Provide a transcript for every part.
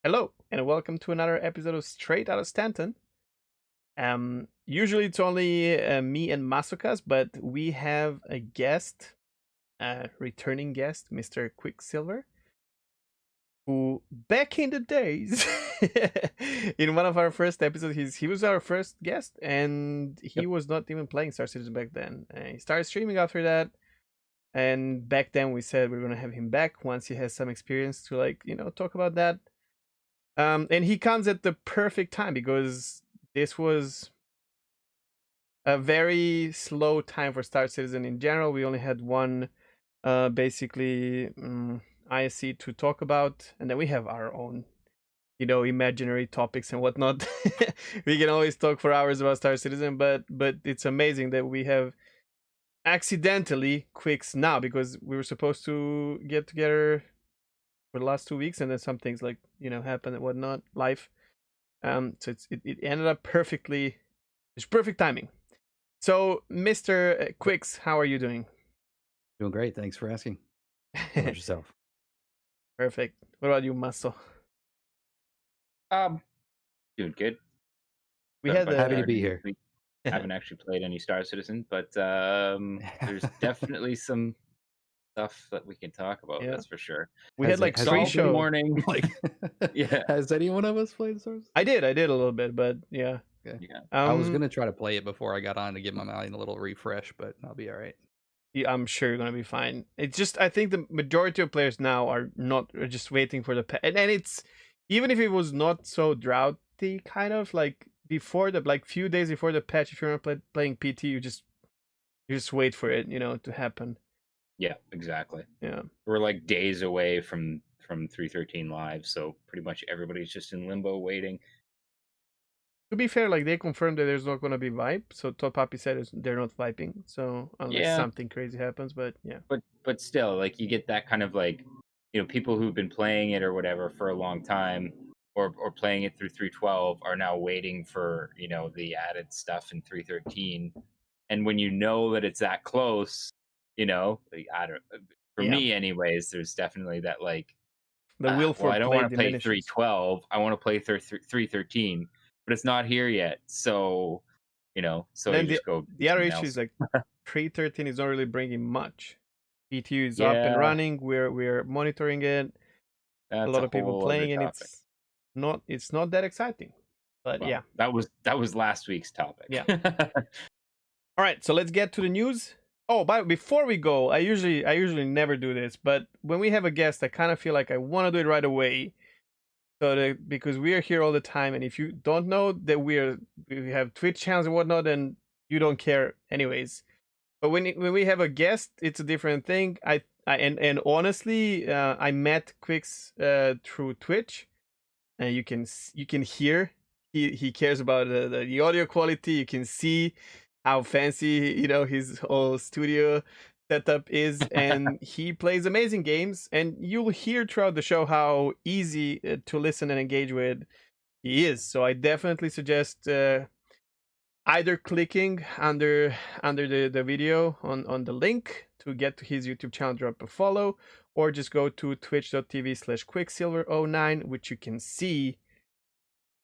Hello, and welcome to another episode of Straight Outta Stanton. Usually it's only me and Masukas, but we have a guest, a returning guest, Mr. Quicksilver, who back in the days, in one of our first episodes, he was our first guest, and he Yep. was not even playing Star Citizen back then. He started streaming after that, and back then we said we are gonna have him back once he has some experience to talk about that. And he comes at the perfect time because this was a very slow time for Star Citizen in general. We only had one basically ISC to talk about, and then we have our own, imaginary topics and whatnot. We can always talk for hours about Star Citizen, but it's amazing that we have accidentally Quicks now because we were supposed to get together for the last 2 weeks, and then some things happen and whatnot, life. So it ended up perfectly. It's perfect timing. So, Mr. Quicks, how are you doing? Doing great. Thanks for asking. How about yourself? Perfect. What about you, Muscle? Um, Doing good. We Got a had bunch Happy to of be news here. week. Haven't actually played any Star Citizen, but there's definitely some stuff that we can talk about. Yeah. That's for sure. We had like Has three all Good shows. morning. Like, Yeah. has any one of us played Star Citizen? I did a little bit, but yeah. Okay. Yeah. I was gonna try to play it before I got on to get my mind a little refresh, but I'll be all right. Yeah, I'm sure you're gonna be fine. It's just I think the majority of players now are just waiting for the and it's even if it was not so droughty, kind of like before the few days before the patch, if you're not playing PT, you just wait for it, to happen. Yeah, exactly. Yeah. We're like days away from 313 live, so pretty much everybody's just in limbo waiting. To be fair, like they confirmed that there's not gonna be vibe, so Top Papi said they're not viping. So unless Yeah. something crazy happens, but yeah. But still, like you get that kind of like, people who've been playing it or whatever for a long time, or playing it through 312 are now waiting for the added stuff in 313. And when you know that it's that close, like, I don't. For Yeah. me, anyways, there's definitely that like The will for I don't play want to play diminishes. 312. I want to play 313, but it's not here yet. So so Then you just go. the other something issue else. is like 313 is not really bringing much. PTU is up and Yeah, running. We're monitoring it. that's A lot of people whole other playing, and topic. it's not that exciting. But Well, yeah. that was last week's topic. Yeah. All right, so let's get to the news. Oh, before we go, I usually never do this, but when we have a guest, I kind of feel like I want to do it right away. So because we are here all the time, and if you don't know that we have Twitch channels and whatnot, then you don't care anyways. But when we have a guest, it's a different thing. And honestly, I met Quix through Twitch, and you can hear he cares about the audio quality. You can see how fancy his whole studio setup is, and he plays amazing games. And you'll hear throughout the show how easy to listen and engage with he is. So I definitely suggest either clicking under the video on the link to get to his YouTube channel, drop a follow, or just go to twitch.tv/quiXilver09, which you can see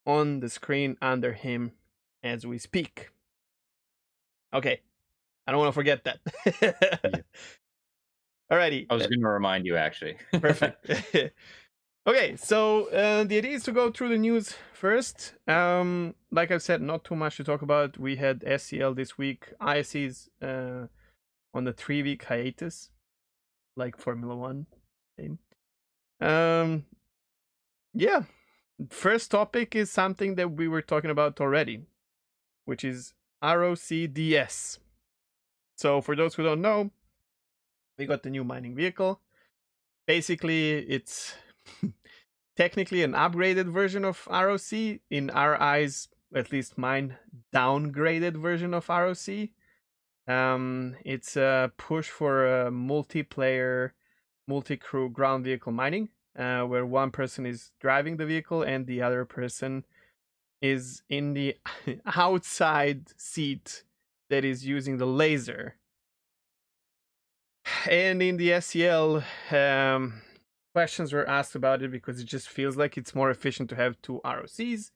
on the screen under him as we speak. Okay, I don't want to forget that. Yeah. Alrighty. I was going to remind you, actually. Perfect. Okay, so the idea is to go through the news first. Like I've said, not too much to talk about. We had SCL this week. ISC's on the 3-week hiatus, like Formula One game. Yeah. First topic is something that we were talking about already, which is ROCDS. So for those who don't know, we got the new mining vehicle. Basically, it's technically an upgraded version of ROC. In our eyes, at least mine, downgraded version of ROC. It's a push for a multiplayer, multi-crew ground vehicle mining, where one person is driving the vehicle and the other person is in the outside seat that is using the laser. And in the SCL, questions were asked about it because it just feels like it's more efficient to have 2 ROCs.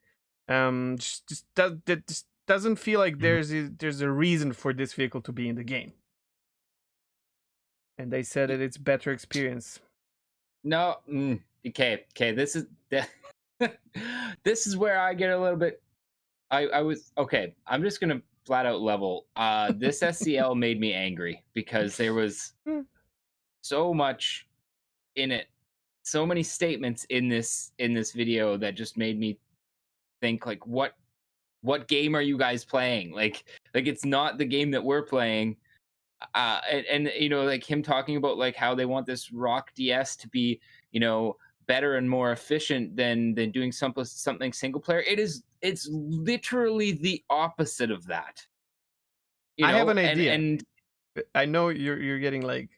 Just doesn't feel like there's a reason for this vehicle to be in the game. And they said that it's better experience. No, okay. This is this is where I get a little bit. I was okay. I'm just gonna flat out level. This SCL made me angry because there was so much in it, so many statements in this video that just made me think like, what game are you guys playing? Like it's not the game that we're playing. And you know, like him talking about like how they want this Rock DS to be, you know, better and more efficient than doing something single player. It's literally the opposite of that. You I know, have an idea. and I know you're getting like,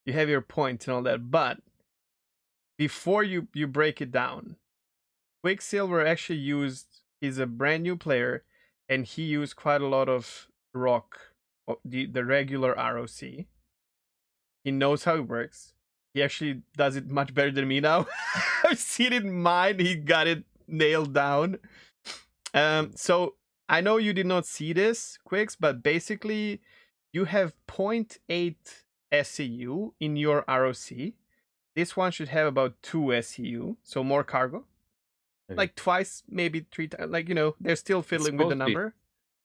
you have your points and all that, but before you break it down, quiXilver actually he's a brand new player, and he used quite a lot of Rock, the regular ROC. He knows how it works. He actually does it much better than me now. I've seen it in mine. He got it nailed down. So I know you did not see this, Quix, but basically you have 0.8 SCU in your ROC. This one should have about 2 SCU, so more cargo. Like twice, maybe 3 times. Like, you know, they're still fiddling with the number.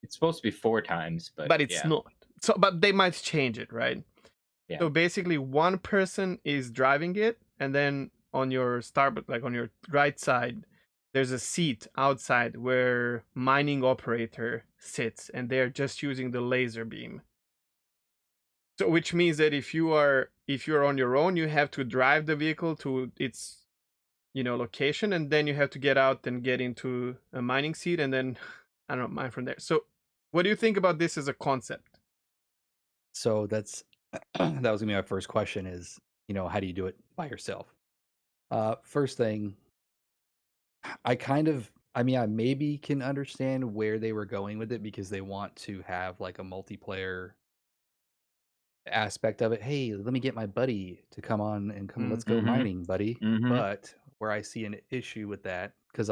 It's supposed to be 4 times, but it's not. So, but they might change it, right? Yeah. So basically, one person is driving it, and then on your starboard, like on your right side, there's a seat outside where mining operator sits, and they're just using the laser beam. So, which means that if you're on your own, you have to drive the vehicle to its, you know, location, and then you have to get out and get into a mining seat, and then I don't know, mine from there. So, what do you think about this as a concept? So that was gonna be my first question is, you know, how do you do it by yourself? First thing, I maybe can understand where they were going with it because they want to have like a multiplayer aspect of it. Hey, let me get my buddy to come on and come, let's go mining, buddy. But where I see an issue with that, because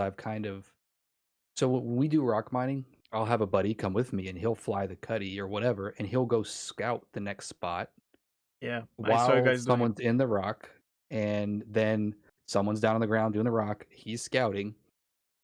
so when we do rock mining, I'll have a buddy come with me and he'll fly the cuddy or whatever, and he'll go scout the next spot. Yeah, while someone's in the rock, and then someone's down on the ground doing the rock. He's scouting.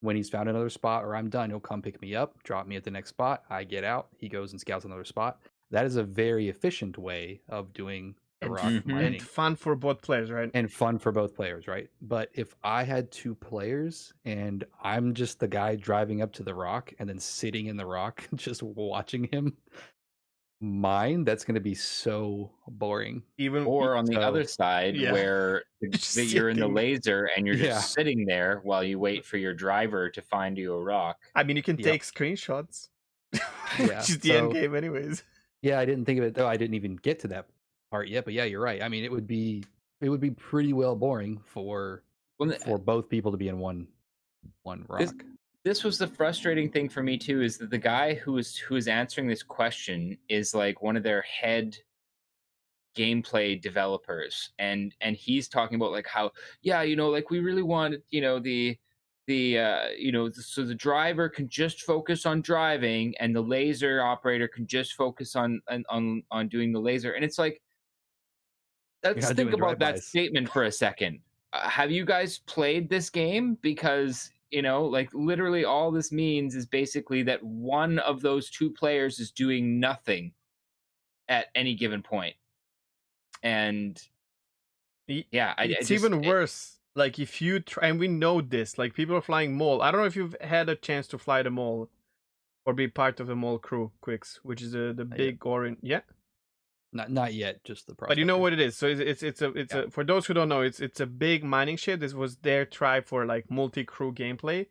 When he's found another spot or I'm done, he'll come pick me up, drop me at the next spot. I get out. He goes and scouts another spot. That is a very efficient way of doing the rock mining. And fun for both players, right? And fun for both players, right? But if I had 2 players and I'm just the guy driving up to the rock and then sitting in the rock, just watching him mine, that's going to be so boring. Or on the other side, where you're in the laser and you're just sitting there while you wait for your driver to find you a rock. I mean, you can take screenshots, which is the end game anyways. Yeah, I didn't think of it though. I didn't even get to that part yet, but yeah, you're right. I mean, it would be pretty well boring for both people to be in one rock. This was the frustrating thing for me too, is that the guy who is answering this question is like one of their head gameplay developers, and he's talking about like how, yeah, you know, like we really want, you know, so the driver can just focus on driving and the laser operator can just focus on doing the laser. And it's like, let's think about that statement for a second. Have you guys played this game? Because, you know, like literally all this means is basically that one of those 2 players is doing nothing at any given point. And yeah, it's even worse. Like if you try, and we know this, like people are flying mole. I don't know if you've had a chance to fly the mole or be part of the mole crew, Quix, which is the big orange. Yeah. Not yet, just the Prospector. But you know what it is. So it's a for those who don't know, it's a big mining ship. This was their try for like multi-crew gameplay,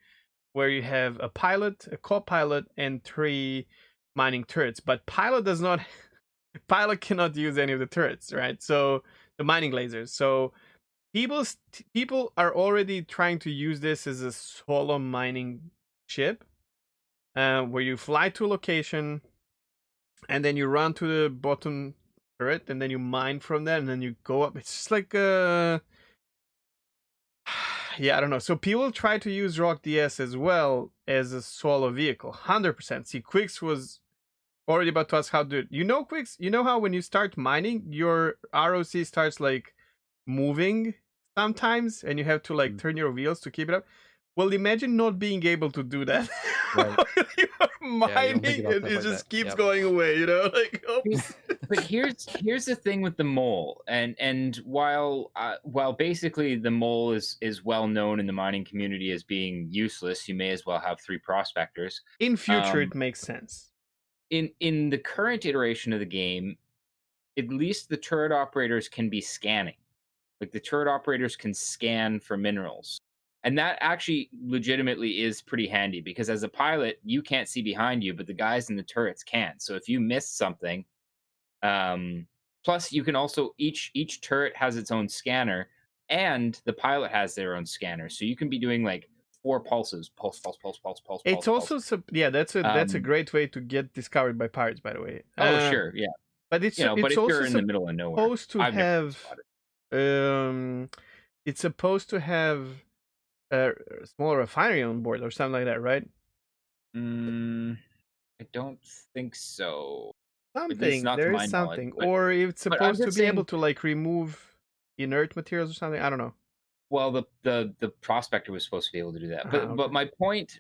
where you have a pilot, a co-pilot, and 3 mining turrets. But pilot cannot use any of the turrets, right? So the mining lasers. So people are already trying to use this as a solo mining ship, where you fly to a location, and then you run to the bottom turret, and then you mine from there, and then you go up. It's just like Yeah, I don't know. So people try to use Rock DS as well as a solo vehicle, 100%. See, Quix was already about to ask how to do it. You know, Quix, you know how when you start mining, your ROC starts like moving sometimes, and you have to like Mm. turn your wheels to keep it up. Well, imagine not being able to do that. Right. You are Yeah, you don't think mining about and stuff it like just that. keeps Yep. going away, you know? Like, Here's- oops. but here's the thing with the mole, and while basically the mole is well known in the mining community as being useless, you may as well have 3 prospectors. In future, Um, it makes sense. in the current iteration of the game, at least the turret operators can be scanning. Like the turret operators can scan for minerals. And that actually legitimately is pretty handy because as a pilot, you can't see behind you, but the guys in the turrets can. So if you miss something, plus you can also each turret has its own scanner and the pilot has their own scanner. So you can be doing like 4 pulses, pulse, pulse, pulse, pulse, pulse, It's pulse, pulse. also yeah, that's a Um, great way to get discovered by pirates, by the way. oh sure, yeah. But But it's if also you're in the middle of nowhere, supposed to I've never been have spotted. um it's supposed to have a small refinery on board or something like that, right? I don't think so. At least Something, not to there is my knowledge. something, But or it's I'm supposed to just be able saying. to like remove inert materials or something. I don't know. Well, the prospector was supposed to be able to do that. But Okay.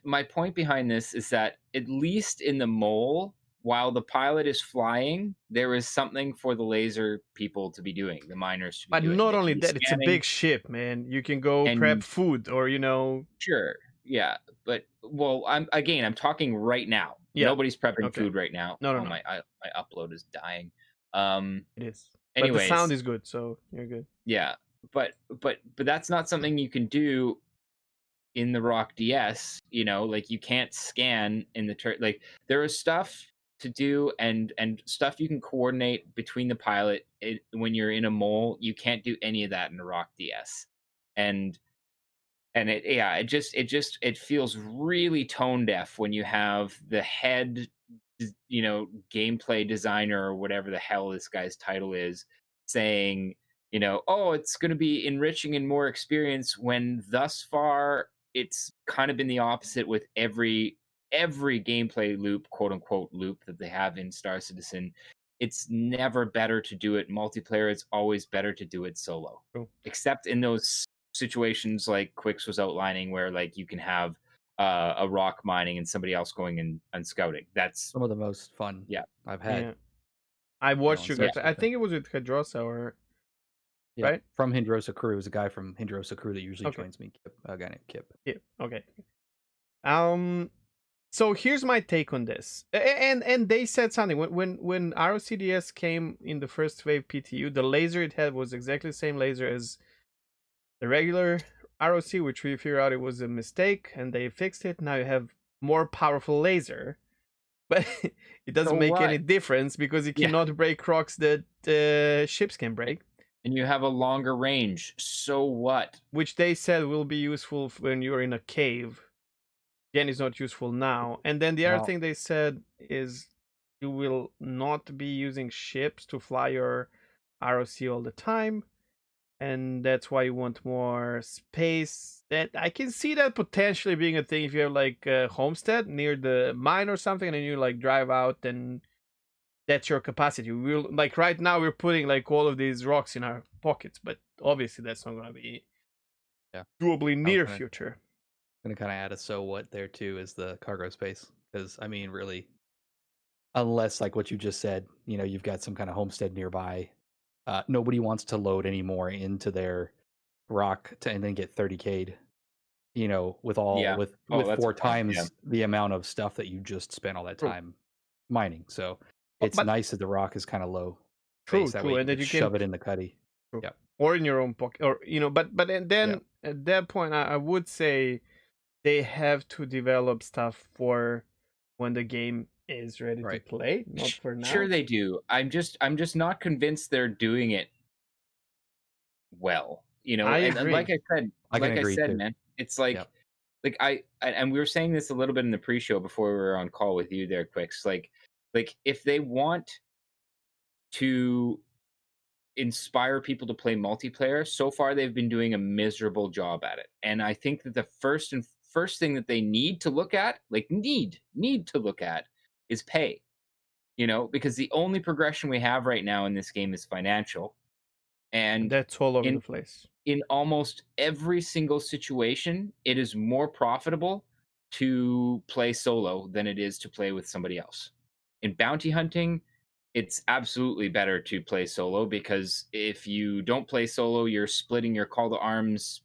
my point behind this is that at least in the mole, while the pilot is flying, there is something for the laser people to be doing, the miners to be But doing. not They can only be that, it's a scanning big ship, man. You can go prep and food, or sure, yeah. But well, I'm talking right now. yeah. Nobody's prepping Okay. food right now. No, no, Oh no. my upload is dying. Um. It is. But the sound Anyways, is good, so you're good. yeah. But that's not something you can do in the Rock DS, like you can't scan in the like there is stuff to do and stuff you can coordinate between the pilot when you're in a mole. You can't do any of that in the Rock DS, and it feels really tone deaf when you have the head, gameplay designer or whatever the hell this guy's title is saying, oh, it's going to be enriching and more experience when thus far it's kind of been the opposite with every gameplay loop, quote unquote loop that they have in Star Citizen. It's never better to do it multiplayer. It's always better to do it solo, Cool. except in those situations like Quix was outlining where like you can have a rock mining and somebody else going and scouting. That's Some of the most fun yeah. I've had. Yeah. I watched In you Star guys. I Citizen. think it was with Hedrosa or Yep. right? From Hindrosa Crew. It was a guy from Hindrosa Crew that usually Okay. joins me. Kip, a guy named Kip. Yeah. Okay. So here's my take on this. And they said something when ROCDS came in the first wave PTU, the laser it had was exactly the same laser as the regular ROC, which we figured out it was a mistake and they fixed it. Now you have more powerful laser, but it doesn't So make any what? difference because it Yeah. cannot break rocks that ships can break. And you have a longer range. So what? Which they said will be useful when you're in a cave. Again, is not useful now. And then the other Now, thing they said is you will not be using ships to fly your ROC all the time. And that's why you want more space. That I can see that potentially being a thing if you have like a homestead near the mine or something, and you like drive out, and that's your capacity. We'll like right now we're putting like all of these rocks in our pockets, but obviously that's not gonna be yeah, doably I was near gonna future. kind of add a so what there too is the cargo space because I mean really, unless like what you just said, you've got some kind of homestead nearby. Nobody wants to load any more into their rock and then get 30K'd. With Yeah. with Oh, that's a 4 point. Yeah. times the amount of stuff that you just spent all that True. time mining. So Oh, it's but nice that the rock is kind of low true, space. That way true, you and can that just you can shove it in the cuddy. true. Yep. Or in your own pocket, or but then Yep. at that point, I would say they have to develop stuff for when the game is ready to Right. play, not for Sure now. they do. I'm just not convinced they're doing it well. I And agree. I can like I agree said, too. man, it's like Yep. and we were saying this a little bit in the pre-show before we were on call with you there, Quicks. Like if they want to inspire people to play multiplayer, so far they've been doing a miserable job at it. And I think that the first thing that they need to look at, like need to look at, is pay. Because the only progression we have right now in this game is financial. And That's all over in the place. in almost every single situation, it is more profitable to play solo than it is to play with somebody else. In bounty hunting, it's absolutely better to play solo, because if you don't play solo, you're splitting your call to arms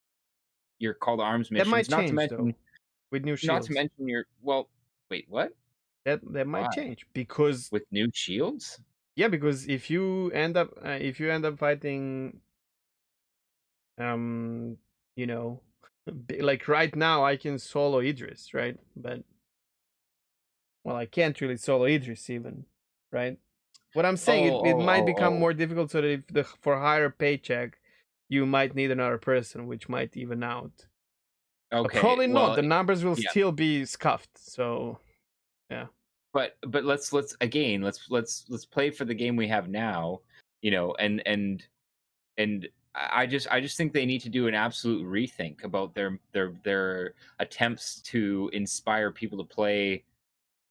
That might missions. Not to change though, mention with new shields. wait, what? That might Why? change because With new shields? yeah, because if you end up fighting, you know, like right now I can solo Idris, right? But well, I can't really solo Idris even, right? What I'm saying, it might become Oh. more difficult, so that if for higher paycheck, you might need another person, which might even out. But Okay. probably not. Well, The numbers will yeah. still be scuffed. So yeah. But let's play for the game we have now, and I just think they need to do an absolute rethink about their attempts to inspire people to play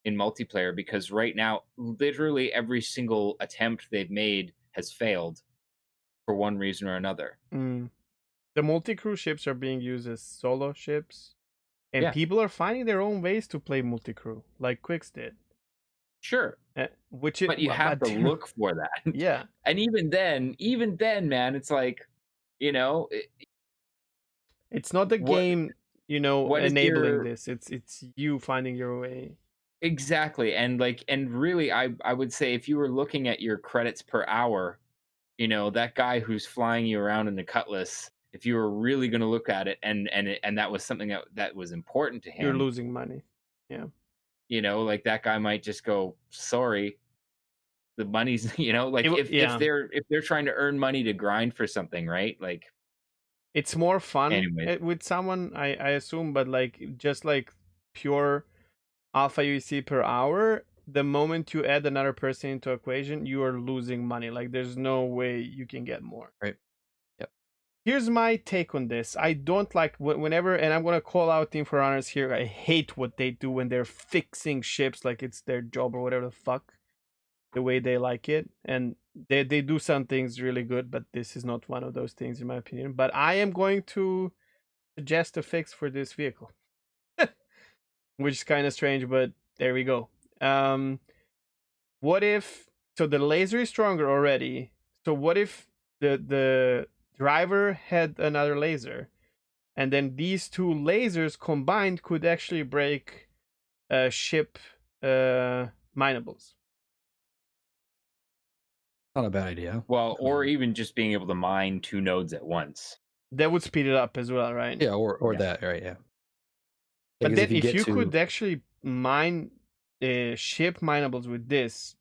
in multiplayer, because right now literally every single attempt they've made has failed for one reason or another. The multi-crew ships are being used as solo ships, and Yeah. people are finding their own ways to play multi-crew, like Quix did. Sure. But you have to look for that. Yeah. And even then, man, it's like, it's not the game, what is enabling this. It's you finding your way. Exactly. And really, I would say, if you were looking at your credits per hour, that guy who's flying you around in the Cutlass, if you were really going to look at it, and that was something that was important to You're him, losing money. Yeah. like that guy might just go, sorry, the money's, if they're trying to earn money to grind for something, right? Like, it's more fun anyways. with someone, I assume, but like just like pure alpha UEC per hour, the moment you add another person into equation, you are losing money. Like there's no way you can get more. Right. Yep. Here's my take on this. I don't like whenever, and I'm gonna call out Team Forerunners here. I hate what they do when they're fixing ships like it's their job or whatever the fuck, the way they like it. And they do some things really good, but this is not one of those things in my opinion. But I am going to suggest a fix for this vehicle. Which is kind of strange, but there we go. What if, so the laser is stronger already, so what if the driver had another laser, and then these two lasers combined could actually break ship minables? Not a bad idea. Well, or even just being able to mine two nodes at once. That would speed it up as well, right? Yeah, or Yeah. that, right? Yeah. But Because then if you could actually mine ship minables with this,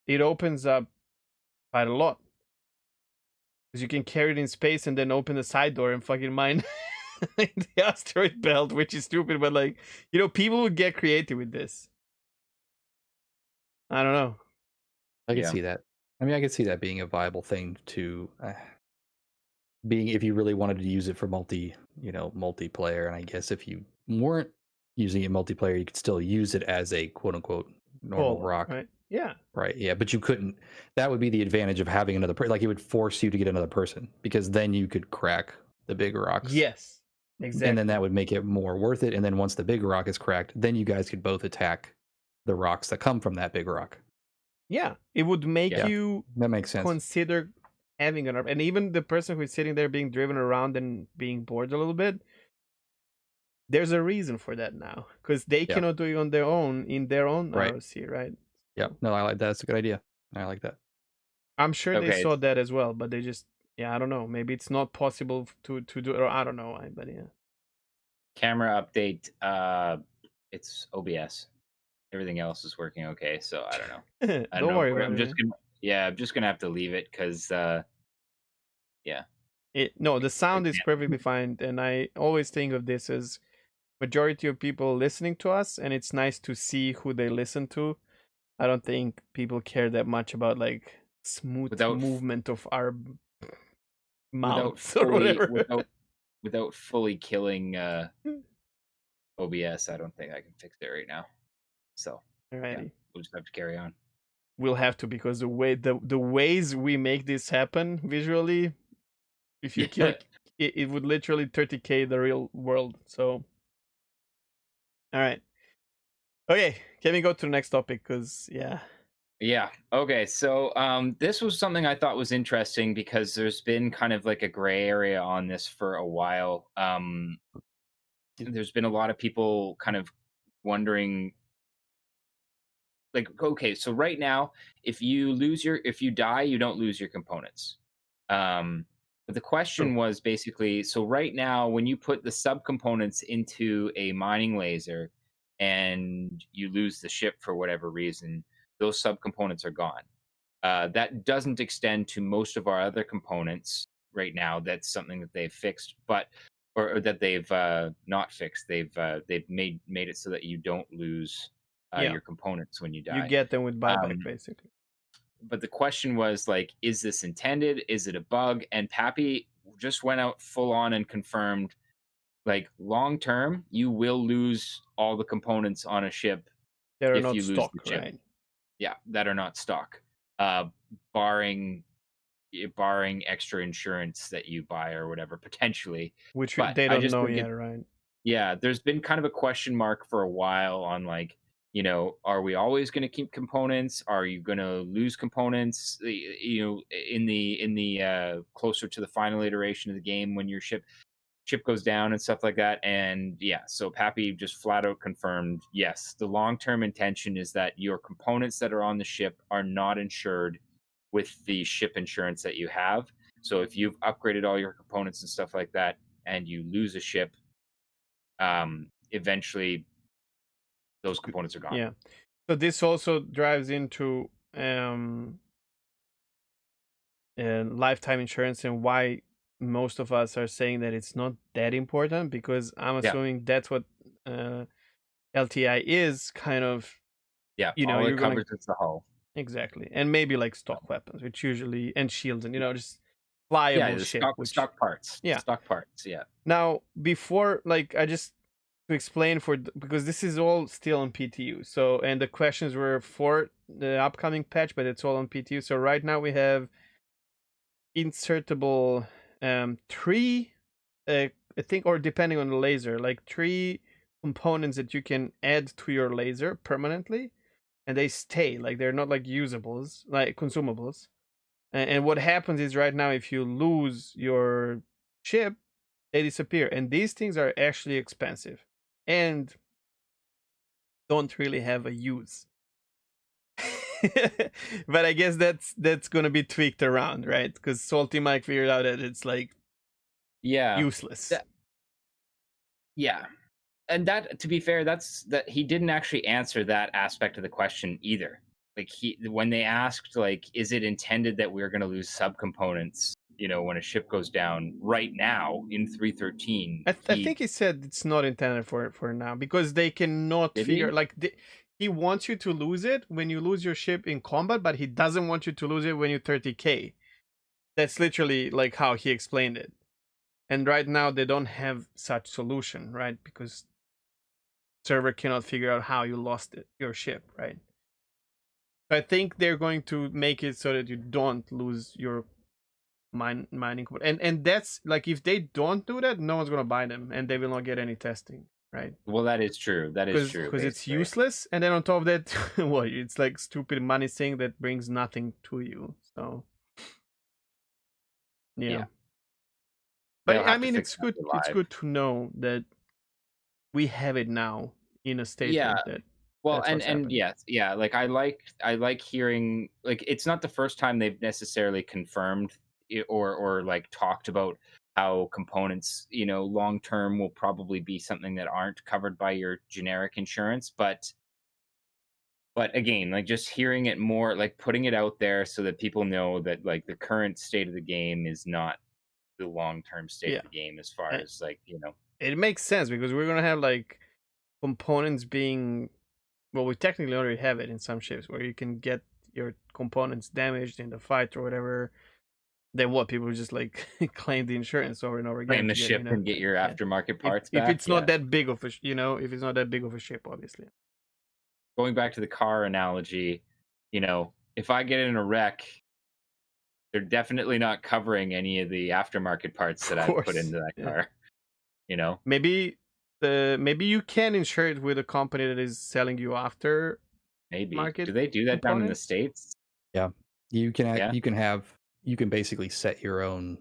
it opens up quite a lot. Because you can carry it in space and then open the side door and fucking mine the asteroid belt, which is stupid, but like, people would get creative with this. I don't know. I can see that. I mean, I could see that being a viable thing to being, if you really wanted to use it for multiplayer. And I guess if you weren't using it multiplayer, you could still use it as a quote unquote normal rock. Right? Yeah. Right. Yeah. But you couldn't. That would be the advantage of having another person. Like, it would force you to get another person, because then you could crack the big rocks. Yes. Exactly. And then that would make it more worth it. And then once the big rock is cracked, then you guys could both attack the rocks that come from that big rock. Yeah. It would make you that makes sense. Consider having another, and even the person who's sitting there being driven around and being bored a little bit, there's a reason for that now, because they cannot do it on their own in their own ROC, right? Yeah. No, I like that. That's a good idea. I like that. I'm sure they saw that as well, but they just, I don't know. Maybe it's not possible to do it, or I don't know why, but yeah. Camera update. It's OBS. Everything else is working okay, so I don't know. Don't worry about it. I'm just gonna have to leave it, because no, the sound is perfectly fine, and I always think of this as majority of people listening to us, and it's nice to see who they listen to. I don't think people care that much about like smooth without movement of our without mounts or fully whatever. without fully killing OBS, I don't think I can fix it right now. So yeah, Alrighty. we'll just have to carry on. We'll have to, because the ways we make this happen visually, if you kill it would literally 30k the real world. So all right. Okay, can we go to the next topic? Because Yeah. Okay. So this was something I thought was interesting because there's been kind of like a gray area on this for a while. There's been a lot of people kind of wondering, like, okay, so right now, if you die, you don't lose your components. But the question true. was basically, so right now, when you put the subcomponents into a mining laser and you lose the ship for whatever reason, those subcomponents are gone. That doesn't extend to most of our other components right now. That's something that they've fixed, but or that they've not fixed. They've made it so that you don't lose Yeah, your components when you you die. get them with buyback Um, basically. but the question was like, is this intended? Is it a bug? And Pappy just went out full on and confirmed, like, long term, you will lose all the components on a ship They are if not you lose the stock, chip. right? Yeah, that are not stock, uh, barring barring extra insurance that you buy or whatever potentially. Which But they I don't just know think yet, right? yeah, there's been kind of a question mark for a while on, like, are we always going to keep components? Are you going to lose components? In the closer to the final iteration of the game when your ship goes down and stuff like that. And yeah, so Pappy just flat out confirmed, yes, the long term intention is that your components that are on the ship are not insured with the ship insurance that you have. So if you've upgraded all your components and stuff like that and you lose a ship, eventually those components are gone. Yeah. So this also drives into lifetime insurance, and why most of us are saying that it's not that important, because I'm Yeah. assuming that's what uh, LTI is kind of. Yeah. You know, All you're it gonna covers is the hull. exactly, and maybe like stock weapons, which usually, and shields, and just Yeah. flyable The ship, which stock parts. yeah. Stock parts. Yeah. Now, before, like, I just to explain because this is all still on PTU. So, and the questions were for the upcoming patch, but it's all on PTU. So right now we have insertable three, I think, or depending on the laser, like three components that you can add to your laser permanently, and they stay, like they're not like usables, like consumables. And what happens is, right now, if you lose your chip, they disappear. And these things are actually expensive and don't really have a use. But I guess that's gonna be tweaked around, right? Because Salty Mike figured out that it's like Yeah. useless. Yeah. And that, to be fair, that he didn't actually answer that aspect of the question either. Like, when they asked, like, is it intended that we're going to lose subcomponents, when a ship goes down right now in 313, I think he said it's not intended for now, because they cannot did figure, he? like, he wants you to lose it when you lose your ship in combat, but he doesn't want you to lose it when you 30k. That's literally like how he explained it. And right now they don't have such solution, right? Because server cannot figure out how you lost your ship, right? So I think they're going to make it so that you don't lose your mining code. And that's like, if they don't do that, no one's gonna buy them, and they will not get any testing, right? Well, that is true. That is true. Because it's Basically. useless, and then on top of that, well, it's like stupid money thing that brings nothing to you. So yeah. But They'll I have to mean, fix it's that good. It's live. good to know that we have it now in a Yeah. statement that Well, that's what's and happening. yes, yeah. Like, I like hearing, like, it's not the first time they've necessarily confirmed or like talked about how components, long term will probably be something that aren't covered by your generic insurance. But again, like, just hearing it more, like, putting it out there so that people know that, like, the current state of the game is not the long term state Yeah, of the game, as far and as, like, it makes sense, because we're gonna have like components being, well, we technically already have it in some ships, where you can get your components damaged in the fight or whatever, then what? People just like claim the insurance over and over again Claim the to get, ship and get your yeah. aftermarket If parts if back. it's not that big of a if it's not that big of a ship, obviously. Going back to the car analogy, if I get in a wreck, they're definitely not covering any of the aftermarket parts that Of I've put course, into that yeah. car. Maybe you can insure it with a company that is selling you after Maybe. market Do they do that down in the components. States? Yeah, you can Yeah. you can basically set your own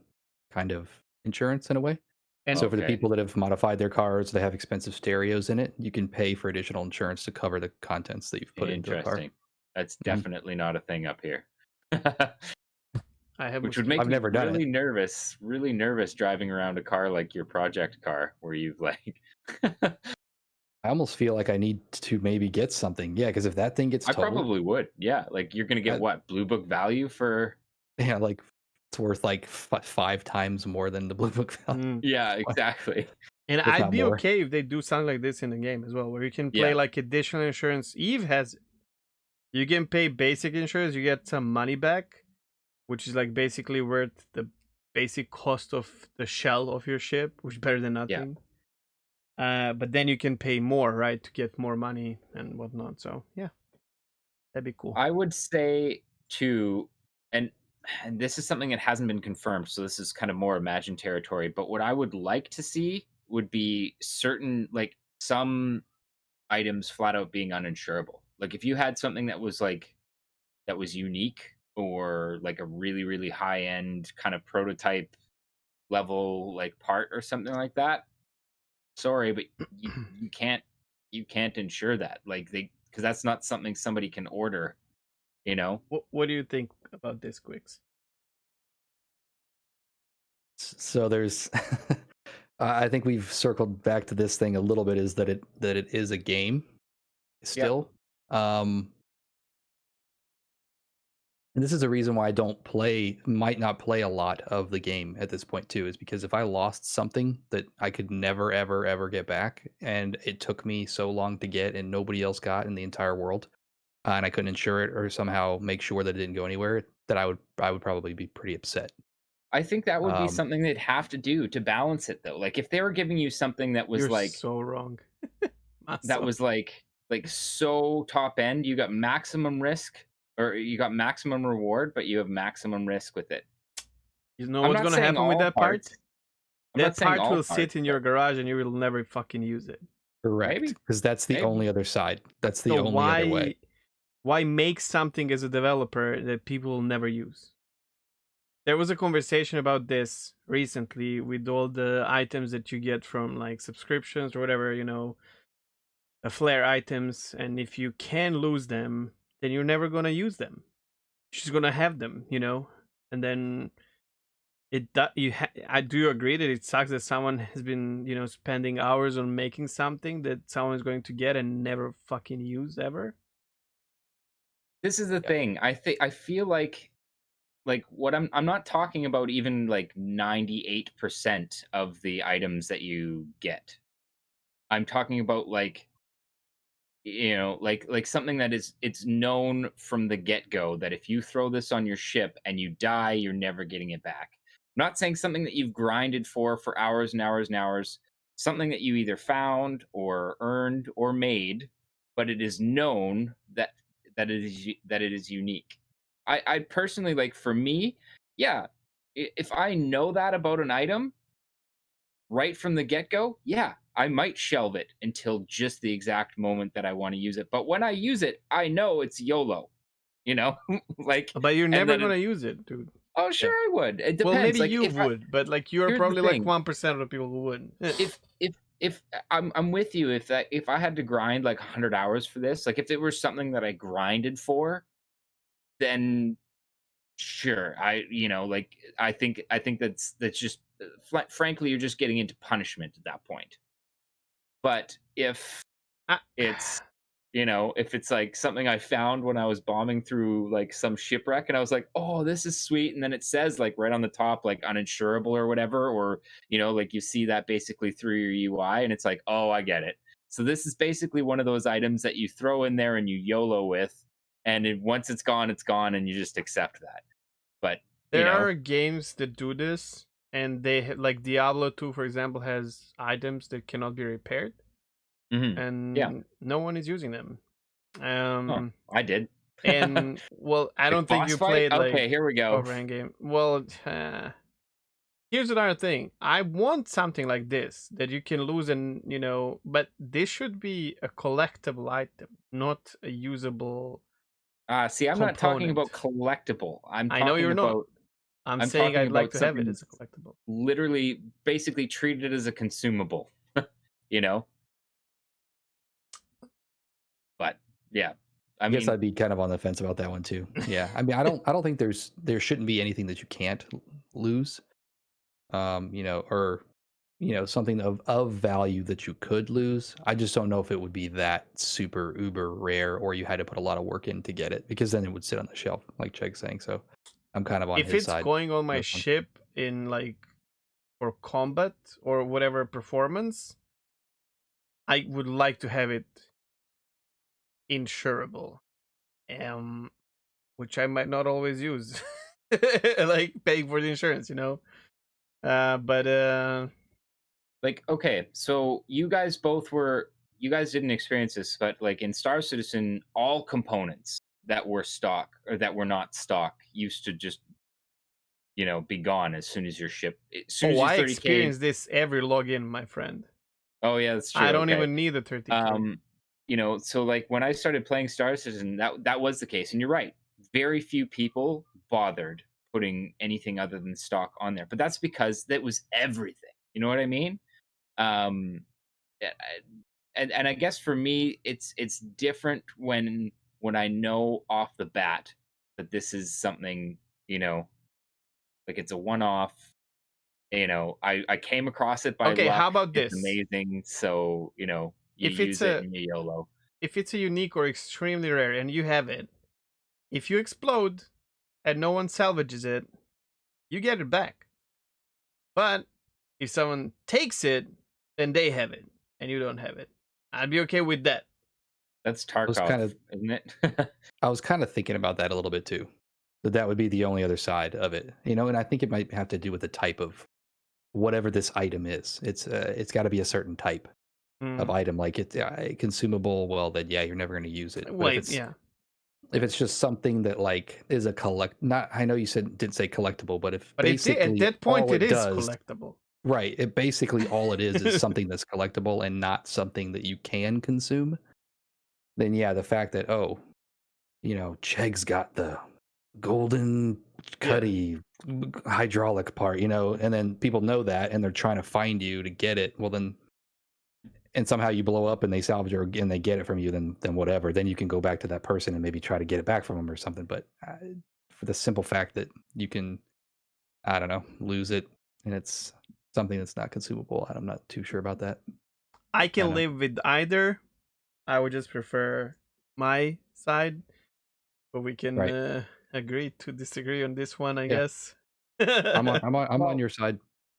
kind of insurance in a way. And So for the Okay. people that have modified their cars, they have expensive stereos in it. You can pay for additional insurance to cover the contents that you've put into the car. Interesting. That's Mhm. definitely not a thing up here. I have Which would mosquitoes. make I've me never done it. really nervous driving around a car like your project car where you've like I almost feel like I need to maybe get something. Yeah, because if that thing gets I totaled, probably would. Yeah, like you're gonna get that, what, Blue Book value for yeah, like it's worth like 5 times more than the Blue Book value, Mm. Yeah, exactly. And if I'd not be more. okay if they do something like this in the game as well, where you can play Yeah. like additional insurance. Eve has it. You can pay basic insurance, you get some money back, which is like basically worth the basic cost of the shell of your ship, which is better than Yeah. nothing. But then you can pay more, right, to get more money and whatnot. So yeah, that'd be cool. I would say too, and this is something that hasn't been confirmed, so this is kind of more imagine territory. But what I would like to see would be certain, like some items flat out being uninsurable. Like if you had something that was unique or like a really, really high end kind of prototype level like part or something like that. Sorry, but you can't insure that. Like because that's not something somebody can order, you know? What do you think about this, Quix? So there's, I think we've circled back to this thing a little bit. Is that it is a game still? And this is a reason why I might not play a lot of the game at this point too, is because if I lost something that I could never, ever, ever get back, and it took me so long to get and nobody else got in the entire world, and I couldn't insure it or somehow make sure that it didn't go anywhere, that I would probably be pretty upset. I think that would be Um, something they'd have to do to balance it though. Like if they were giving you something that was You're like so wrong. that was like so top end, you got maximum risk or you got maximum reward, but you have maximum risk with it. You know I'm what's not gonna saying happen with all that parts. part? I'm not That saying part all will parts, sit in but your garage and you will never fucking use it. correct, maybe. because that's the Maybe. only other side. That's the So only other way. why make something as a developer that people will never use? There was a conversation about this recently with all the items that you get from like subscriptions or whatever, flare items, and if you can lose them, then you're never gonna use them. You're just gonna have them, and then I do agree that it sucks that someone has been spending hours on making something that someone is going to get and never fucking use ever. This is the Yeah. thing. I feel like what I'm not talking about even like 98% of the items that you get. I'm talking about like like something that it's known from the get-go that if you throw this on your ship and you die, you're never getting it back. I'm not saying something that you've grinded for hours and hours and hours, something that you either found or earned or made, but it is known that it is unique. I personally, like, for me, yeah, if I know that about an item right from the get-go, yeah, I might shelve it until just the exact moment that I want to use it. But when I use it, I know it's YOLO, you know? Like, But you're and never then gonna use it, dude. oh, sure I would. It Well, depends. maybe Like you would, but like you're here's the probably like thing. 1% of the people who wouldn't. if I'm with you, if I had to grind like 100 hours for this, like if it were something that I grinded for, then sure, like I think that's just frankly, you're just getting into punishment at that point. But if I- it's if it's like something I found when I was bombing through like some shipwreck and I was like, oh, this is sweet, and then it says like right on the top like uninsurable or whatever, or like you see that basically through your UI and it's like, oh, I get it. So this is basically one of those items that you throw in there and you YOLO with, and once it's gone, and you just accept that. But There are games that do this, and they like Diablo 2, for example, has items that cannot be repaired, and no one is using them. I did. And well, I don't think boss you fight? played like Okay, here we go. overhand game. Well, here's another thing. I want something like this that you can lose, and but this should be a collectible item, not a usable. See, I'm not talking component. about collectible. I'm I talking know you're not. about. I'm I'm saying talking I'd like about to have it something as a collectible. literally, basically treated as a consumable. you know. But yeah, I guess I'd be kind of on the fence about that one too. Yeah, I mean, I don't think there shouldn't be anything that you can't lose. Or something of value that you could lose. I just don't know if it would be that super uber rare, or you had to put a lot of work in to get it, because then it would sit on the shelf, like Cheg's saying. So I'm kind of on if his it's side. going on my ship in like for combat or whatever performance, I would like to have it insurable, which I might not always use, like paying for the insurance, but like, okay, so you guys didn't experience this, but like in Star Citizen, all components that were stock or that were not stock used to just be gone as soon as your ship. As soon as I 30K. experience this every login, my friend. Oh yeah, that's true. I don't even need the 30K. So like when I started playing Star Citizen, that was the case, and you're right. Very few people bothered putting anything other than stock on there, but that's because that was everything. You know what I mean? And I guess for me, it's different when I know off the bat that this is something like it's a one-off. I came across it by Okay, luck. how about It's this? amazing. So you If use it and you YOLO. If it's a unique or extremely rare and you have it, if you explode and no one salvages it, you get it back. But if someone takes it, then they have it and you don't have it. I'd be okay with that. That's Tarkov, isn't it? I was kind of thinking about that a little bit too. That would be the only other side of it, and I think it might have to do with the type of whatever this item is. It's got to be a certain type of item, like it's consumable. Well, then yeah, you're never going to use it. Wait, if it's just something that like is a I know you didn't say collectible, but basically at that point it is does, collectible. Right. It basically all it is something that's collectible and not something that you can consume. Then yeah, the fact that Cheg's got the golden cutty hydraulic part, and then people know that and they're trying to find you to get it. Well then, and somehow you blow up and they salvage it and they get it from you, then whatever. Then you can go back to that person and maybe try to get it back from them or something. But for the simple fact that you can, I don't know, lose it and it's something that's not consumable, I'm not too sure about that. I can live with either. I would just prefer my side, but we can agree to disagree on this one, I guess. I'm on your side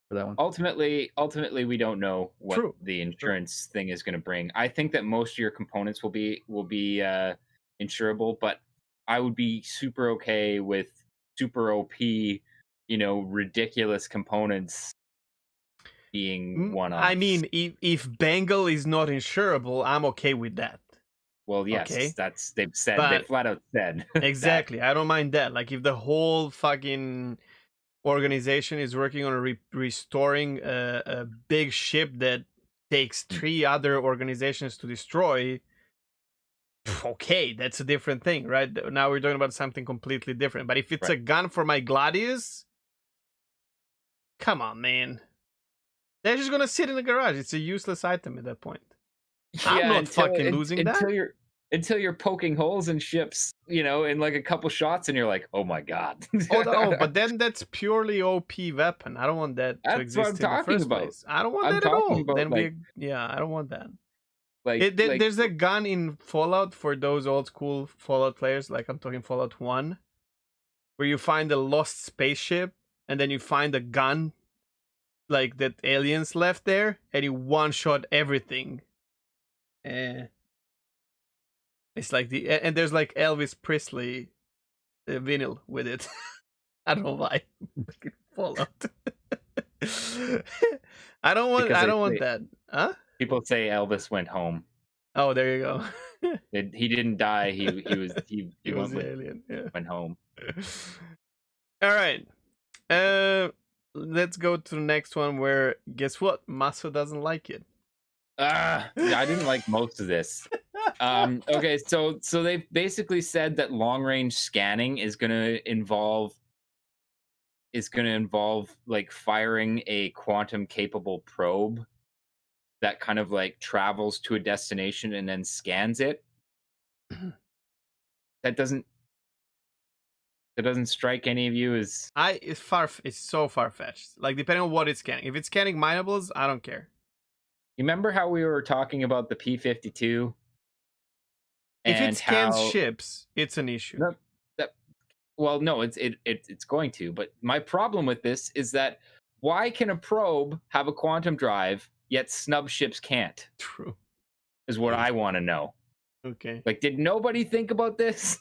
for that one. Ultimately, we don't know what the insurance thing is going to bring. I think that most of your components will be insurable, but I would be super okay with super OP, ridiculous components being one-off. I mean, if Bengal is not insurable, I'm okay with that. Well, yes, they flat out said. Exactly. I don't mind that. Like if the whole fucking organization is working on restoring a big ship that takes 3 other organizations to destroy, okay, that's a different thing, right? Now we're talking about something completely different. But if it's a gun for my Gladius, come on, man. They're just gonna sit in the garage. It's a useless item at that point. I'm not fucking losing that. Until you're poking holes in ships, in like a couple shots, and you're like, oh my god. But then that's purely OP weapon. I don't want that to exist in the first place. I don't want that at all. Then I don't want that. There's a gun in Fallout for those old school Fallout players, like I'm talking Fallout 1, where you find a lost spaceship and then you find a gun like that aliens left there and you one-shot everything. It's like and there's like Elvis Presley vinyl with it. I don't know why. Fallout. I don't want. Because I they don't want say, that. Huh? people say Elvis went home. Oh, there you go. He didn't die. He He was went, the alien. Yeah. went home. All right. Let's go to the next one. Where guess what? Maso doesn't like it. I didn't like most of this. Okay, so they basically said that long range scanning is gonna involve like firing a quantum capable probe that kind of like travels to a destination and then scans it. That doesn't strike any of you as It's so far fetched. Like depending on what it's scanning. If it's scanning minables, I don't care. you remember how we were talking about the P-52? If it And scans how ships, it's an issue. well, no, it's going to. But my problem with this is that why can a probe have a quantum drive yet snub ships can't? True. Is what I want to know. Okay. Like, did nobody think about this?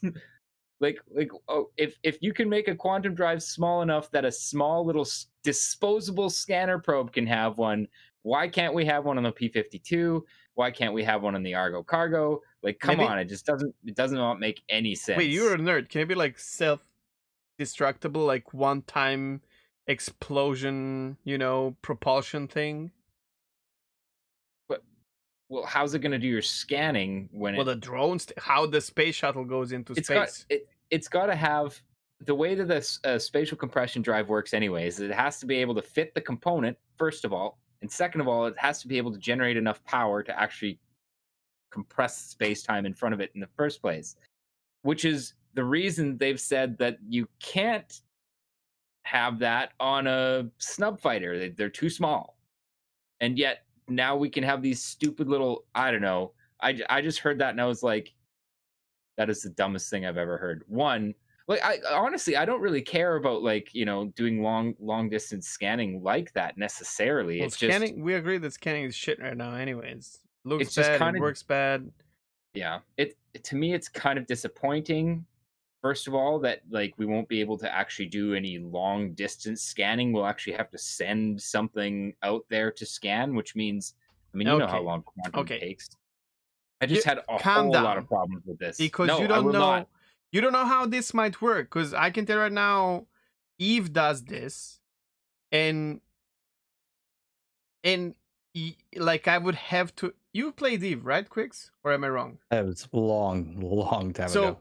like, oh, if you can make a quantum drive small enough that a small little disposable scanner probe can have one, why can't we have one on the P-52? Why can't we have one on the Argo Cargo? Like, come on, it doesn't not make any sense. Wait, you're a nerd. Can it be like self-destructible, like one-time explosion, propulsion thing? But, well, how's it going to do your scanning when the drones, how the space shuttle goes into space? It's got to have the way that the spatial compression drive works anyways. It has to be able to fit the component, first of all. And second of all, it has to be able to generate enough power to actually compress space-time in front of it in the first place, which is the reason they've said that you can't have that on a snub fighter. They're too small. And yet now we can have these stupid little, I don't know. I just heard that and I was like, that is the dumbest thing I've ever heard. One, like, I honestly, I don't really care about doing long distance scanning like that necessarily. Well, it's scanning. just, we agree that scanning is shit right now. Anyways, looks it's just bad. kind It of works bad. Yeah, to me it's kind of disappointing. First of all, that like we won't be able to actually do any long distance scanning. We'll actually have to send something out there to scan, which means, you know how long quantum takes. I just had a whole lot of problems with this because no, you don't know. Not. You don't know how this might work. Because I can tell right now, Eve does this, and like I would have to. You played Eve, right, Quix? Or am I wrong? That was long time ago.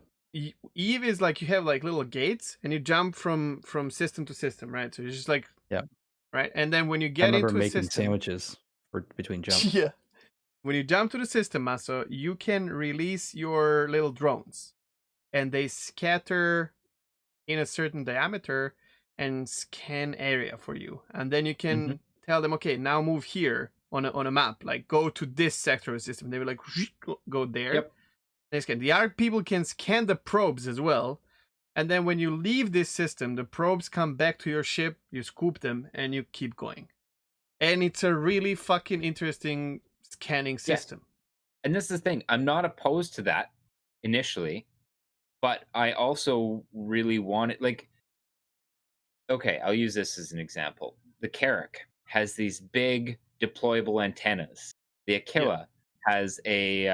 Eve is like you have like little gates, and you jump from system to system, right? So you're just like, yeah, right. And then when you get into making a system, sandwiches between jumps. Yeah. When you jump to the system, Maso, you can release your little drones, and they scatter in a certain diameter and scan area for you. And then you can tell them, okay, now move here on a map, like go to this sector of the system. They will like go there. Yep. They scan. The other people can scan the probes as well. And then when you leave this system, the probes come back to your ship, you scoop them, and you keep going. And it's a really fucking interesting scanning system. Yeah. And this is the thing. I'm not opposed to that initially, but I also really want it. Like, okay, I'll use this as an example. The Carrack has these big deployable antennas. The Aquila has a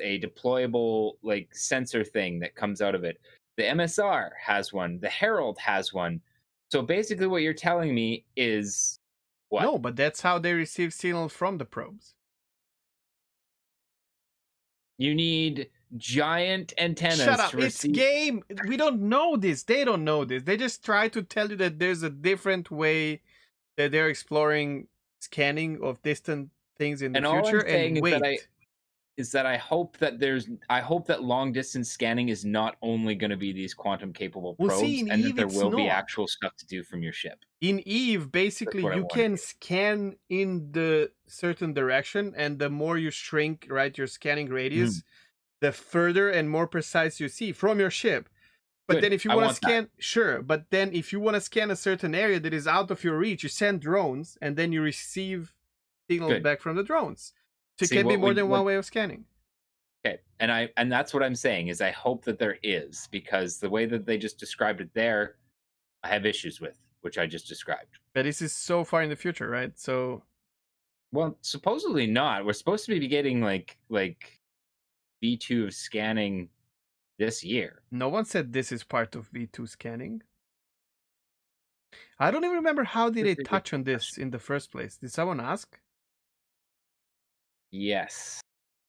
deployable like sensor thing that comes out of it. The MSR has one. The Herald has one. So basically, what you're telling me is what? No, but that's how they receive signals from the probes. You need giant antennas. Shut up! To receive... It's game. We don't know this. They don't know this. They just try to tell you that there's a different way that they're exploring scanning of distant things in the future. And wait, is that I hope that long distance scanning is not only going to be these quantum capable probes, and that there will be actual stuff to do from your ship. In Eve, basically, you can scan in the certain direction, and the more you shrink, right, your scanning radius, the further and more precise you see from your ship. But then if you want to scan, sure. But then if you want to scan a certain area that is out of your reach, you send drones, and then you receive signals back from the drones. So it can be more than one way of scanning. Okay, and that's what I'm saying is I hope that there is, because the way that they just described it there, I have issues with, which I just described. But this is so far in the future, right? So Well, supposedly not. We're supposed to be getting like V2 of scanning this year. no one said this is part of V2 scanning. I don't even remember how did they That's a good touch on this question. in the first place. Did someone ask? Yes.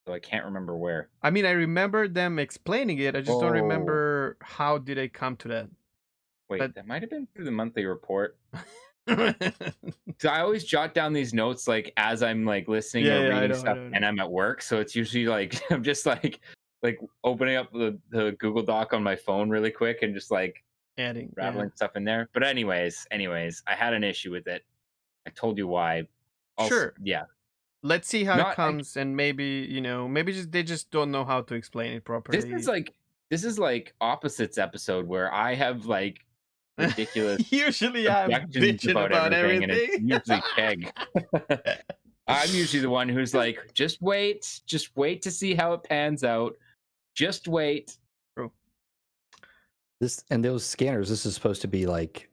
So I can't remember where. I mean, I remember them explaining it. I just don't Oh, remember how did they come to that. wait, But that might have been through the monthly report. So I always jot down these notes like as I'm like listening or yeah, I reading know, stuff, I and know. I'm at work. So it's usually like I'm just like opening up the Google Doc on my phone really quick and just like Adding, yeah. rattling stuff in there. But anyways, I had an issue with it. I told you why. Also, Sure. yeah, Let's see how it not like, comes, and maybe maybe they just don't know how to explain it properly. this is like opposites episode where I have like ridiculous Usually, I'm objections bitching about about everything, and it's everything. usually Peg. I'm usually the one who's like, just wait to see how it pans out. Just wait. True. And those scanners, this is supposed to be like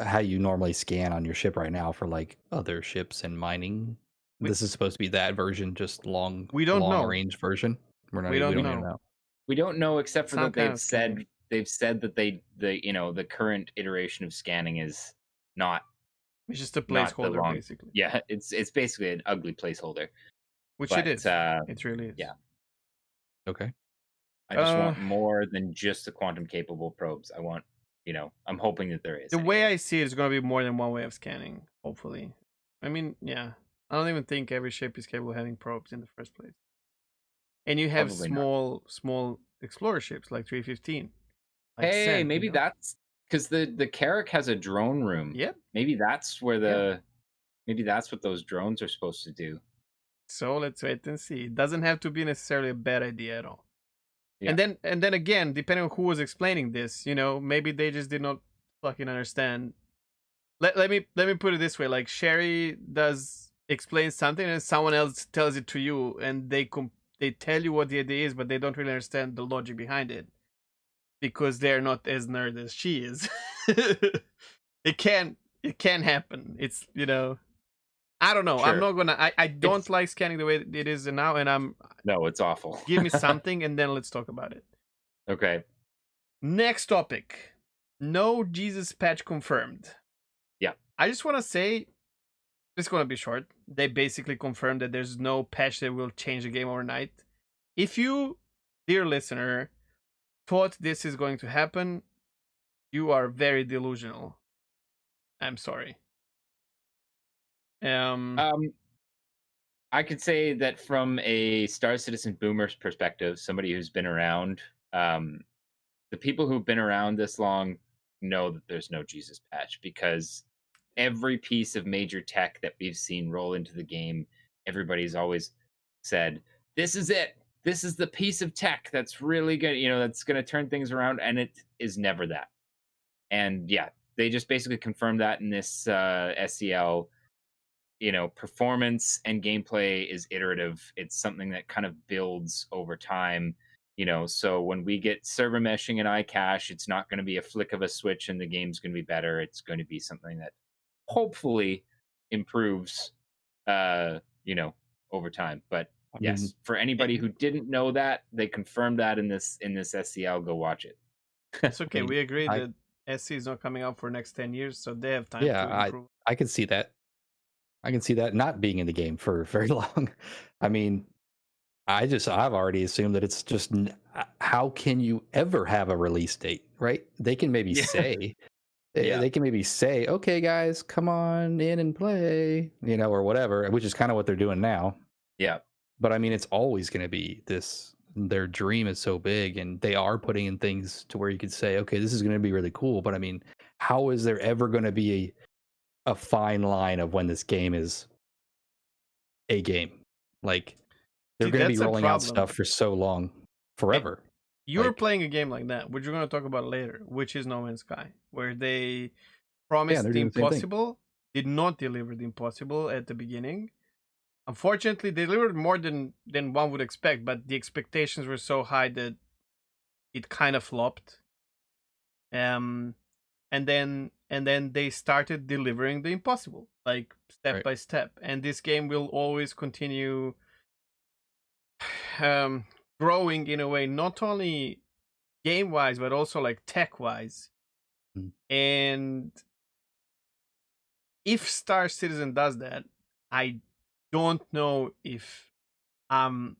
how you normally scan on your ship right now for like other ships and mining. This is supposed to be that version, just We don't know. range version. We don't even know. know. We don't know, except for Some that kind of scanning. they've said that the current iteration of scanning is not It's just a not the placeholder, long. basically. Yeah, it's basically an ugly placeholder. Which But, it is. It really is. yeah. Okay. I just want more than just the quantum capable probes. I want, I'm hoping that there is. The way I see it is going to be more than one way of scanning, hopefully. I mean, yeah. I don't even think every ship is capable of having probes in the first place. And you have Probably not. small explorer ships like 315. Like Hey, Sen, maybe that's because the Carrack has a drone room. Yep. Maybe that's where maybe that's what those drones are supposed to do. So let's wait and see. It doesn't have to be necessarily a bad idea at all. Yeah. And then again, depending on who was explaining this, maybe they just did not fucking understand. Let me put it this way: like Sherry does explain something, and someone else tells it to you, and they tell you what the idea is, but they don't really understand the logic behind it because they're not as nerd as she is. it can happen. It's I don't know. Sure. I'm not gonna. I don't like scanning the way it is now, and No, it's awful. give me something, and then let's talk about it. Okay. Next topic. No Jesus patch confirmed. Yeah. I just want to say, it's going to be short. They basically confirmed that there's no patch that will change the game overnight. If you, dear listener, thought this is going to happen, you are very delusional. I'm sorry. I could say that from a Star Citizen boomer's perspective, somebody who's been around, the people who've been around this long know that there's no Jesus patch, because every piece of major tech that we've seen roll into the game, everybody's always said, this is it. This is the piece of tech that's really good, that's going to turn things around, and it is never that. And yeah, they just basically confirmed that in this SCL. Performance and gameplay is iterative. It's something that kind of builds over time. So when we get server meshing and iCache, it's not going to be a flick of a switch and the game's going to be better. It's going to be something that hopefully improves, over time. But yes, for anybody who didn't know that, they confirmed that in this SCL. Go watch it. It's okay. We agree that SC is not coming out for the next 10 years, so they have time to improve. I can see that. I can see that not being in the game for very long. I mean, I've already assumed that it's just, how can you ever have a release date, right? They can maybe say, okay, guys, come on in and play, or whatever, which is kind of what they're doing now. Yeah. But I mean, it's always going to be this, their dream is so big, and they are putting in things to where you could say, okay, this is going to be really cool. But I mean, how is there ever going to be a fine line of when this game is a game? Like, they're going to be rolling out stuff for so long, forever. You're playing a game like that, which we're going to talk about later, which is No Man's Sky, where they promised the impossible, did not deliver the impossible at the beginning. unfortunately, they delivered more than one would expect, but the expectations were so high that it kind of flopped. Um, and then they started delivering the impossible, like step Right. by step. And this game will always continue growing in a way, not only game wise, but also like tech wise. Mm. And if Star Citizen does that, I don't know if I'm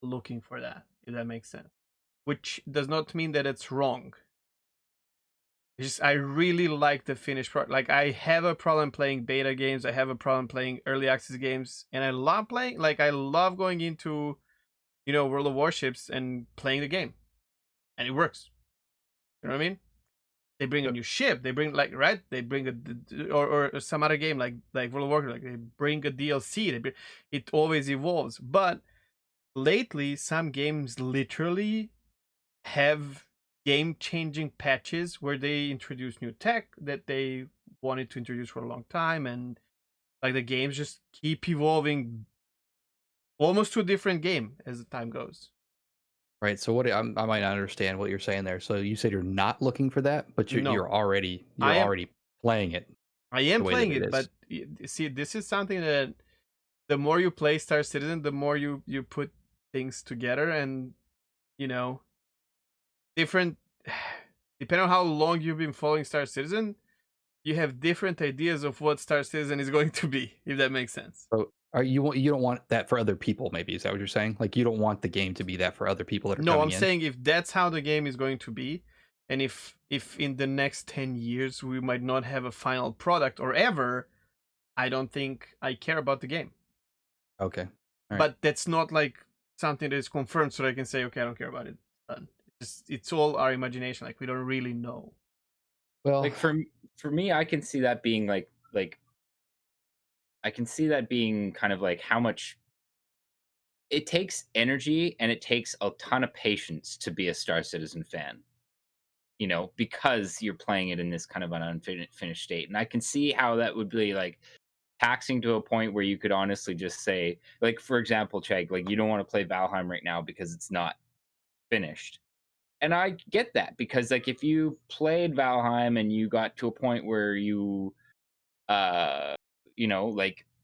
looking for that, if that makes sense. Which does not mean that it's wrong. It's just, I really like the finished product. Like, I have a problem playing beta games. I have a problem playing early access games, and I love playing. Like, I love going into, World of Warships and playing the game, and it works. You know what I mean? They bring a Yep. new ship. They bring right. They bring or some other game like World of Warcraft. Like, they bring a DLC. It always evolves. But lately, some games literally have game-changing patches where they introduce new tech that they wanted to introduce for a long time, and like the games just keep evolving almost to a different game as the time goes. Right. So I might not understand what you're saying there. So you said you're not looking for that, but you're No, you're already I you're am. already playing it I am the way that playing it it, is. but see, this is something that the more you play Star Citizen, the more you put things together, and you know, different. Depending on how long you've been following Star Citizen, you have different ideas of what Star Citizen is going to be, if that makes sense. So you don't want that for other people? Maybe is that what you're saying? Like you don't want the game to be that for other people that are No, I'm coming in? saying if that's how the game is going to be, and if in the next 10 years we might not have a final product or ever, I don't think I care about the game. Okay. All right. But that's not like something that is confirmed, so I can say, okay, I don't care about it. Done. It's all our imagination. Like, we don't really know. Well, Like for me, I can see that being like I can see that being kind of like how much it takes energy and it takes a ton of patience to be a Star Citizen fan. Because you're playing it in this kind of an unfinished state. And I can see how that would be like taxing to a point where you could honestly just say, like, for example, Chegg, like you don't want to play Valheim right now because it's not finished. And I get that because like if you played Valheim and you got to a point where you uh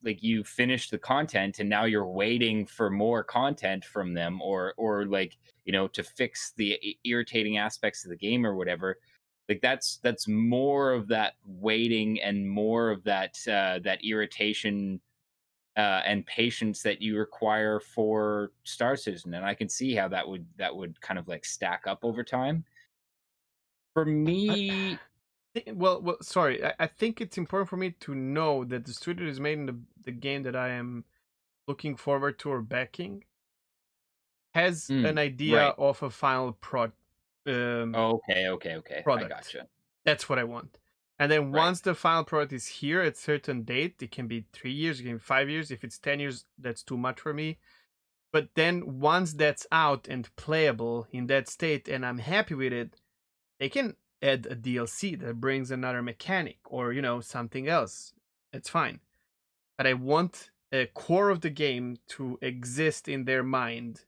like you finished the content and now you're waiting for more content from them or like to fix the irritating aspects of the game or whatever, like that's more of that waiting and more of that irritation and patience that you require for Star Citizen. And I can see how that would kind of like stack up over time for me. Well, sorry. I think it's important for me to know that the studio is made in the game that I am looking forward to or backing has an idea Right. of a final Okay, I product. gotcha. That's what I want. And then Right. once the final product is here at a certain date, it can be 3 years, it can be 5 years. If it's 10 years, that's too much for me. But then once that's out and playable in that state and I'm happy with it, they can add a DLC that brings another mechanic or, something else. It's fine. But I want a core of the game to exist in their mind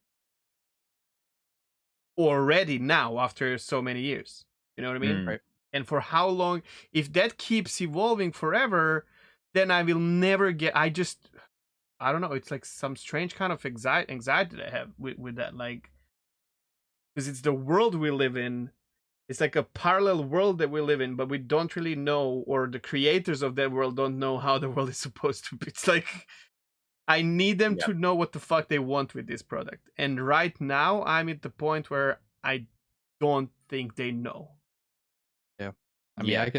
already now after so many years. You know what I mean? Mm. right. And for how long? If that keeps evolving forever, then I will never get. I don't know. It's like some strange kind of anxiety that I have with that. Like, because it's the world we live in. It's like a parallel world that we live in, but we don't really know, or the creators of that world don't know how the world is supposed to be. It's like, I need them Yeah. to know what the fuck they want with this product. And right now, I'm at the point where I don't think they know. Yeah. I mean, Yeah.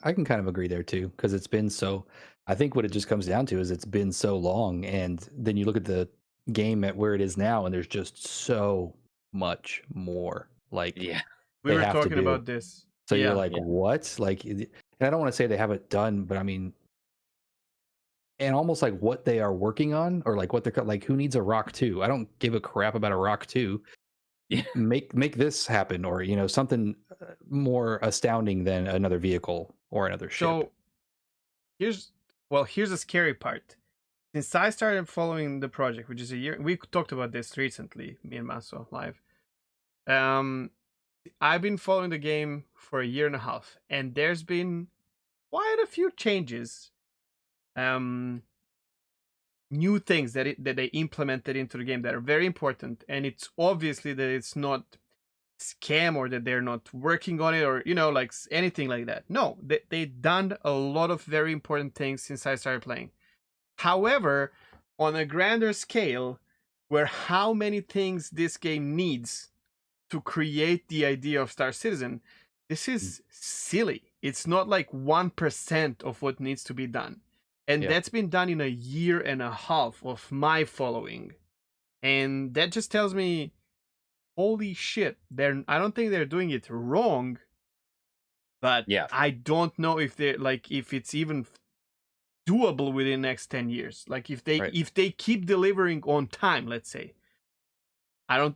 I can kind of agree there too because it's been so. I think what it just comes down to is it's been so long, and then you look at the game at where it is now, and there's just so much more. Like Yeah. We they were have to talking do. about this. So you're Yeah. like, Yeah. what? Like, and I don't want to say they have it done, but I mean, and almost like what they are working on, or like what they're like, who needs a Rock 2? I don't give a crap about a Rock 2. Yeah. Make this happen, or something more astounding than another vehicle or another ship. So here's the scary part. since I started following the project, which is a year, we talked about this recently, me and Maso live. I've been following the game for a year and a half, and there's been quite a few changes, new things that they implemented into the game that are very important. And it's obviously that it's not scam or that they're not working on it or like anything like that. No, they've done a lot of very important things since I started playing. However, on a grander scale, where how many things this game needs to create the idea of Star Citizen, this is silly. It's not like 1% of what needs to be done. And that's been done in a year and a half of my following. And that just tells me, holy shit, I don't think they're doing it wrong, but I don't know if they're like, if it's even doable within the next 10 years. Like if they keep delivering on time, let's say, I don't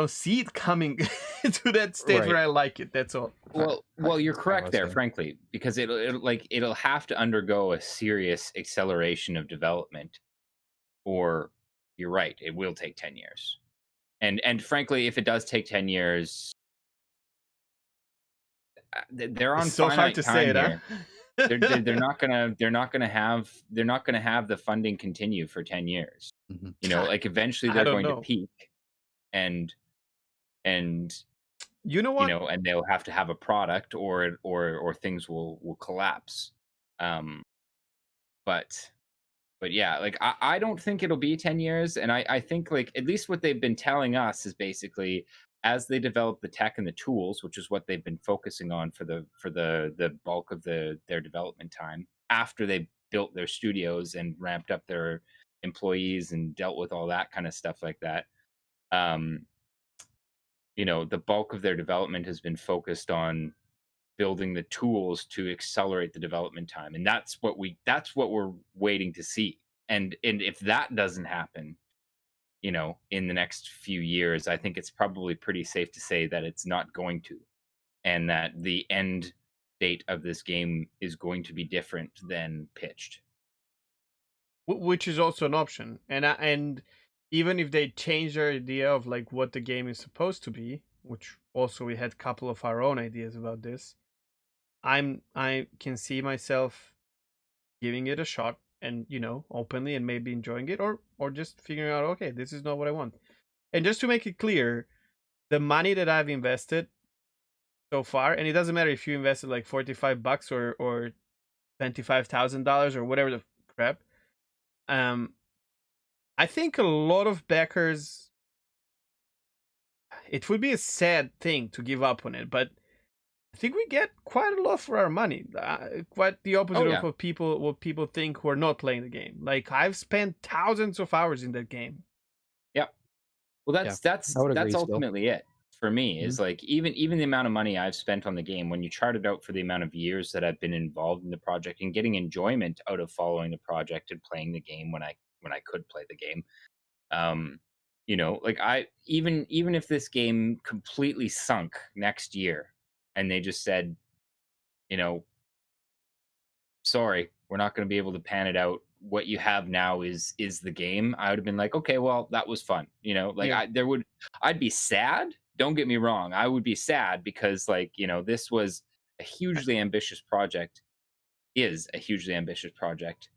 see it coming to that stage where I like it. That's all. Well, you're correct there, frankly, because it'll have to undergo a serious acceleration of development, or you're right, it will take 10 years. And frankly, if it does take 10 years, they're on so hard to say it, here. Huh? they're not gonna have the funding continue for 10 years. Like eventually they're going to peak, and you know what? And they'll have to have a product, or things will collapse. But yeah, like I don't think it'll be 10 years, and I think like at least what they've been telling us is basically as they develop the tech and the tools, which is what they've been focusing on for the bulk of their development time after they built their studios and ramped up their employees and dealt with all that kind of stuff like that. The bulk of their development has been focused on building the tools to accelerate the development time, and that's what we're waiting to see. And if that doesn't happen, in the next few years, I think it's probably pretty safe to say that it's not going to, and that the end date of this game is going to be different than pitched. Which is also an option, and even if they change their idea of like what the game is supposed to be, which also we had a couple of our own ideas about this, I can see myself giving it a shot and openly and maybe enjoying it, or just figuring out, okay, this is not what I want. And just to make it clear, the money that I've invested so far, and it doesn't matter if you invested like $45 or $25,000 or whatever the crap, I think a lot of backers, it would be a sad thing to give up on it, but I think we get quite a lot for our money. Quite the opposite of what people think who are not playing the game. Like I've spent thousands of hours in that game. Yeah. Well, that's ultimately it for me. Is like even the amount of money I've spent on the game, when you chart it out for the amount of years that I've been involved in the project and getting enjoyment out of following the project and playing the game when I could play the game. Like I even if this game completely sunk next year, and they just said, sorry, we're not going to be able to pan it out. What you have now is the game. I would have been like, okay, well, that was fun. I'd be sad. Don't get me wrong. I would be sad because this was a hugely ambitious project, is a hugely ambitious project.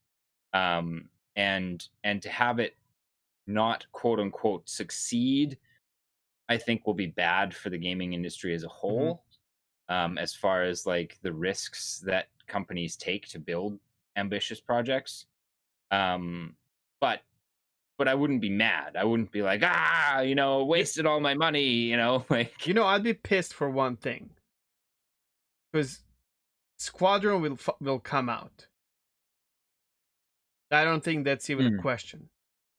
And to have it not quote unquote succeed, I think will be bad for the gaming industry as a whole. As far as like the risks that companies take to build ambitious projects. But I wouldn't be mad. I wouldn't be like, wasted all my money, I'd be pissed for one thing. Because Squadron will come out. I don't think that's even a question.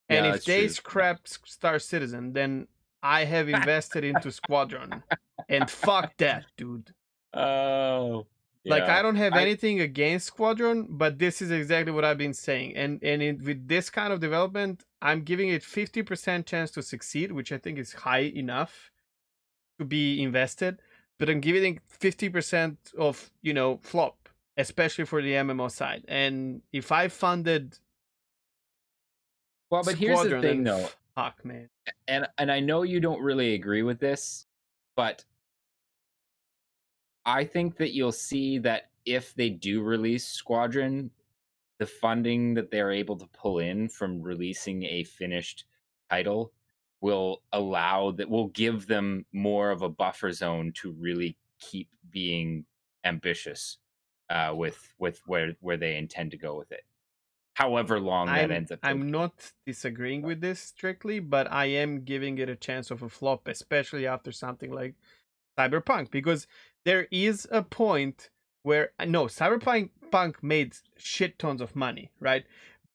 And if they scrap Star Citizen, then I have invested into Squadron. And fuck that, dude. Oh. Yeah. Like, I don't have anything against Squadron, but this is exactly what I've been saying. And with this kind of development, I'm giving it 50% chance to succeed, which I think is high enough to be invested. But I'm giving 50% of, flop, especially for the MMO side. And if I funded Well, but here's the Squadron thing, and though, fuck, man. and I know you don't really agree with this, but I think that you'll see that if they do release Squadron, the funding that they're able to pull in from releasing a finished title will give them more of a buffer zone to really keep being ambitious with where they intend to go with it. However long that ends up taking. I'm not disagreeing with this strictly, but I am giving it a chance of a flop, especially after something like Cyberpunk, because there is a point where no, Cyberpunk made shit tons of money, right?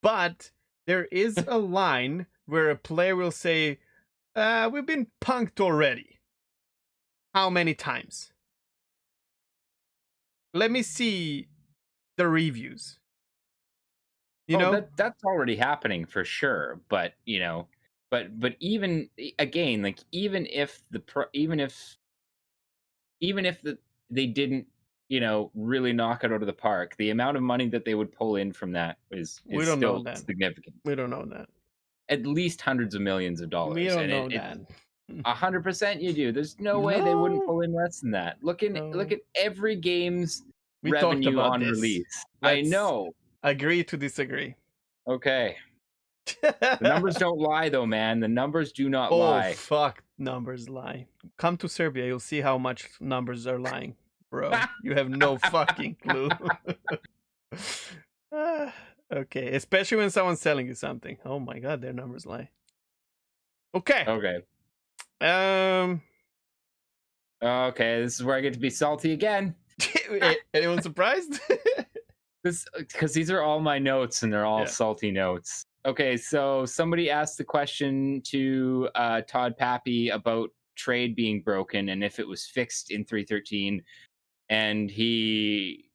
But there is a line where a player will say, "We've been punked already. How many times? Let me see the reviews." You know, That's already happening for sure, but but even again, like even if they didn't really knock it out of the park, the amount of money that they would pull in from that is we don't know still that. significant. We don't know that. At least hundreds of millions of We dollars, don't and know that. 100% you do. There's no way they wouldn't No. pull in less than that. Look No. at every game's We talked revenue about on this. release. I Let's know. agree to disagree. Okay. The numbers don't lie, though, man. The numbers do not lie. Fuck, numbers lie. Come to Serbia, you'll see how much numbers are lying, bro. You have no fucking clue. Okay, especially when someone's selling you something. Oh my god, their numbers lie. Okay. Okay. Okay, this is where I get to be salty again. Anyone surprised? Because these are all my notes, and they're all salty notes. Okay, so somebody asked the question to Todd Pappy about trade being broken and if it was fixed in 3.13, and he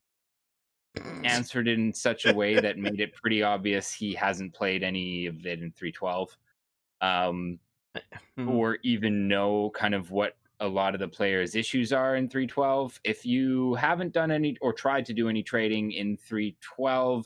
answered in such a way that made it pretty obvious he hasn't played any of it in 3.12, or even know kind of what a lot of the players' issues are in 3.12. If you haven't done any or tried to do any trading in 3.12,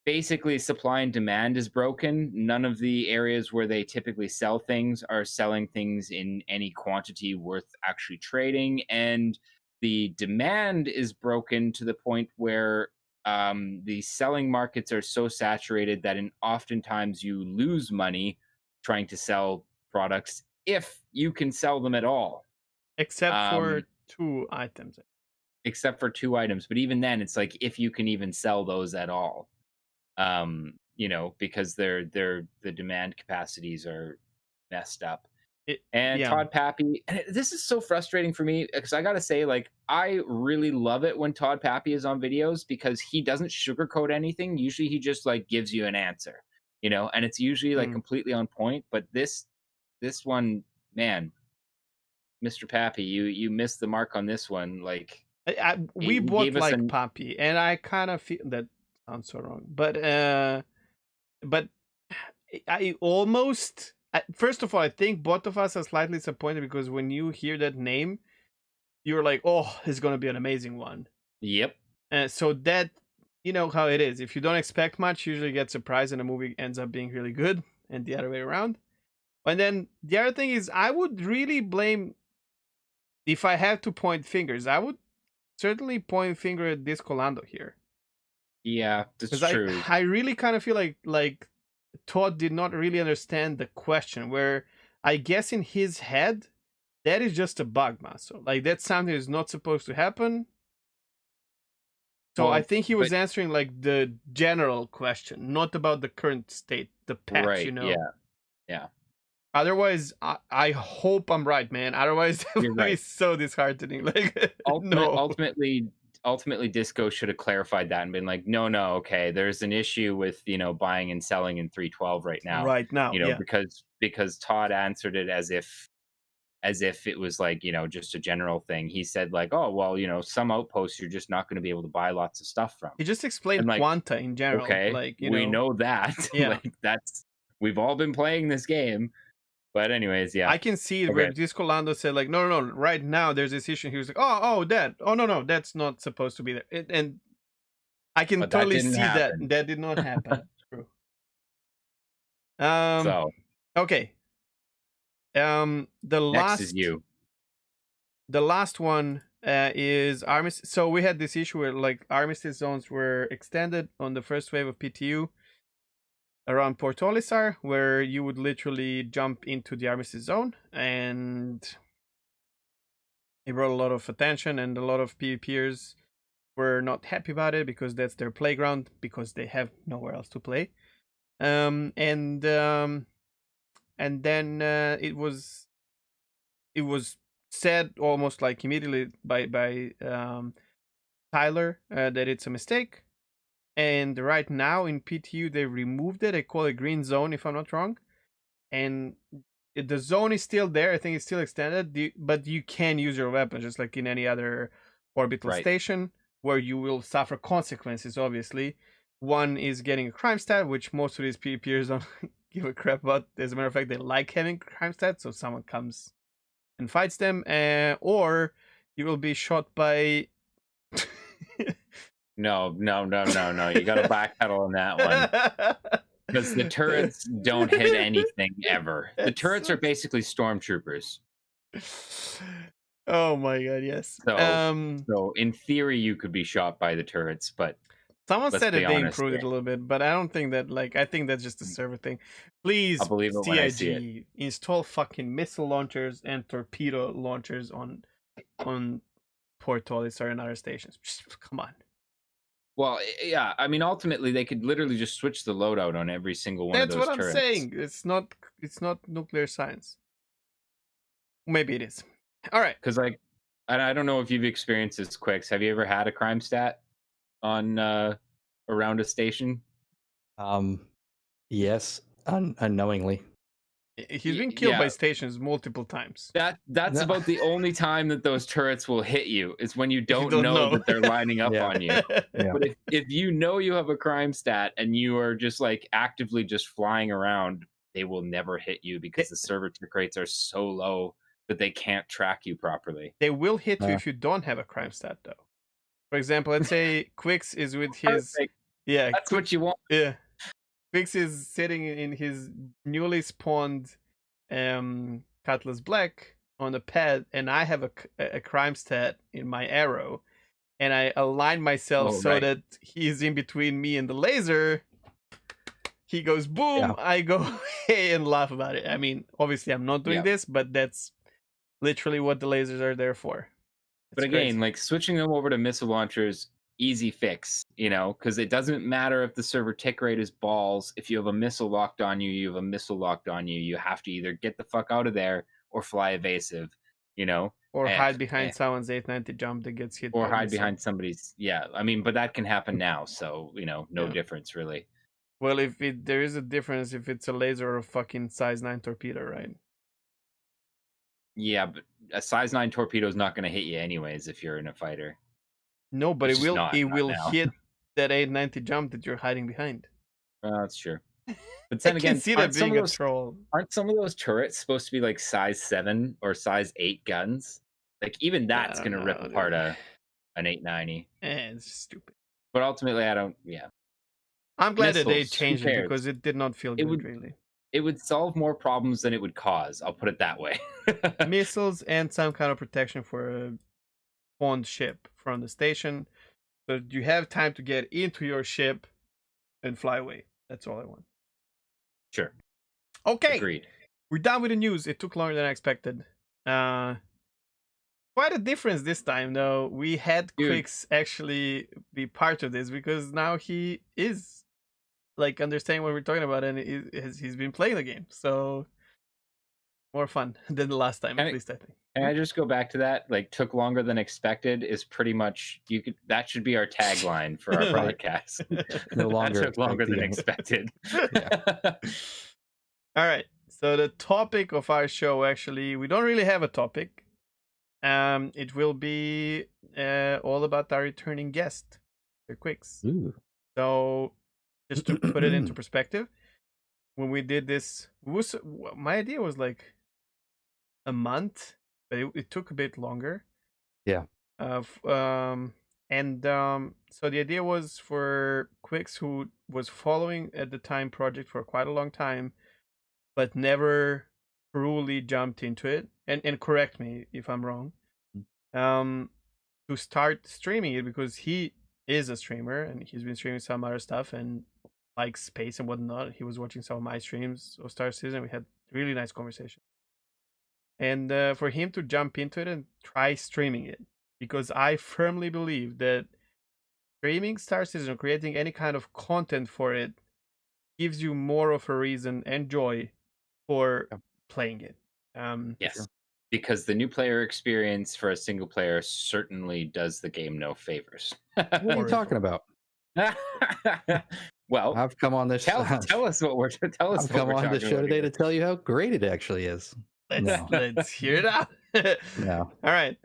basically supply and demand is broken. None of the areas where they typically sell things are selling things in any quantity worth actually trading, and the demand is broken to the point where the selling markets are so saturated that oftentimes you lose money trying to sell products if you can sell them at all. Except for 2 items. Except for 2 items, but even then, it's like if you can even sell those at all. Because the demand capacities are messed up. Todd Pappy, and this is so frustrating for me because I gotta say, like, I really love it when Todd Pappy is on videos because he doesn't sugarcoat anything. Usually he just like gives you an answer, and it's usually like completely on point. But this one, man, Mr. Pappy, you missed the mark on this one. Like, we both like Pappy, and I kind of feel that sounds so wrong, but I almost first of all, I think both of us are slightly disappointed because when you hear that name, you're like, oh, it's gonna be an amazing one. Yep. So that, you know how it is. If you don't expect much, you usually get surprised and the movie ends up being really good, and the other way around. And then the other thing is, I would really blame, if I had to point fingers, I would certainly point finger at Disco Lando here. Yeah, that's true. I really kind of feel like Todd did not really understand the question, where I guess in his head, that is just a bug, Maso. Like, that's something that's not supposed to happen. So I think he was answering like the general question, not about the current state, the patch, right, Yeah. Otherwise, I hope I'm right, man. Otherwise, that would be so disheartening. Like, ultimately, Disco should have clarified that and been like, no, okay, there's an issue with buying and selling in 3.12 right now. Right now, because Todd answered it as if it was like just a general thing. He said like, oh well, some outposts you're just not going to be able to buy lots of stuff from. He just explained Quanta in general. Okay, like we know that. Yeah, like we've all been playing this game. But anyways, yeah. I can see where Disco Lando said like, no, right now there's this issue. He was like, oh, that. Oh, no, that's not supposed to be there. And I can totally see that. That did not happen. True. So Okay. The next is you. The last one is Armistice. So we had this issue where like Armistice zones were extended on the first wave of PTU around Port Olisar, where you would literally jump into the Armistice zone, and it brought a lot of attention, and a lot of PvPers were not happy about it because that's their playground, because they have nowhere else to play. And then it was said almost like immediately by Tyler that it's a mistake. And right now in PTU they removed it. They call it green zone, if I'm not wrong. And the zone is still there. I think it's still extended, but you can use your weapon just like in any other orbital station, where you will suffer consequences. Obviously, one is getting a crime stat, which most of these PvPers don't give a crap about. As a matter of fact, they like having crime stats, so someone comes and fights them, or you will be shot by. No. You got to backpedal on that one. Because the turrets don't hit anything ever. The turrets are basically stormtroopers. Oh my god, yes. So in theory, you could be shot by the turrets, but someone said that they improved it a little bit, but I don't think that. Like, I think that's just a server thing. Please, I'll believe it when I see it. Install fucking missile launchers and torpedo launchers on Port Olisar and other stations. Just, come on. Well, yeah, I mean, ultimately, they could literally just switch the loadout on every single one of those turrets. That's what I'm saying. It's not nuclear science. Maybe it is. All right. Because, like, I don't know if you've experienced this, Quix. Have you ever had a crime stat on around a station? Yes, unknowingly. He's been killed by stations multiple times. That's about the only time that those turrets will hit you, is when you don't know that they're lining up on you. Yeah. But if you know you have a crime stat and you are just like actively just flying around, they will never hit you because the server tick rates are so low that they can't track you properly. They will hit you if you don't have a crime stat, though. For example, let's say Quix is with his... Yeah, that's what you want. Yeah. Quix is sitting in his newly spawned Cutlass Black on a pad, and I have a crime stat in my arrow, and I align myself so that he's in between me and the laser. He goes boom, I go hey and laugh about it. I mean, obviously I'm not doing this, but that's literally what the lasers are there for. But again, like switching them over to missile launchers, easy fix, you know, because it doesn't matter if the server tick rate is balls. If you have a missile locked on you, you have a missile locked on you. You have to either get the fuck out of there or fly evasive, you know, or hide behind someone's 890 jump that gets hit, or hide behind somebody's. Yeah, I mean, but that can happen now, so you know, no difference really. Well, there is a difference if it's a laser or a fucking size 9 torpedo, right? Yeah, but a size 9 torpedo is not going to hit you anyways if you're in a fighter. No, but it will hit that 890 jump that you're hiding behind. That's true. But then again, see that being a troll. Aren't some of those turrets supposed to be like size 7 or size 8 guns? Like even that's going to rip apart an 890. It's stupid. But ultimately, I don't. Yeah. I'm glad that they changed it because it did not feel good, really. It would solve more problems than it would cause. I'll put it that way. Missiles and some kind of protection for a spawned ship from the station, so you have time to get into your ship and fly away. That's all I want. Sure. Okay. Agreed. We're done with the news. It took longer than I expected. Quite a difference this time, though. We had Quix actually be part of this because now he is like understanding what we're talking about, and he's been playing the game, so more fun than the last time, at least I think. Can I just go back to that? Like, took longer than expected is pretty much that should be our tagline for our podcast. No longer that took longer than expected. All right. So the topic of our show, actually, we don't really have a topic. It will be all about our returning guest, the Quix. So just to put it into perspective, when we did this, my idea was like a month, but it took a bit longer. Yeah. So the idea was for Quix, who was following at the time project for quite a long time, but never truly jumped into it. And correct me if I'm wrong. Um, to start streaming it because he is a streamer and he's been streaming some other stuff and like space and whatnot. He was watching some of my streams of Star Citizen. We had really nice conversation. And for him to jump into it and try streaming it, because I firmly believe that streaming Star Citizen, creating any kind of content for it, gives you more of a reason and joy for Yep. playing it. Yes, Sure. because the new player experience for a single player certainly does the game no favors. What are you Horrible. talking about? Well, I've come on this. tell us what we're tell us I've what come we're on the talking show about today here. to tell you how great it actually is. No. Let's hear it out. No. All right.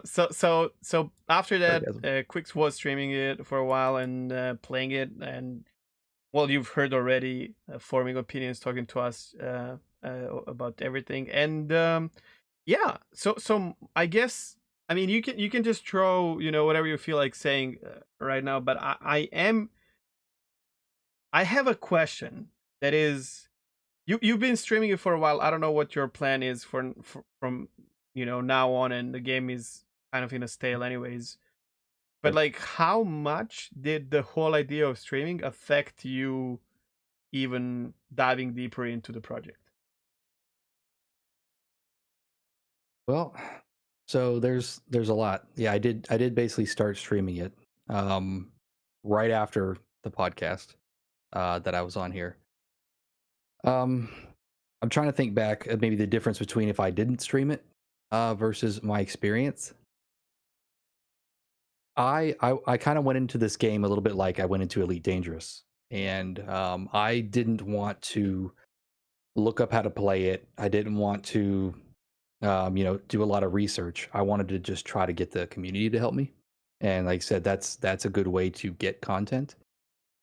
So after that, Sarcasm. Quix was streaming it for a while and playing it, and well, you've heard already, forming opinions, talking to us about everything, and yeah. So I guess, I mean, you can just throw whatever you feel like saying right now, but I have a question that is, you've been streaming it for a while. I don't know what your plan is from now on, and the game is kind of in a stale anyways. But Sure. like, how much did the whole idea of streaming affect you, even diving deeper into the project? Well, so there's a lot. Yeah, I did basically start streaming it right after the podcast that I was on here. Um I'm trying to think back at maybe the difference between if I didn't stream it versus my experience. I kind of went into this game a little bit like I went into Elite Dangerous, and I didn't want to look up how to play it. I didn't want to do a lot of research. I wanted to just try to get the community to help me. And like I said, that's a good way to get content.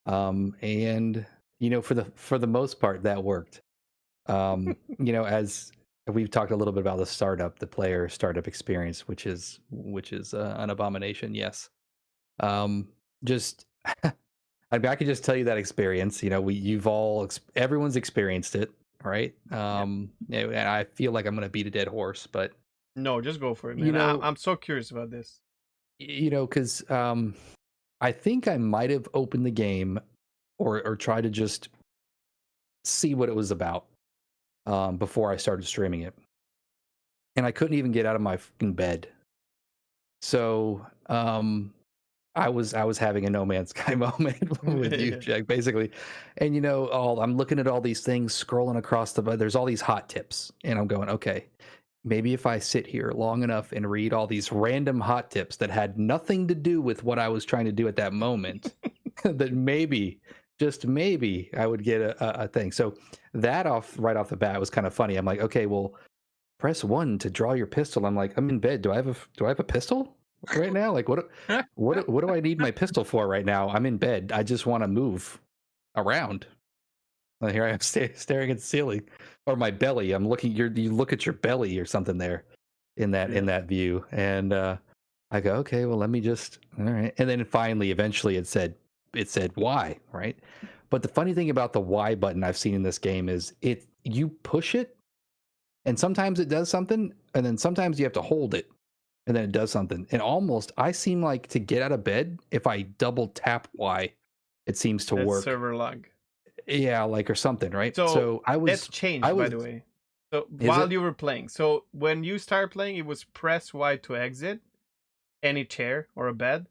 And for the most part, that worked. As we've talked a little bit about the player startup experience, which is an abomination. Yes. Just I mean, I could just tell you that experience. Everyone's experienced it, right? And I feel like I'm going to beat a dead horse, but No, just go for it, you man. know, I'm so curious about this. because I think I might have opened the game or tried to just see what it was about before I started streaming it, and I couldn't even get out of my fucking bed. So I was having a No Man's Sky moment with you, Yeah. Jack, basically. And I'm looking at all these things, scrolling across there's all these hot tips, and I'm going, okay, maybe if I sit here long enough and read all these random hot tips that had nothing to do with what I was trying to do at that moment, that maybe, just maybe, I would get a thing. So that right off the bat was kind of funny. I'm like, okay, well, press 1 to draw your pistol. I'm like, I'm in bed. Do I have a pistol right now? Like, what do I need my pistol for right now? I'm in bed. I just want to move around. And here I am staring at the ceiling, or my belly. I'm looking. You look at your belly or something there in that view, and I go, okay, well, let me just, all right. And then finally, eventually, it said Y, right? But the funny thing about the Y button I've seen in this game is you push it, and sometimes it does something, and then sometimes you have to hold it, and then it does something. And almost, I seem like to get out of bed, if I double tap Y, it seems to That's work. server lag. Yeah, like, or something, right? So I that's was, changed, by the way. So Is while it? you were playing, so when you started playing, it was press Y to exit any chair or a bed,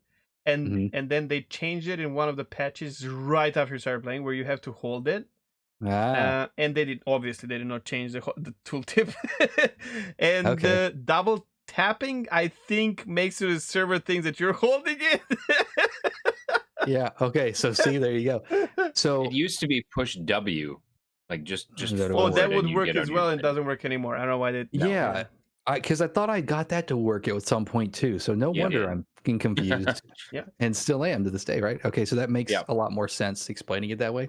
and Mhm. then they changed it in one of the patches right after you started playing, where you have to hold it. Ah, And they did not change the tooltip, and okay. the double tapping, I think, makes it a server things that you're holding it. Yeah. Okay. So see, there you go. So It used to be push W, like just Is that Oh, forward, that and would you work get as on your well, and bed. doesn't work anymore. I don't know why they. yeah, because I thought I got that to work at some point too. So no Yeah. wonder Yeah. I'm fucking confused. Yeah. And still am to this day, right? Okay, so that makes Yeah. a lot more sense explaining it that way.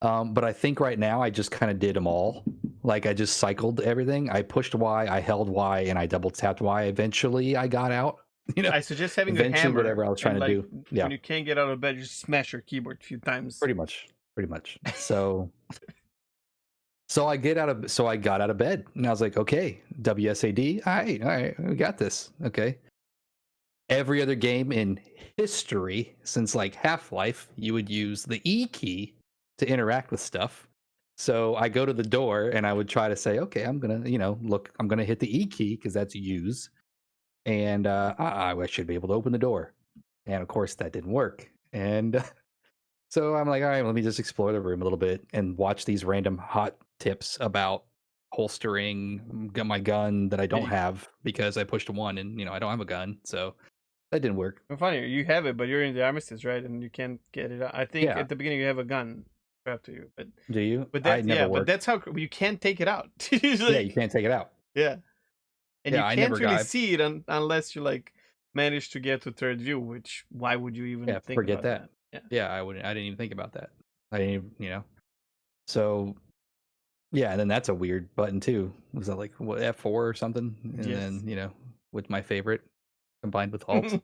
But I think right now I just kind of did them all. Like, I just cycled everything. I pushed Y, I held Y, and I double tapped Y. Eventually, I got out. I suggest having a Eventually, hammer. whatever I was trying and, to like, do. Yeah, When you can't get out of bed, just smash your keyboard a few times. pretty much. So So I got out of bed and I was like, okay, WSAD, all right, we got this. Okay. Every other game in history since like Half-Life, you would use the E key to interact with stuff. So I go to the door and I would try to say, okay, I'm gonna, I'm gonna hit the E key because that's use, and I should be able to open the door. And of course, that didn't work. And so I'm like, all right, let me just explore the room a little bit and watch these random hot tips about holstering my gun that I don't have because I pushed one and I don't have a gun. So that didn't work. Funny, you have it, but you're in the armistice, right? And you can't get it out. I think Yeah. at the beginning you have a gun strapped to you, but Do you? but I that's never but worked. that's how you can't take it out. Yeah, you can't take it out. Yeah, and Yeah, you I can't never really got. see it unless you like manage to get to third view. Which why would you even Yeah, think forget about that. Yeah, I wouldn't. I didn't even think about that. I didn't even. So yeah, and then that's a weird button too. Was that like what, F4 or something? And Yes. then with my favorite combined with Alt.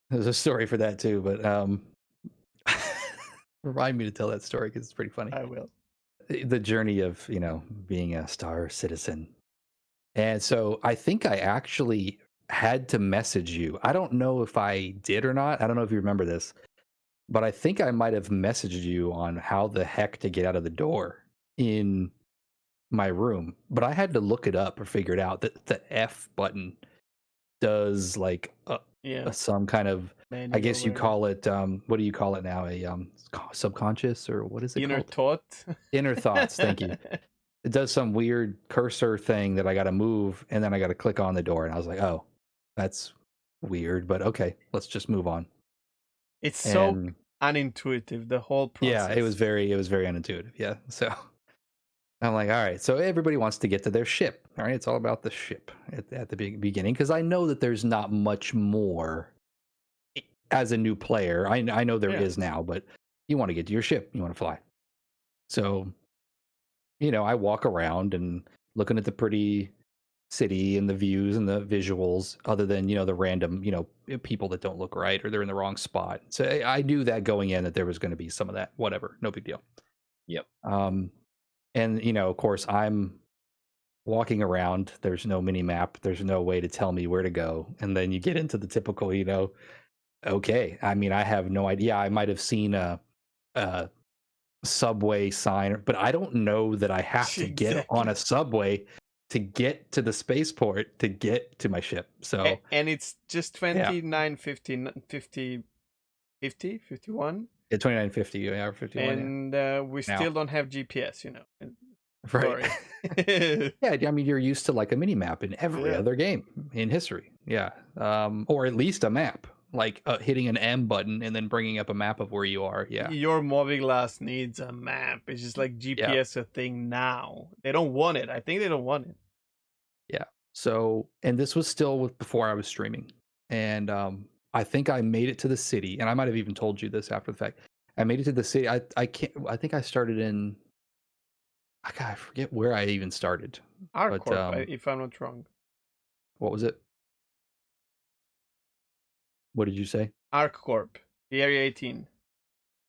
There's a story for that too, but remind me to tell that story because it's pretty funny. I will. The journey of being a Star Citizen, and so I think I actually had to message you. I don't know if I did or not. I don't know if you remember this, but I think I might have messaged you on how the heck to get out of the door in my room. But I had to look it up or figure it out that the F button does like some kind of, I guess you call it, what do you call it now? A subconscious, or what is it Inner called? thought. Inner thoughts. Thank you. It does some weird cursor thing that I got to move, and then I got to click on the door, and I was like, oh, that's weird, but okay, let's just move on. It's so unintuitive, the whole process. Yeah, it was very unintuitive. Yeah, so I'm like, all right, so everybody wants to get to their ship. All right, it's all about the ship at the beginning, because I know that there's not much more as a new player. I know there is now, but you want to get to your ship, you want to fly. So, I walk around and looking at the pretty city and the views and the visuals, other than the random people that don't look right or they're in the wrong spot. So I knew that going in that there was going to be some of that. Whatever, no big deal. Yep. And of course I'm walking around. There's no mini map. There's no way to tell me where to go. And then you get into the typical, okay. I mean, I have no idea. I might have seen a subway sign, but I don't know that I have to get on a subway to get to the spaceport to get to my ship. So and it's just 2950 51. Yeah, 2950 or 51. And we still don't have GPS, Right. Yeah, I mean, you're used to like a mini map in every other game in history. Yeah. Or at least a map, like hitting an M button and then bringing up a map of where you are. Yeah. Your Mobiglass needs a map. It's just like GPS a thing now. They don't want it. I think they don't want it. Yeah. So, and this was still before I was streaming. And I think I made it to the city, and I might have even told you this after the fact. I made it to the city. I think I started in, I forget where I even started. ArcCorp, if I'm not wrong. What was it? What did you say? ArcCorp, the Area 18.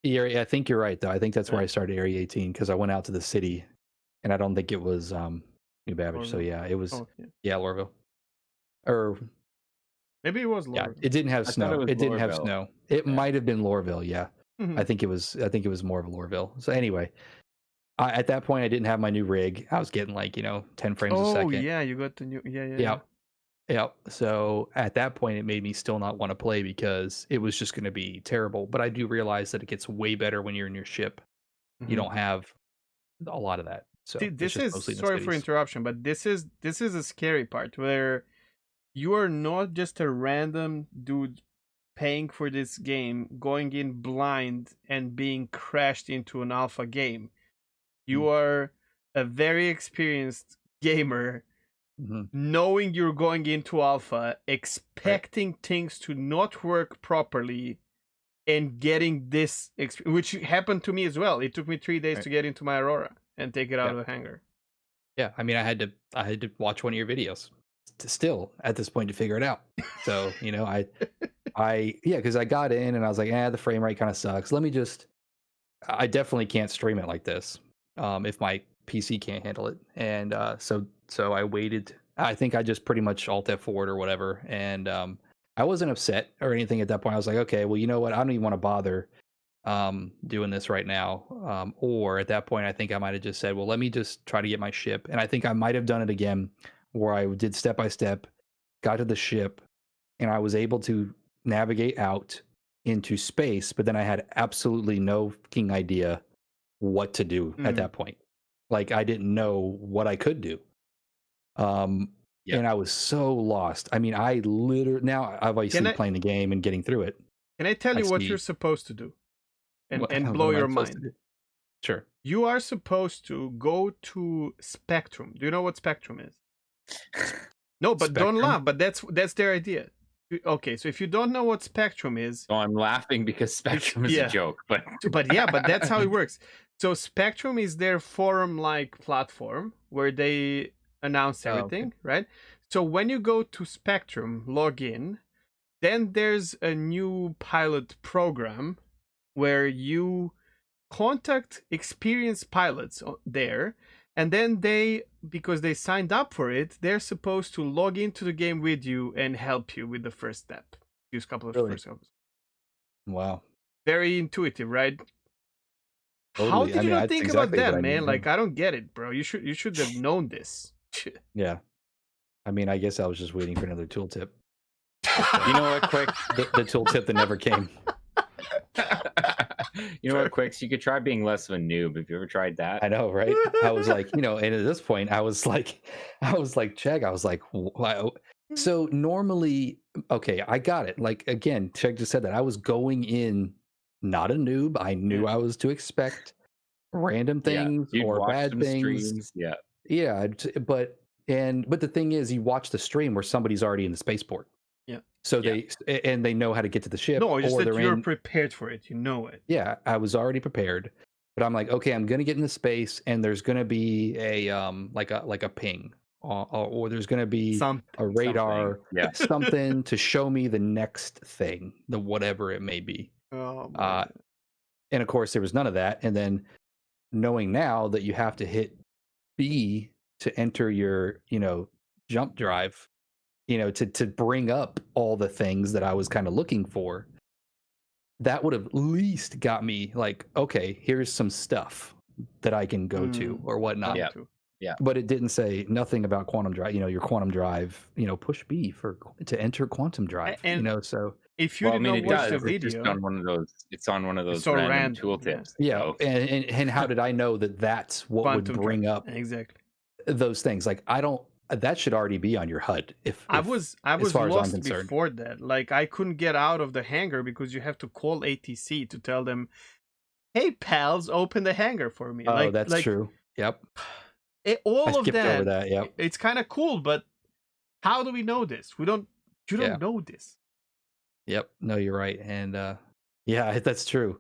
I think you're right, though. I think that's where I started, Area 18, because I went out to the city, and I don't think it was New Babbage. So yeah, it was Lorville. Or maybe it was Lorville. Yeah, it didn't have snow. It didn't have snow. It might have been Lorville. Yeah, I think it was more of a Lorville. So anyway, at that point, I didn't have my new rig. I was getting like 10 frames a second. Oh yeah, you got the new. Yeah. So at that point, it made me still not want to play because it was just going to be terrible. But I do realize that it gets way better when you're in your ship. You don't have a lot of that. So this is, sorry for interruption, but this is a scary part where you are not just a random dude paying for this game, going in blind and being crashed into an alpha game. You are a very experienced gamer, knowing you're going into alpha, expecting things to not work properly, and getting this, which happened to me as well. It took me 3 days to get into my Aurora and take it out of the hangar. Yeah, I mean, I had to watch one of your videos still at this point to figure it out. So because I got in and I was like, the frame rate kind of sucks. I definitely can't stream it like this. If my PC can't handle it. And so I waited. I think I just pretty much Alt F4'd or whatever. And I wasn't upset or anything at that point. I was like, okay, well, you know what? I don't even want to bother doing this right now. Or at that point, I think I might have just said, well, let me just try to get my ship. And I think I might have done it again where I did step by step, got to the ship, and I was able to navigate out into space, but then I had absolutely no fucking idea what to do at that point. Like I didn't know what I could do. And I was so lost. I mean, I literally now obviously playing the game and getting through it. Can I tell you what you're supposed to do? And blow your mind. Sure. You are supposed to go to Spectrum. Do you know what Spectrum is? No, but don't laugh. But that's their idea. Okay, so if you don't know what Spectrum is, I'm laughing because Spectrum is a joke. But but that's how it works. So Spectrum is their forum-like platform where they announce everything, right? So when you go to Spectrum, log in, then there's a new pilot program where you contact experienced pilots there, and then they, because they signed up for it, they're supposed to log into the game with you and help you with the first step. Use a couple of first steps. Wow. Very intuitive, right? Totally. How did you not think about that, man? Like, I don't get it, bro. You should have known this. Yeah. I mean, I guess I was just waiting for another tooltip. You know what, Quick? The tooltip that never came. You know what, Quicks? You could try being less of a noob. Have you ever tried that? I know, right? I was like, and at this point, I was like, Chegg, I was like, wow. So normally, okay, I got it. Like, again, Chegg just said that I was going in not a noob. I knew I was to expect random things or bad things. Streams. Yeah. Yeah. But the thing is, you watch the stream where somebody's already in the spaceport. Yeah. So they know how to get to the ship. No, just that you're prepared for it. You know it. Yeah, I was already prepared. But I'm like, okay, I'm gonna get into space, and there's gonna be a like a ping, or there's gonna be a radar, something to show me the next thing, the whatever it may be. Oh, and of course, there was none of that. And then knowing now that you have to hit B to enter your jump drive, to bring up all the things that I was kind of looking for, that would have at least got me like, okay, here's some stuff that I can go to or whatnot. Yeah. But it didn't say nothing about quantum drive, your quantum drive, push B to enter quantum drive, so. If you didn't watch the video, it's on one of those random tooltips. Yeah. And how did I know that that's what would bring up exactly those things? Like, that should already be on your HUD. I was lost before that. Like, I couldn't get out of the hangar because you have to call ATC to tell them, "Hey pals, open the hangar for me." Oh, that's true. Yep. All of that. Over that. Yep. It's kind of cool, but how do we know this? You don't know this. Yep. No, you're right. And yeah, that's true.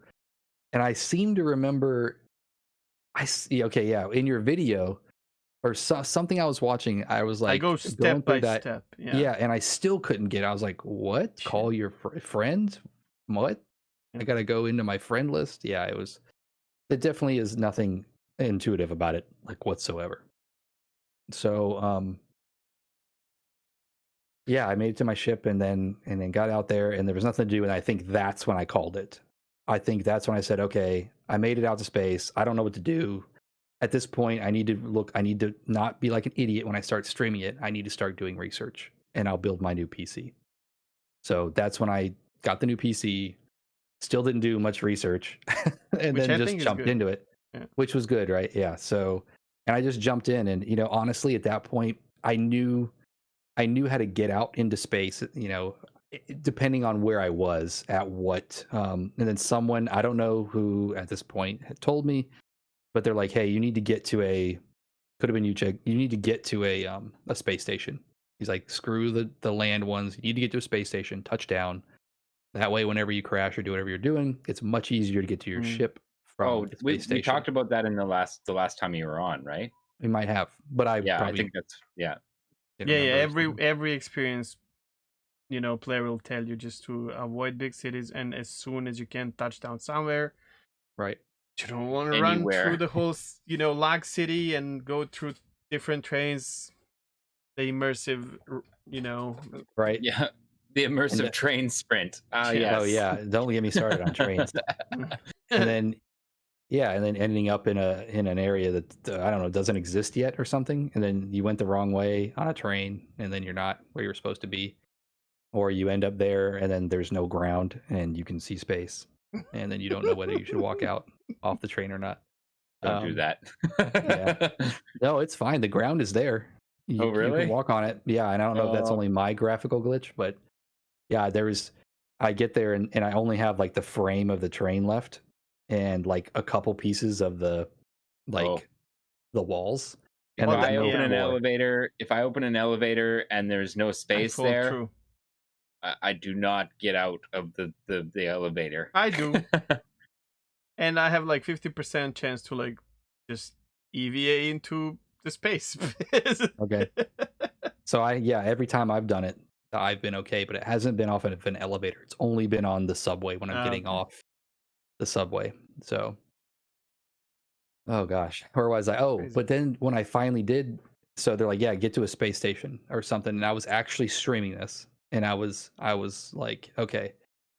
And I seem to remember. In your video. Or something I was watching, I was like, I go step by step. Yeah, and I still couldn't get it. I was like, what? Call your friend? What? I got to go into my friend list? Yeah, it definitely is nothing intuitive about it, like, whatsoever. So, yeah, I made it to my ship and then got out there, and there was nothing to do, and I think that's when I called it. I think that's when I said, okay, I made it out to space. I don't know what to do. At this point, I need to not be like an idiot when I start streaming it. I need to start doing research, and I'll build my new PC. So that's when I got the new PC, still didn't do much research, and then just jumped into it, which was good, right? Yeah. So, and I just jumped in, and honestly, at that point, I knew how to get out into space, depending on where I was at what, and then someone, I don't know who at this point, had told me, but they're like, hey, you need to get to could have been you, Chegg, you need to get to a space station. He's like, screw the land ones. You need to get to a space station, touchdown. That way, whenever you crash or do whatever you're doing, it's much easier to get to your ship from the space station. We talked about that in the last time you were on, right? We might have, but I think that's every experience, player will tell you just to avoid big cities, and as soon as you can touch down somewhere, right. You don't want to run through anywhere. the whole, log city and go through different trains. The immersive, right? Yeah, the And immersive train sprint. Ah, Yeah. oh yes. yeah, don't get me started on trains. And then and then ending up in an area that I don't know doesn't exist yet or something, and then you went the wrong way on a train, and then you're not where you're supposed to be, or you end up there and then there's no ground and you can see space, and then you don't know whether you should walk out off the train or not. Don't do that. Yeah. No, it's fine. The ground is there. Oh, You can really? walk on it. Yeah, and I don't know if that's only my graphical glitch, but yeah, I get there and I only have like the frame of the train left and like a couple pieces of the like the walls. If And Well, there's I no open an floor. elevator, and there's no space there, True. I do not get out of the elevator. I do. And I have like 50% chance to like just EVA into the space. Okay. So every time I've done it, I've been okay, but it hasn't been off of an elevator. It's only been on the subway when I'm getting Okay. off the subway. So oh gosh, where was I? Oh, Crazy. but then when I finally did, so they're like, yeah, get to a space station or something, and I was actually streaming this, and I was like, okay,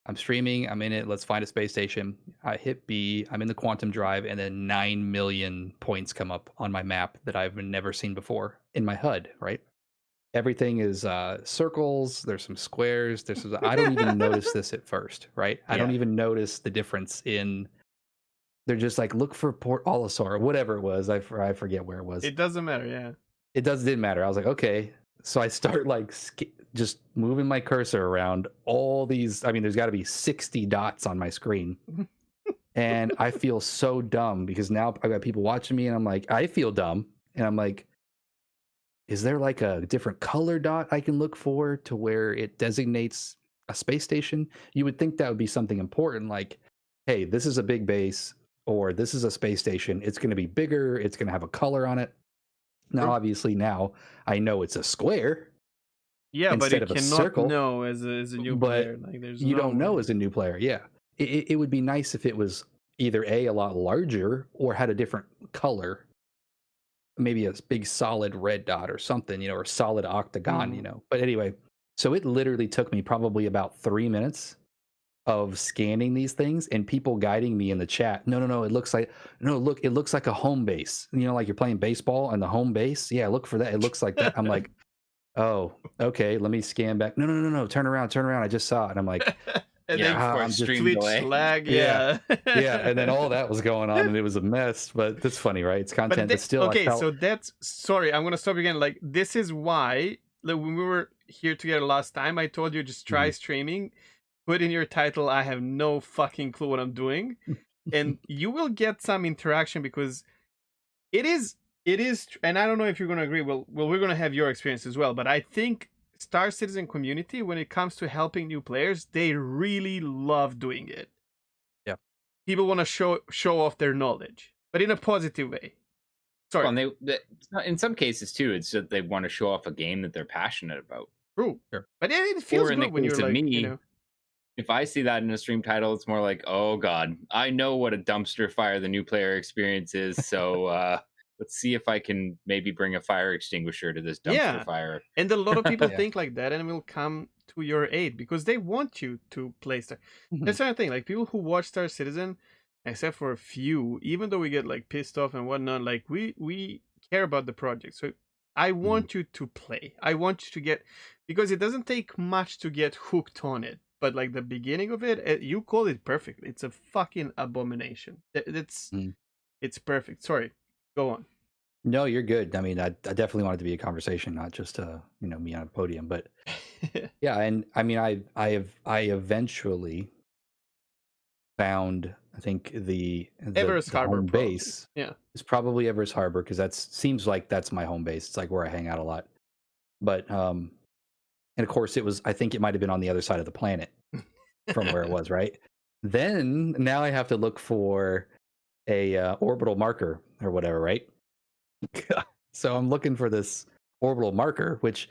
I'm streaming, I'm in it, let's find a space station. I hit B, I'm in the quantum drive, and then 9 million points come up on my map that I've never seen before in my HUD, right? Everything is circles, there's some squares, I don't even notice this at first, right? I don't Yeah. even notice the difference in they're just like, look for Port Olisar or whatever it was. I forget where it was. It doesn't matter, yeah. It didn't matter. I was like, okay. So I start like just moving my cursor around all these. I mean, there's got to be 60 dots on my screen. And I feel so dumb because now I've got people watching me and I'm like, I feel dumb. And I'm like, is there like a different color dot I can look for to where it designates a space station? You would think that would be something important, like, hey, this is a big base or this is a space station. It's going to be bigger. It's going to have a color on it. Now, True. obviously, now I know it's a square Yeah, but instead you of a cannot circle. know as a new But player. Like there's you no don't know way. as a new player. Yeah, it would be nice if it was either a lot larger or had a different color, maybe a big solid red dot or something, or a solid octagon, But anyway, so it literally took me probably about 3 minutes of scanning these things and people guiding me in the chat. No, it looks like it looks like a home base. Like you're playing baseball and the home base. Yeah, look for that. It looks like that. I'm like, oh, okay, let me scan back. No, turn around. I just saw it. And I'm like, And Yeah, then for I'm just stream Twitch delay. lag, Yeah. yeah. yeah. And then all that was going on and it was a mess. But that's funny, right? It's content, but still, okay, I felt so that's sorry, I'm gonna stop you again. Like this is why when we were here together last time, I told you just try streaming, put in your title, I have no fucking clue what I'm doing, and you will get some interaction because it is, and I don't know if you're gonna agree. Well, we're gonna have your experience as well, but I think Star Citizen community, when it comes to helping new players, they really love doing it. Yeah. People want to show off their knowledge, but in a positive way. Sorry. Well, and in some cases too, it's that they want to show off a game that they're passionate about. True. Sure. But it feels Or in the good when you're case of like, me, if I see that in a stream title, it's more like, oh god, I know what a dumpster fire the new player experience is. So let's see if I can maybe bring a fire extinguisher to this dumpster fire. And a lot of people Yeah. think like that and will come to your aid because they want you to play Star. That's another thing. Like people who watch Star Citizen, except for a few, even though we get like pissed off and whatnot, like we care about the project. So I want you to play. I want you to get, because it doesn't take much to get hooked on it. But like the beginning of it, you call it perfect. It's a fucking abomination. It's perfect. Sorry, go on. No, you're good. I mean, I definitely want it to be a conversation, not just me on a podium. But yeah, and I mean, I eventually found, I think the Everest Harbor, home probably. base. Yeah, it's probably Everest Harbor because seems like that's my home base. It's like where I hang out a lot. But and of course, I think it might have been on the other side of the planet from where it was, right? Then now I have to look for a orbital marker or whatever, right? So I'm looking for this orbital marker, which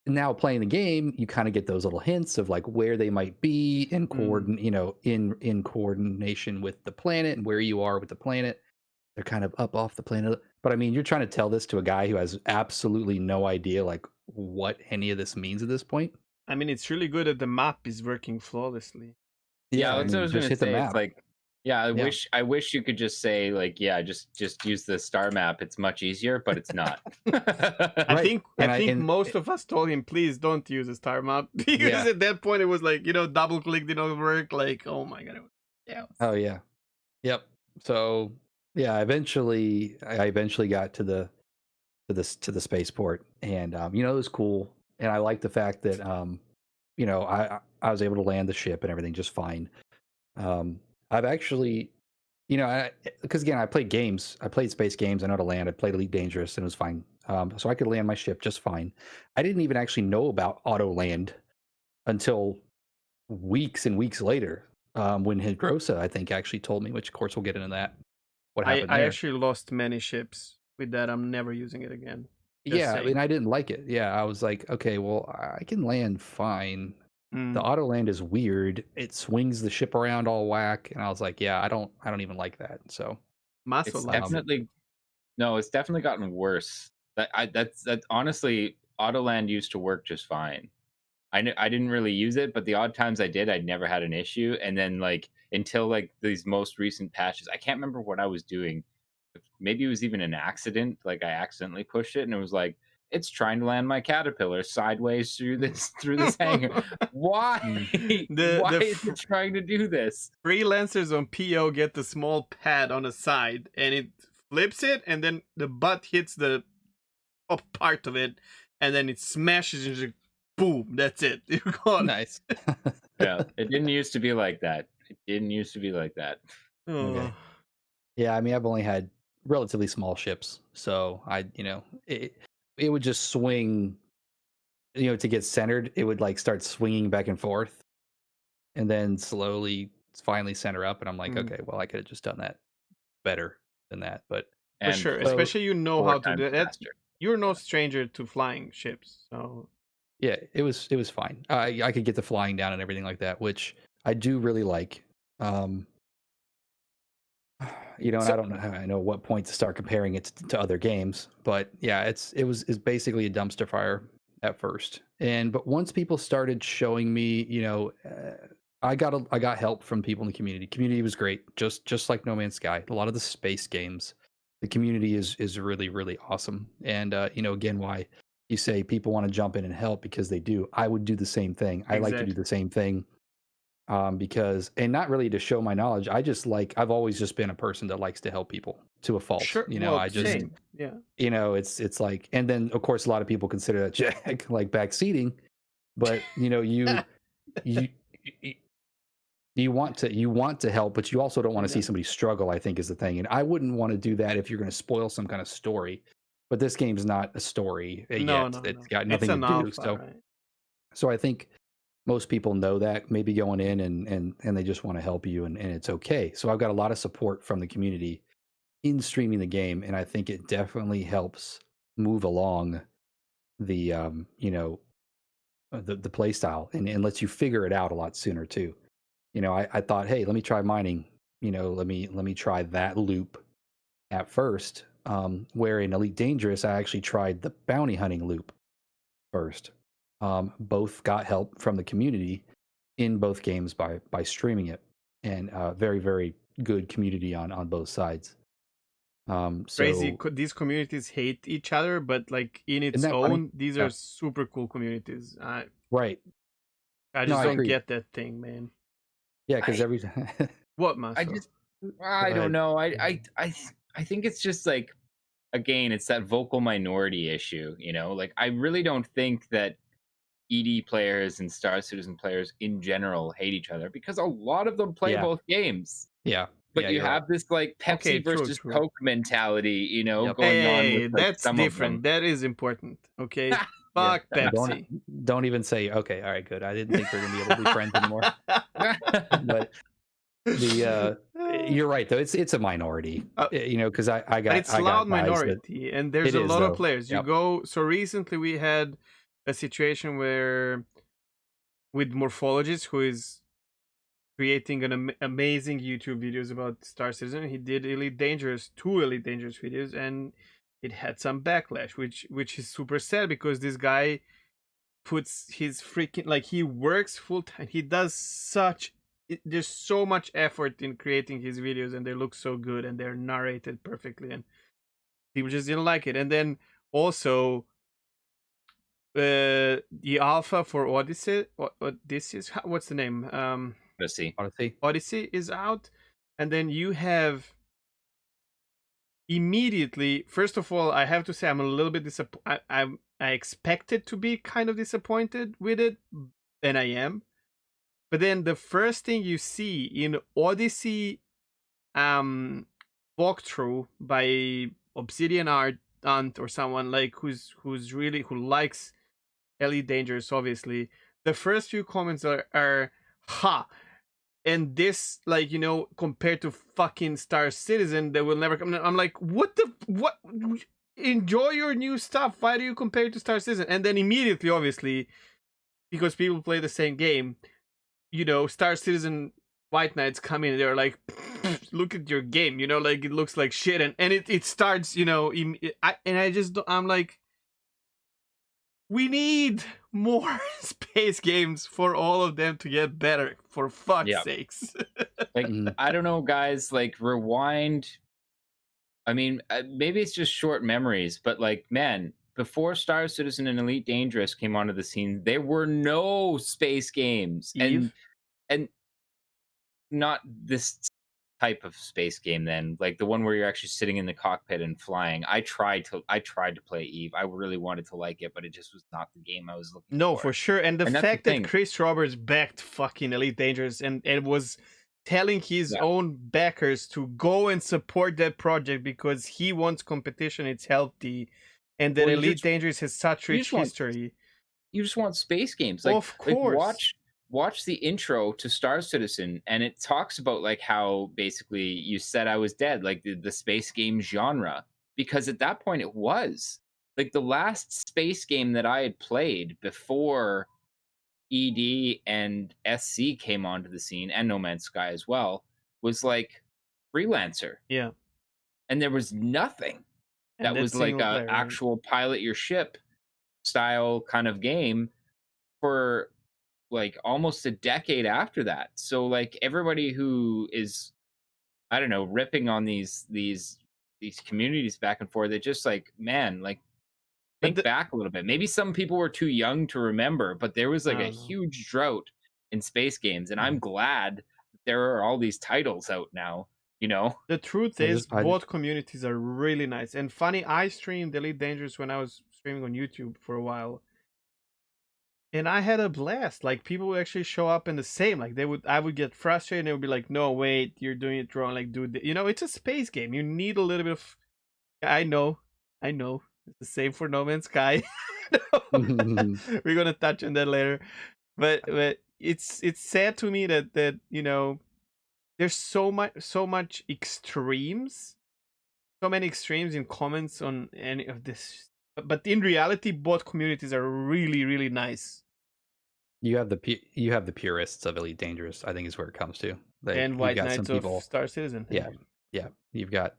now playing the game, you kind of get those little hints of like where they might be in in coordination with the planet and where you are with the planet. They're kind of up off the planet. But I mean, you're trying to tell this to a guy who has absolutely no idea like what any of this means at this point. I mean, it's really good that the map is working flawlessly. Yeah, I that's what I mean, was just gonna hit the say. It's map. like, yeah, Yeah. I wish you could just say like, yeah, just use the star map. It's much easier, but it's not. I Right. think And I- I think and- most of us told him, please don't use a star map because Yeah. at that point it was like, double click didn't work. Like, oh my god, yeah. Oh yeah. Yep. So yeah, I eventually got to the spaceport, and it was cool, and I like the fact that I was able to land the ship and everything just fine. I've actually, because again, I played games, I played space games, I know how to land. I played Elite Dangerous, and it was fine. So I could land my ship just fine. I didn't even actually know about auto land until weeks and weeks later, when Hidrosa, I think, actually told me, which of course we'll get into that. What happened I there? actually lost many ships with that. I'm never using it again. Just Yeah, saying. and I didn't like it. Yeah, I was like, okay, well, I can land fine. The auto land is weird. It swings the ship around all whack, and I was like, yeah, I don't even like that. So Muscle It's likes it. definitely it's definitely gotten worse. That's honestly, Autoland used to work just fine. I didn't really use it, but the odd times I did, I'd never had an issue. And then like until like these most recent patches, I can't remember what I was doing. Maybe it was even an accident. Like I accidentally pushed it, and it was like it's trying to land my caterpillar sideways through this hangar. Why? Why is it trying to do this? Freelancers on PO get the small pad on the side, and it flips it, and then the butt hits the top part of it, and then it smashes and just boom. That's it. You're gone. nice. Yeah, it didn't used to be like that. It didn't used to be like that. Okay. Yeah, I mean, I've only had relatively small ships, so it would just swing. To get centered, it would like start swinging back and forth, and then slowly, finally center up. And I'm like, okay, well, I could have just done that better than that. But For sure, especially you know how to do that. You're no stranger to flying ships, so yeah, it was fine. I could get the flying down and everything like that, which I do really like. And I don't know how I know what point to start comparing it to other games, but yeah, it's basically a dumpster fire at first. But once people started showing me, I got help from people in the community. Community was great, just like No Man's Sky. A lot of the space games, the community is really, really awesome. And again, why you say people want to jump in and help, because they do. I would do the same thing. I like to do the same thing. Because, and not really to show my knowledge, I've always just been a person that likes to help people to a fault. sure. Same. Yeah. It's like, and then of course a lot of people consider that jack like backseating, but you want to help, but you also don't want to see somebody struggle, I think is the thing. And I wouldn't want to do that if you're going to spoil some kind of story. But this game's not a story yet. It's got nothing to do. Alpha, So I think most people know that, maybe going in and they just want to help you, and it's okay. So I've got a lot of support from the community in streaming the game, and I think it definitely helps move along the the play style, and lets you figure it out a lot sooner too. I thought, hey, let me try mining. Let me try that loop at first. Where in Elite Dangerous, I actually tried the bounty hunting loop first. Both got help from the community in both games by streaming it, and very, very good community on both sides. Crazy. These communities hate each other, but like in its own, funny? These are super cool communities. Right. I just don't get that thing, man. Yeah, because every what, Master? I don't know. I think it's just like, again, it's that vocal minority issue. Like I really don't think that ED players and Star Citizen players in general hate each other, because a lot of them play both games. Yeah. But you have this like Pepsi versus Coke mentality, going on. With, like, that's different. That is important. Okay. Fuck Pepsi. Don't even say, okay, all right, good. I didn't think we were gonna be able to be friends anymore. But you're right though. It's a minority. Because I got. It's loud minority, and there's a lot of players. You go. So recently we had a situation where with Morphologist, who is creating amazing YouTube videos about Star Citizen, he did two Elite Dangerous videos, and it had some backlash, which is super sad because this guy puts his freaking, like, he works full time. He does there's so much effort in creating his videos, and they look so good, and they're narrated perfectly, and people just didn't like it. And then also the alpha for Odyssey, what's the name? Odyssey is out, and then you have immediately. First of all, I have to say I'm a little bit disappointed. I expected to be kind of disappointed with it, and I am. But then the first thing you see in Odyssey walkthrough by Obsidian Art or someone like who likes Elite Dangerous, obviously, the first few comments are ha. And this, like, compared to fucking Star Citizen, they will never come. I'm like, what? Enjoy your new stuff. Why do you compare it to Star Citizen? And then immediately, obviously, because people play the same game, Star Citizen White Knights come in, they're like, look at your game, like, it looks like shit, and it starts, I'm like, we need more space games for all of them to get better, for fuck's sakes. Like, I don't know, guys, like, rewind. I mean, maybe it's just short memories, but like, man, before Star Citizen and Elite Dangerous came onto the scene, there were no space games. Eve? And not this type of space game then, like the one where you're actually sitting in the cockpit and flying. I tried to play Eve. I really wanted to like it, but it just was not the game I was looking No, for. for sure. And the fact that Chris Roberts backed fucking Elite Dangerous and was telling his own backers to go and support that project because he wants competition, it's healthy, and that Elite Dangerous has such rich history. You just want space games. Like, of course. Watch the intro to Star Citizen, and it talks about like how basically you said I was dead, like the space game genre, because at that point it was like the last space game that I had played before ED and SC came onto the scene, and No Man's Sky as well, was like Freelancer. Yeah. And there was nothing that was like a actual pilot your ship style kind of game for like almost a decade after that. So like everybody who is, I don't know, ripping on these communities back and forth, they're just like, man, like, think back a little bit. Maybe some people were too young to remember, but there was like a huge drought in space games, and I'm glad there are all these titles out now. The truth is, both communities are really nice and funny. I streamed Elite Dangerous when I was streaming on YouTube for a while, and I had a blast. Like, people would actually show up in the same. Like, I would get frustrated, and they would be like, "No, wait, you're doing it wrong. Like, dude, it's a space game. You need a little bit of." I know. It's the same for No Man's Sky. We're gonna touch on that later, but it's sad to me that there's so much extremes, so many extremes in comments on any of this. But in reality, both communities are really, really nice. You have the purists of Elite Dangerous, I think, is where it comes to. And White Knights of Star Citizen. Yeah. You've got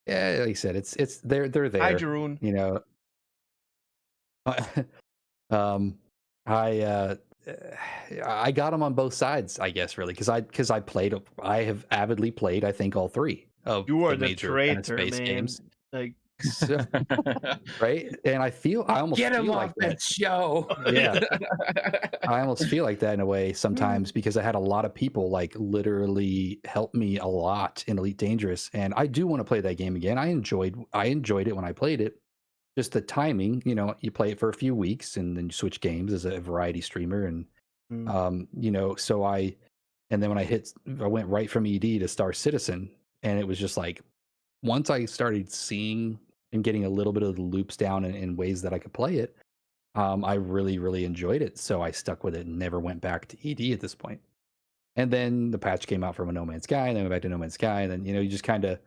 like you said, it's they're there. Hi, Jeroen. I got them on both sides, I guess, really, because I have avidly played, I think, all three of the major traitor, space man. games. Like, right? And I almost get him feel off like that show. Yeah, I almost feel like that in a way sometimes because I had a lot of people like literally help me a lot in Elite Dangerous, and I do want to play that game again. I enjoyed it when I played it. Just the timing, you play it for a few weeks and then you switch games as a variety streamer, and so and then when I went right from ED to Star Citizen, and it was just like once I started seeing and getting a little bit of the loops down in ways that I could play it, I really, really enjoyed it. So I stuck with it and never went back to ED at this point. And then the patch came out from a No Man's Sky, and then went back to No Man's Sky, and then you just kind of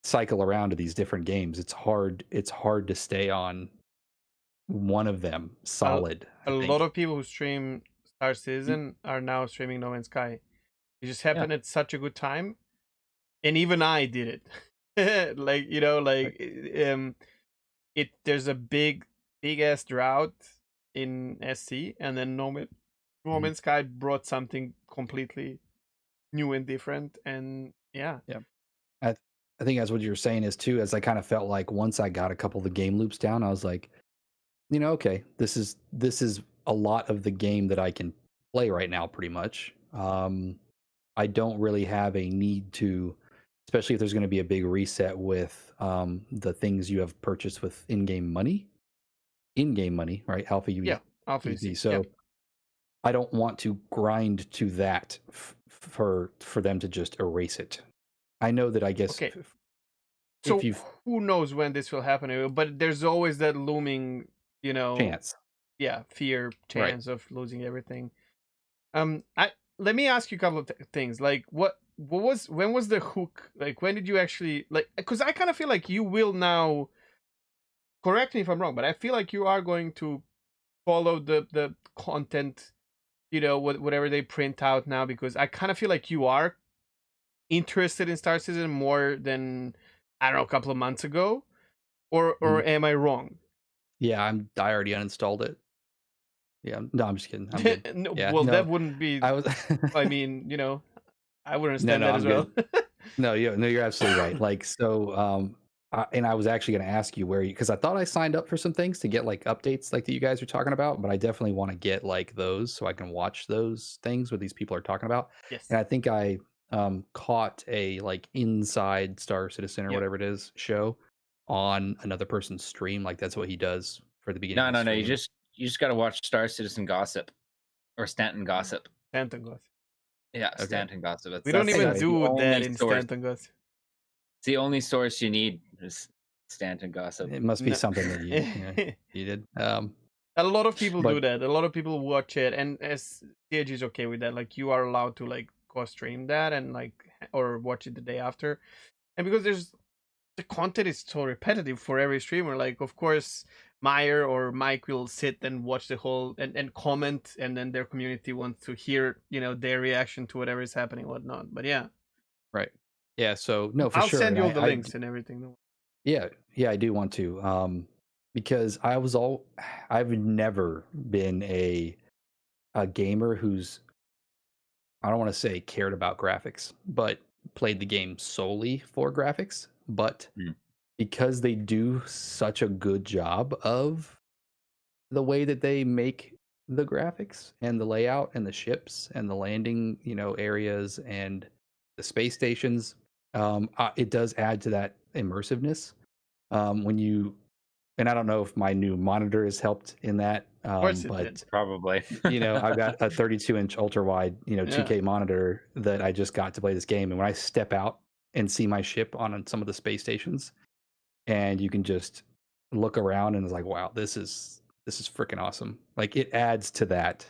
cycle around to these different games. It's hard to stay on one of them solid. A I lot think. of people who stream Star Citizen are now streaming No Man's Sky. It just happened at such a good time, and even I did it. Like there's a big ass drought in SC, and then No Man's Sky brought something completely new and different, and yeah. I think that's what you're saying is too, as I kind of felt like once I got a couple of the game loops down, I was like, okay, this is a lot of the game that I can play right now, pretty much. I don't really have a need to, especially if there's going to be a big reset with the things you have purchased with in-game money, right? Alpha UE, Yeah, Alpha EP. UC, So yeah. I don't want to grind to that for them to just erase it. I know that I guess Okay. if So you've who knows when this will happen? But there's always that looming, chance, fear, right? chance of losing everything. I Let me ask you a couple of things. Like, when was the hook? Like, when did you actually like? Because I kind of feel like you will now. Correct me if I'm wrong, but I feel like you are going to follow the content, whatever they print out now, because I kind of feel like you are interested in Star Citizen more than, I don't know, a couple of months ago, or am I wrong? Yeah, I already uninstalled it. Yeah, no, I'm just kidding. I'm good. No, Yeah, well, that no, wouldn't be. I was. I mean, I would No, understand no, that as I'm well. good. No, you're absolutely right. Like, so, and I was actually going to ask you where because I thought I signed up for some things to get like updates like that you guys are talking about, but I definitely want to get like those so I can watch those things what these people are talking about. Yes. And I think I caught a like Inside Star Citizen or Yep. whatever it is show on another person's stream. Like that's what he does for the beginning of the No. stream. You just got to watch Star Citizen Gossip or Stanton Gossip. Stanton Gossip. Yeah, Okay. Stanton Gossip. We don't even the do that only in source. Stanton Gossip. It's the only source you need is Stanton Gossip. It must be No. something that you did. A lot of people do But that. A lot of people watch it, and as CG is okay with that. Like, you are allowed to like co-stream that and like or watch it the day after. And because the content is so repetitive for every streamer, like of course Meyer or Mike will sit and watch the whole and comment, and then their community wants to hear their reaction to whatever is happening, whatnot. But yeah, right. Yeah, so no, for I'll sure. send And you all the links and everything though. yeah, I do want to. Because I've never been a gamer who's, I don't want to say cared about graphics, but played the game solely for graphics. But Mm. because they do such a good job of the way that they make the graphics and the layout and the ships and the landing, areas and the space stations, it does add to that immersiveness. When you, and I don't know if my new monitor has helped in that, Of course it but did. Probably. I've got a 32-inch ultra wide, 2K monitor that I just got to play this game. And when I step out and see my ship on some of the space stations, and you can just look around and it's like, wow, this is freaking awesome. Like it adds to that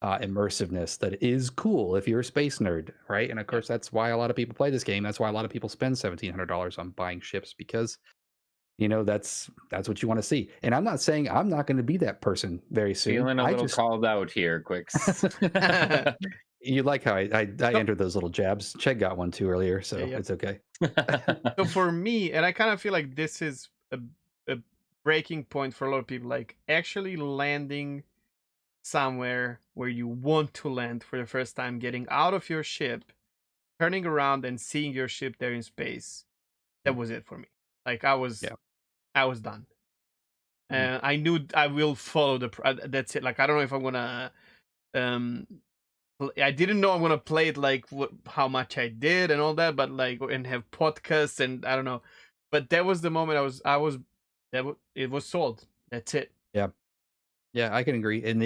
immersiveness that is cool if you're a space nerd, right? And of course, that's why a lot of people play this game. That's why a lot of people spend $1,700 on buying ships, because that's what you want to see. And I'm not saying I'm not going to be that person very soon. Feeling a little called out here, Quix. You like how I entered those little jabs. Chegg got one too earlier, so it's okay. So for me, and I kind of feel like this is a breaking point for a lot of people, like actually landing somewhere where you want to land for the first time, getting out of your ship, turning around and seeing your ship there in space. That was it for me. Like I was done. And I knew I will follow that's it. Like I don't know if I'm gonna I didn't know I'm gonna play it like how much I did and all that, but like and have podcasts and I don't know. But that was the moment it was sold. That's it. Yeah, I can agree. And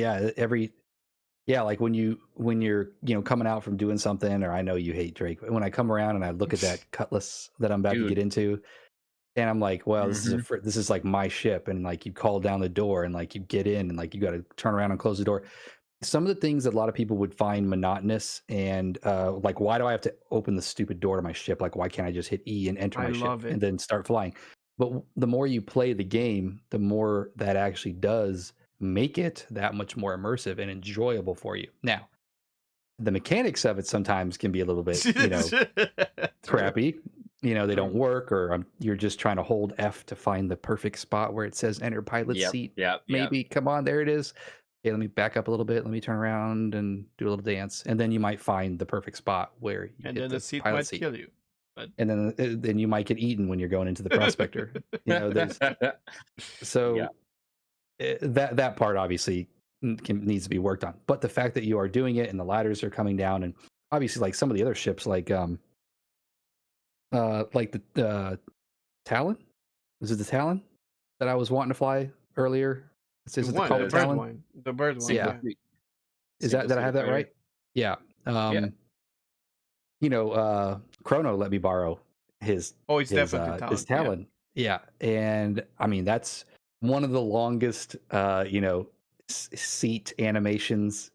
like when you're coming out from doing something, or I know you hate Drake, but when I come around and I look at that cutlass that I'm about to get into, and I'm like, well, this is like my ship, and like you call down the door and like you get in and like you got to turn around and close the door. Some of the things that a lot of people would find monotonous and like, why do I have to open the stupid door to my ship? Like, why can't I just hit E and enter my ship and then start flying? But the more you play the game, the more that actually does make it that much more immersive and enjoyable for you. Now, the mechanics of it sometimes can be a little bit, crappy. They don't work, or you're just trying to hold F to find the perfect spot where it says enter pilot seat. Maybe, come on, there it is. Okay, let me back up a little bit. Let me turn around and do a little dance. And then you might find the perfect spot where you and hit then the the seat pilot might seat. kill you. But And then you might get eaten when you're going into the prospector. So that part obviously needs to be worked on. But the fact that you are doing it and the ladders are coming down, and obviously like some of the other ships, like the Talon, is it the Talon that I was wanting to fly earlier? Is it called the Talon? The bird one. Yeah. Is that I have that right? Yeah. Chrono let me borrow his definitely his Talon. Yeah. And I mean, that's one of the longest seat animations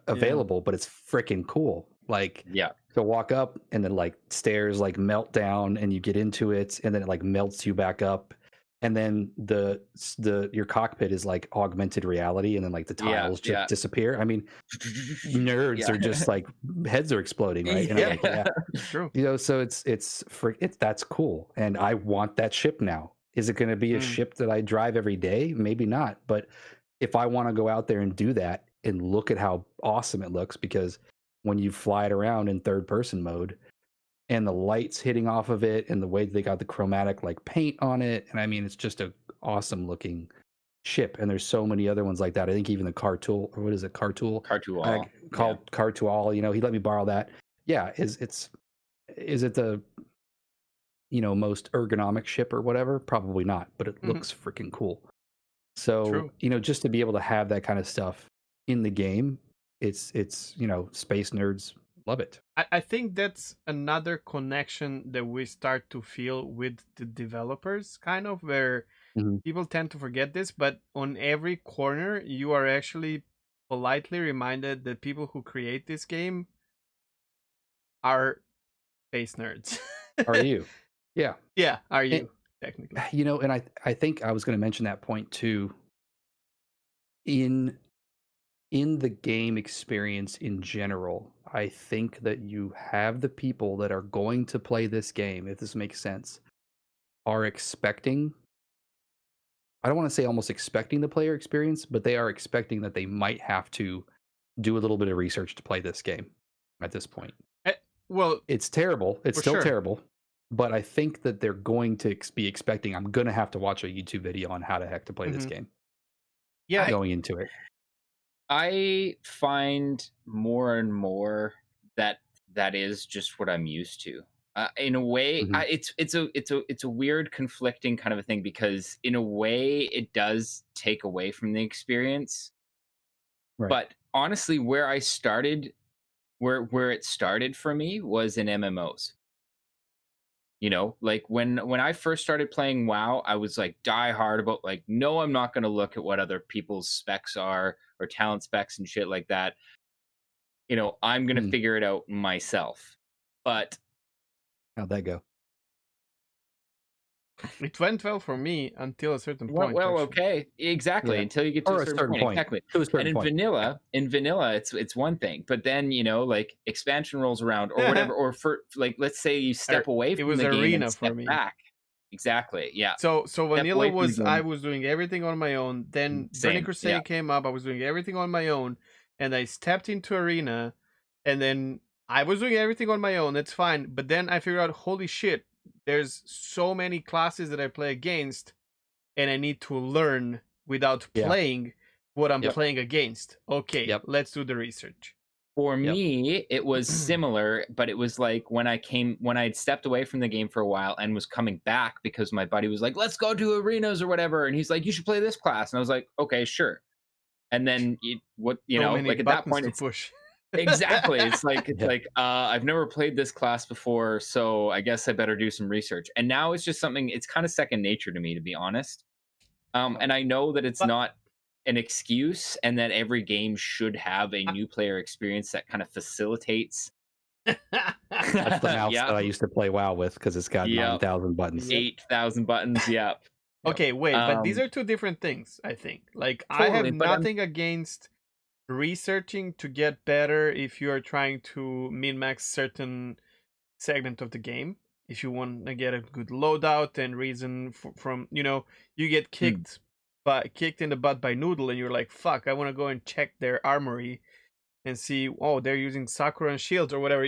available, but it's freaking cool. Like, to walk up and then like stairs like melt down and you get into it and then it like melts you back up, and then your cockpit is like augmented reality, and then like the tiles just disappear. I mean, nerds are just like heads are exploding, right? And I'm like, true. So that's cool, and I want that ship now. Is it going to be a ship that I drive every day? Maybe not, but if I want to go out there and do that and look at how awesome it looks, because when you fly it around in third person mode and the lights hitting off of it and the way they got the chromatic like paint on it, and I mean, it's just a awesome looking ship. And there's so many other ones like that. I think even the Cartool, or what is it, Cartool called Cartool, he let me borrow that. Is it the most ergonomic ship or whatever? Probably not, but it looks freaking cool. So just to be able to have that kind of stuff in the game, it's space nerds love it. I think that's another connection that we start to feel with the developers, kind of, where people tend to forget this, but on every corner you are actually politely reminded that people who create this game are space nerds. Are you? Yeah. Yeah, are you, technically. And I think I was going to mention that point too. In the game experience in general, I think that you have the people that are going to play this game, if this makes sense, are expecting, I don't want to say almost expecting the player experience, but they are expecting that they might have to do a little bit of research to play this game at this point. Well, it's terrible. It's still terrible. But I think that they're going to be expecting, I'm going to have to watch a YouTube video on how the heck to play this game. Yeah. Going into it. I find more and more that is just what I'm used to. In a way, it's a weird, conflicting kind of a thing, because in a way it does take away from the experience. Right. But honestly, where I started, where it started for me was in MMOs. Like when I first started playing WoW, I was like die hard about like, no, I'm not going to look at what other people's specs are or talent specs and shit like that. I'm going to figure it out myself. But how'd that go? It went well for me until a certain point. Well, okay, exactly. Until you get to a certain point. Exactly. And in vanilla, it's one thing, but then like expansion rolls around or whatever, or for like, let's say you step away from the game arena and step for me. back. Exactly. Yeah. So vanilla was, I was doing everything on my own. Then Burning Crusade came up. I was doing everything on my own, and I stepped into arena, and then I was doing everything on my own. That's fine. But then I figured out, holy shit, there's so many classes that I play against, and I need to learn without playing what I'm playing against. Okay, let's do the research. For me, it was similar, but it was like when I'd stepped away from the game for a while and was coming back because my buddy was like, let's go do arenas or whatever. And he's like, you should play this class. And I was like, okay, sure. And then like at that point, it's push. Exactly. It's like I've never played this class before, so I guess I better do some research. And now it's just something, it's kind of second nature to me, to be honest. And I know that it's not an excuse, and that every game should have a new player experience that kind of facilitates That's the mouse Yeah. that I used to play WoW with because it's got Yep. 9,000 buttons. Yep. 8,000 buttons. Yeah. Okay, wait, but these Um, are two different things, I think. Like, I have Totally, but nothing against researching to get better if you are trying to min-max certain segment of the game. If you want to get a good loadout and reason from, you get kicked in the butt by Noodle and you're like, fuck, I want to go and check their armory and see, oh, they're using Sakura and shields or whatever,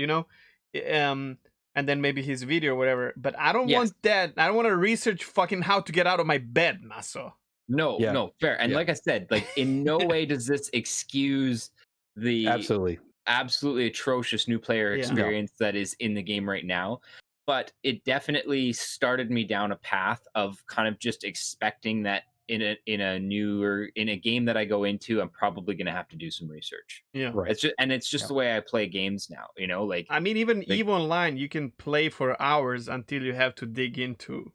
and then maybe his video or whatever. But I don't Yes. want that. I don't want to research fucking how to get out of my bed, Maso. No, Yeah. no, fair. And Yeah. like I said, like in no way does this excuse the Absolutely. atrocious new player Yeah. experience that is in the game right now. But it definitely started me down a path of kind of just expecting that in a game that I go into, I'm probably going to have to do some research. Yeah. Right. It's just the way I play games now, like I mean, even EVE Online, you can play for hours until you have to dig into,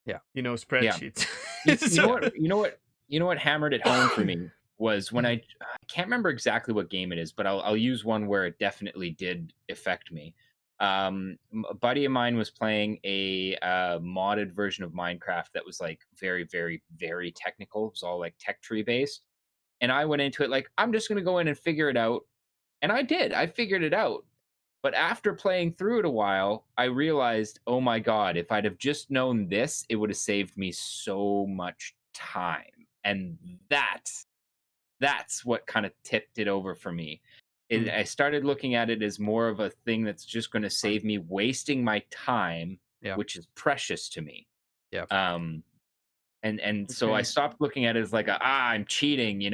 spreadsheets. You know what hammered it home for me was when I can't remember exactly what game it is, but I'll use one where it definitely did affect me. A buddy of mine was playing a modded version of Minecraft that was like very, very, very technical. It was all like tech tree based. And I went into it like, I'm just going to go in and figure it out. And I did. I figured it out. But after playing through it a while, I realized, oh my God, if I'd have just known this, it would have saved me so much time. And that's what kind of tipped it over for me. I started looking at it as more of a thing that's just going to save me wasting my time, which is precious to me. Yeah. So I stopped looking at it as like I'm cheating,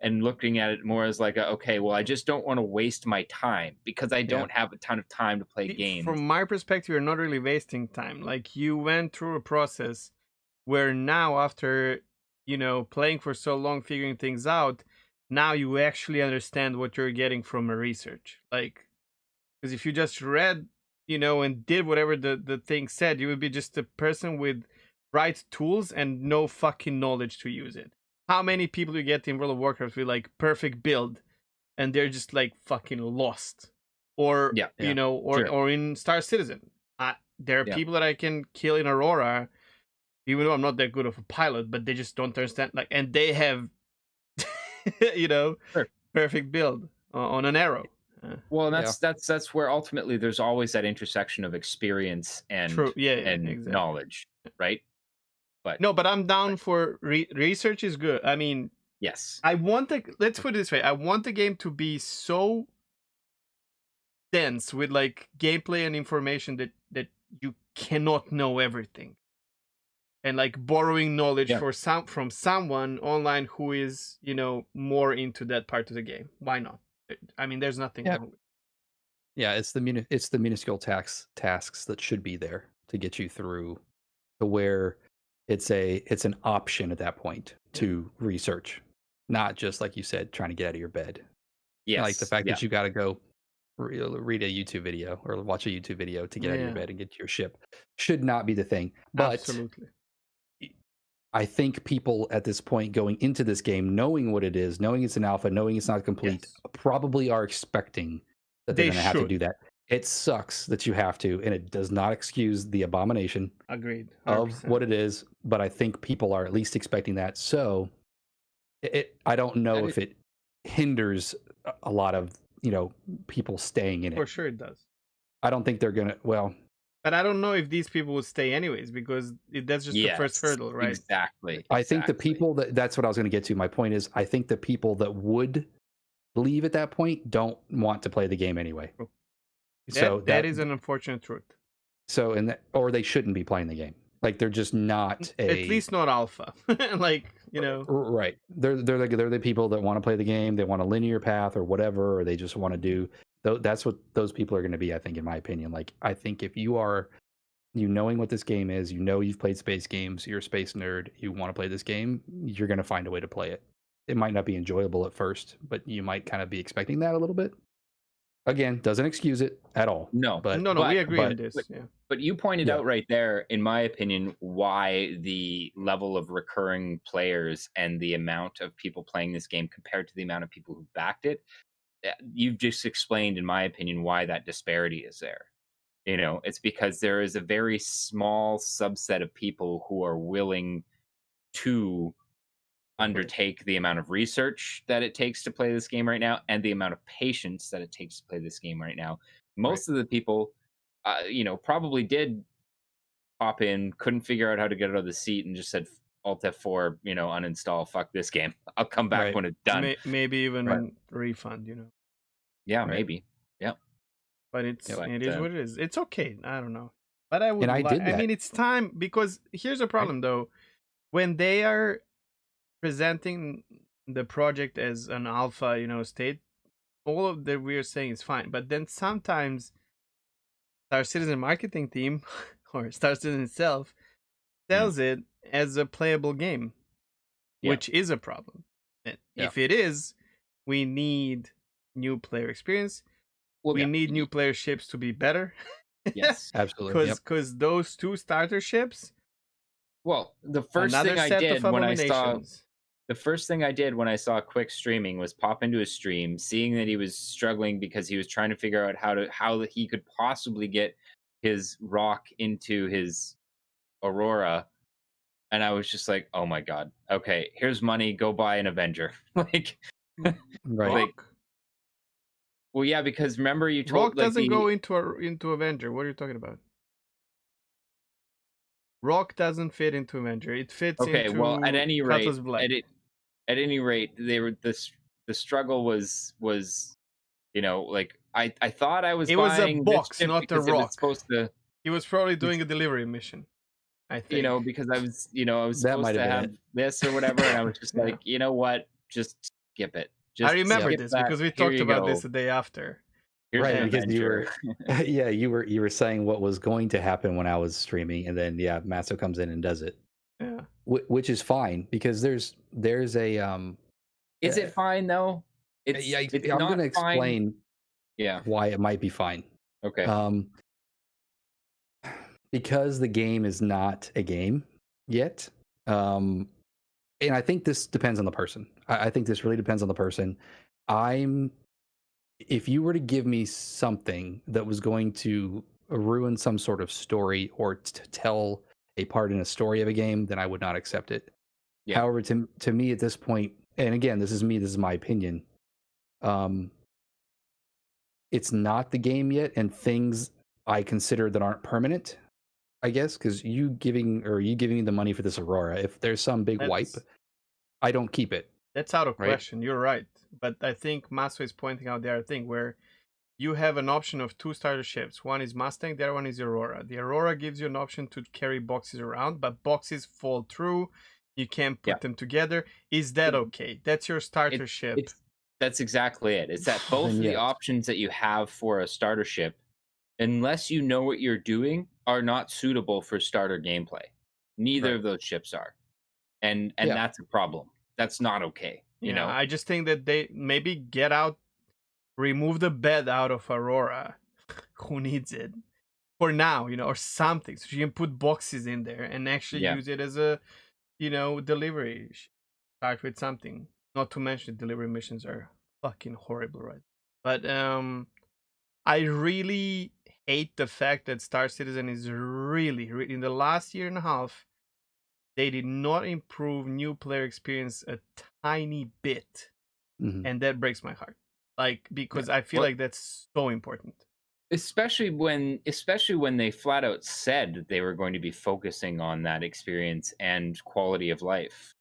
and looking at it more as like okay, well, I just don't want to waste my time because I don't have a ton of time to play games. From my perspective, you're not really wasting time. Like, you went through a process where now, after playing for so long, figuring things out, now you actually understand what you're getting from a research. Like, because if you just read, and did whatever the thing said, you would be just a person with right tools and no fucking knowledge to use it. How many people you get in World of Warcraft with like perfect build and they're just like fucking lost? Or, or in Star Citizen. There are people that I can kill in Aurora, even though I'm not that good of a pilot, but they just don't understand. Like, and they have, perfect build on an arrow. Well, that's where ultimately there's always that intersection of experience and exactly. Knowledge, right? But I'm down for research is good. I mean, yes. Let's put it this way. I want the game to be so dense with like gameplay and information that you cannot know everything. And like borrowing knowledge from someone online who is, more into that part of the game. Why not? I mean, there's nothing wrong with it. Yeah, it's the minuscule tasks that should be there to get you through to where it's an option at that point to research, not just like you said, trying to get out of your bed. Yes, like the fact that you got to go read a YouTube video or watch a YouTube video to get out of your bed and get to your ship should not be the thing. But absolutely. I think people at this point going into this game, knowing what it is, knowing it's an alpha, knowing it's not complete, probably are expecting that they're going to have to do that. It sucks that you have to, and it does not excuse the abomination Agreed. 100%. of what it is, but I think people are at least expecting that. So I don't know if it hinders a lot of, people staying in it. For sure it does. I don't think they're going to, but I don't know if these people would stay anyways, because that's just the first hurdle, right? Exactly. I think the people that's what I was going to get to. My point is, I think the people that would leave at that point don't want to play the game anyway. So that is an unfortunate truth. So or they shouldn't be playing the game. Like, they're just not at least not alpha. Like, right. They're the people that want to play the game. They want a linear path or whatever, or they just want to do. That's what those people are going to be, I think, in my opinion. Like, I think if you are, knowing what this game is, you've played space games, you're a space nerd, you want to play this game, you're going to find a way to play it. It might not be enjoyable at first, but you might kind of be expecting that a little bit. Again, doesn't excuse it at all. No, but we agree on this. But you pointed out right there, in my opinion, why the level of recurring players and the amount of people playing this game compared to the amount of people who backed it you've just explained, in my opinion, why that disparity is there. It's because there is a very small subset of people who are willing to undertake the amount of research that it takes to play this game right now and the amount of patience that it takes to play this game right now. Most of the people, probably did pop in, couldn't figure out how to get out of the seat, and just said Alt F4, uninstall, fuck this game. I'll come back when it's done. Maybe even refund, Yeah, Right. maybe. Yeah. But it but, is what it is. It's okay. I don't know. But I would And I did I that. mean, it's time, because here's the problem though. When they are presenting the project as an alpha, state, all of that we're saying is fine. But then sometimes Star Citizen marketing team or Star Citizen itself sells it as a playable game, which is a problem. And if it is, we need new player experience. Well, we need new player ships to be better. Yes, absolutely. Because those 2 starter ships. Well, the first another thing I set did of when I saw abominations. the first thing I did when I saw Quick streaming was pop into his stream, seeing that he was struggling because he was trying to figure out how he could possibly get his rock into his Aurora, and I was just like, oh my god, okay, here's money, go buy an Avenger. Right. Rock? Well, yeah, because remember you told Rock doesn't go into Avenger. What are you talking about? Rock doesn't fit into Avenger. It fits into well, at any rate, Cutlass Black. at any rate, the struggle was I thought I was It was a buying this box, ship not a because it was rock. supposed to, He was probably doing a delivery mission, I think. because I was supposed might to have have been this or whatever, and I was just like, you know what, just skip it. Just I remember skip this that. because we Here talked you about go. this the day after. Here's Right, an because you were, Avenger. you were saying what was going to happen when I was streaming, and then Matzo comes in and does it. Yeah. Which is fine, because there's a Is it fine though? It's I'm not going to fine. explain Yeah. why it might be fine. Okay. Because the game is not a game yet. And I think this depends on the person. I think this really depends on the person. If you were to give me something that was going to ruin some sort of story or to tell a part in a story of a game, then I would not accept it. Yeah. However, to me at this point, and again, this is my opinion, it's not the game yet, and things I consider that aren't permanent, I guess, because you giving me the money for this Aurora, if there's some big wipe, I don't keep it. That's out of question. You're right. But I think Maso is pointing out the other thing where you have an option of 2 starter ships. One is Mustang, the other one is Aurora. The Aurora gives you an option to carry boxes around, but boxes fall through. You can't put them together. Is that okay? That's your starter ship. That's exactly it. It's that both of the options that you have for a starter ship, unless you know what you're doing, are not suitable for starter gameplay. Neither of those ships are. And that's a problem. That's not okay. You know? I just think that they maybe remove the bed out of Aurora. Who needs it? For now, or something. So you can put boxes in there and actually use it as a, delivery. Start with something. Not to mention delivery missions are fucking horrible, right? But I really hate the fact that Star Citizen is really in the last year and a half, they did not improve new player experience a tiny bit. And that breaks my heart. Because I feel like that's so important. Especially when they flat out said that they were going to be focusing on that experience and quality of life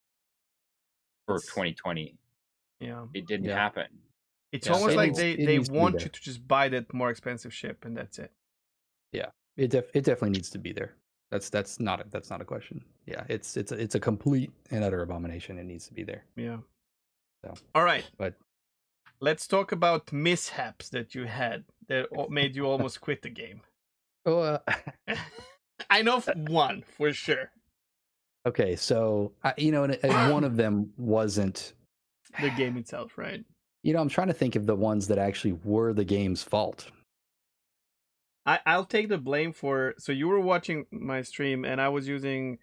for 2020. Yeah. It didn't happen. It's almost like they want you to just buy that more expensive ship and that's it. Yeah. It definitely needs to be there. That's not a question. Yeah, it's a complete and utter abomination. It needs to be there. Yeah. So, all right. But let's talk about mishaps that you had that made you almost quit the game. Oh, I know one for sure. Okay, so and one of them wasn't the game itself, right? I'm trying to think of the ones that actually were the game's fault. I'll take the blame for. So you were watching my stream, and I was using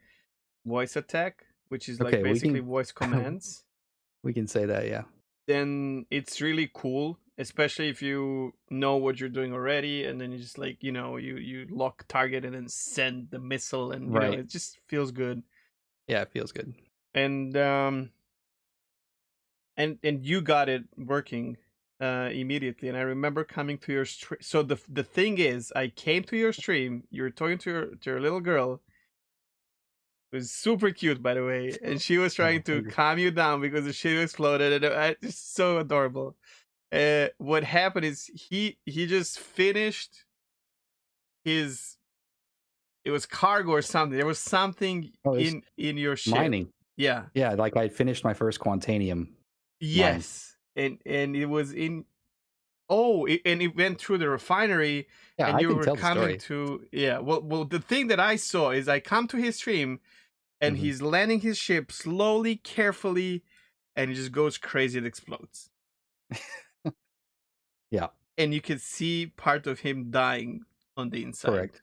voice attack, which is basically voice commands. We can say that, yeah. Then it's really cool especially if you know what you're doing already, and then you just like you lock target and then send the missile, and Right. it just feels good. Yeah, it feels good. And and you got it working immediately. And I remember coming to your stream. So the thing is, I came to your stream. You were talking to your little girl, who was super cute, by the way, and she was trying Oh, to thank you. calm you down because the shit exploded, and it's so adorable. What happened is he just finished his, it was cargo or something. There was something Oh, it's in your ship. mining. Yeah. Yeah, like I finished my first Quantanium mine. Yes. And it was in, oh, and it went through the refinery, Yeah, and I you can were tell the coming story. to, yeah. Well, the thing that I saw is I come to his stream, and Mhm. he's landing his ship slowly, carefully, and he just goes crazy. It explodes, Yeah, and you can see part of him dying on the inside. correct.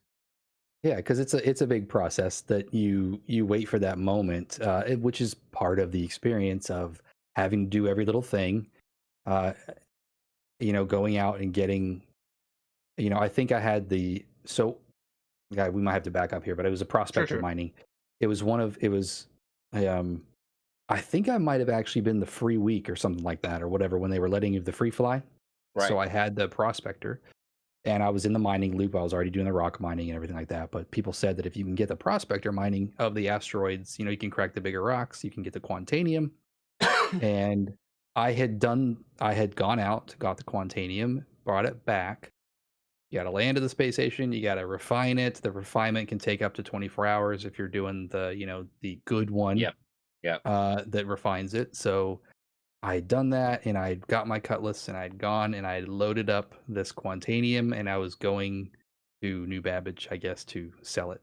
Yeah, because it's a big process that you wait for that moment, which is part of the experience of having to do every little thing. Uh, going out and getting. I think I had the so. Guy, we might have to back up here, but it was a Sure, prospector sure. mining. It was um I think I might have actually been the free week or something like that or whatever when they were letting you the free fly. So Right. I had the prospector and I was in the mining loop. I was already doing the rock mining and everything like that. But people said that if you can get the prospector mining of the asteroids, you can crack the bigger rocks, you can get the Quantanium. And I had gone out, got the Quantanium, brought it back. You got to land at the space station. You got to refine it. The refinement can take up to 24 hours if you're doing the good one Yep. Yep. that refines it. So I had done that, and I got my cutlass, and I'd gone and I had loaded up this Quantanium, and I was going to New Babbage, I guess, to sell it.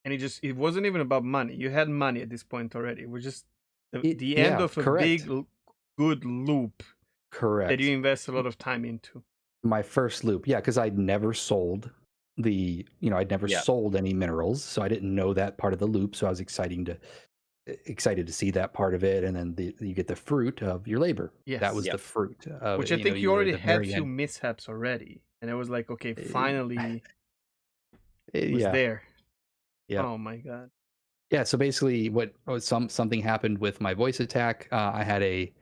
And it wasn't even about money. You had money at this point already. It was just the end Yeah, of a correct, good loop that you correct. invest a lot of time into. My first loop, yeah, because I'd never sold I'd never Yep. sold any minerals, so I didn't know that part of the loop. So I was excited to see that part of it, and then you get the fruit of your labor. That Yes. was the Yep. fruit of Which it. I think you You were at already the had very few end. mishaps already. And it was like, okay, Eh, finally it was Yeah, there. yeah, Oh my god. yeah. So basically, something happened with my voice attack. I had a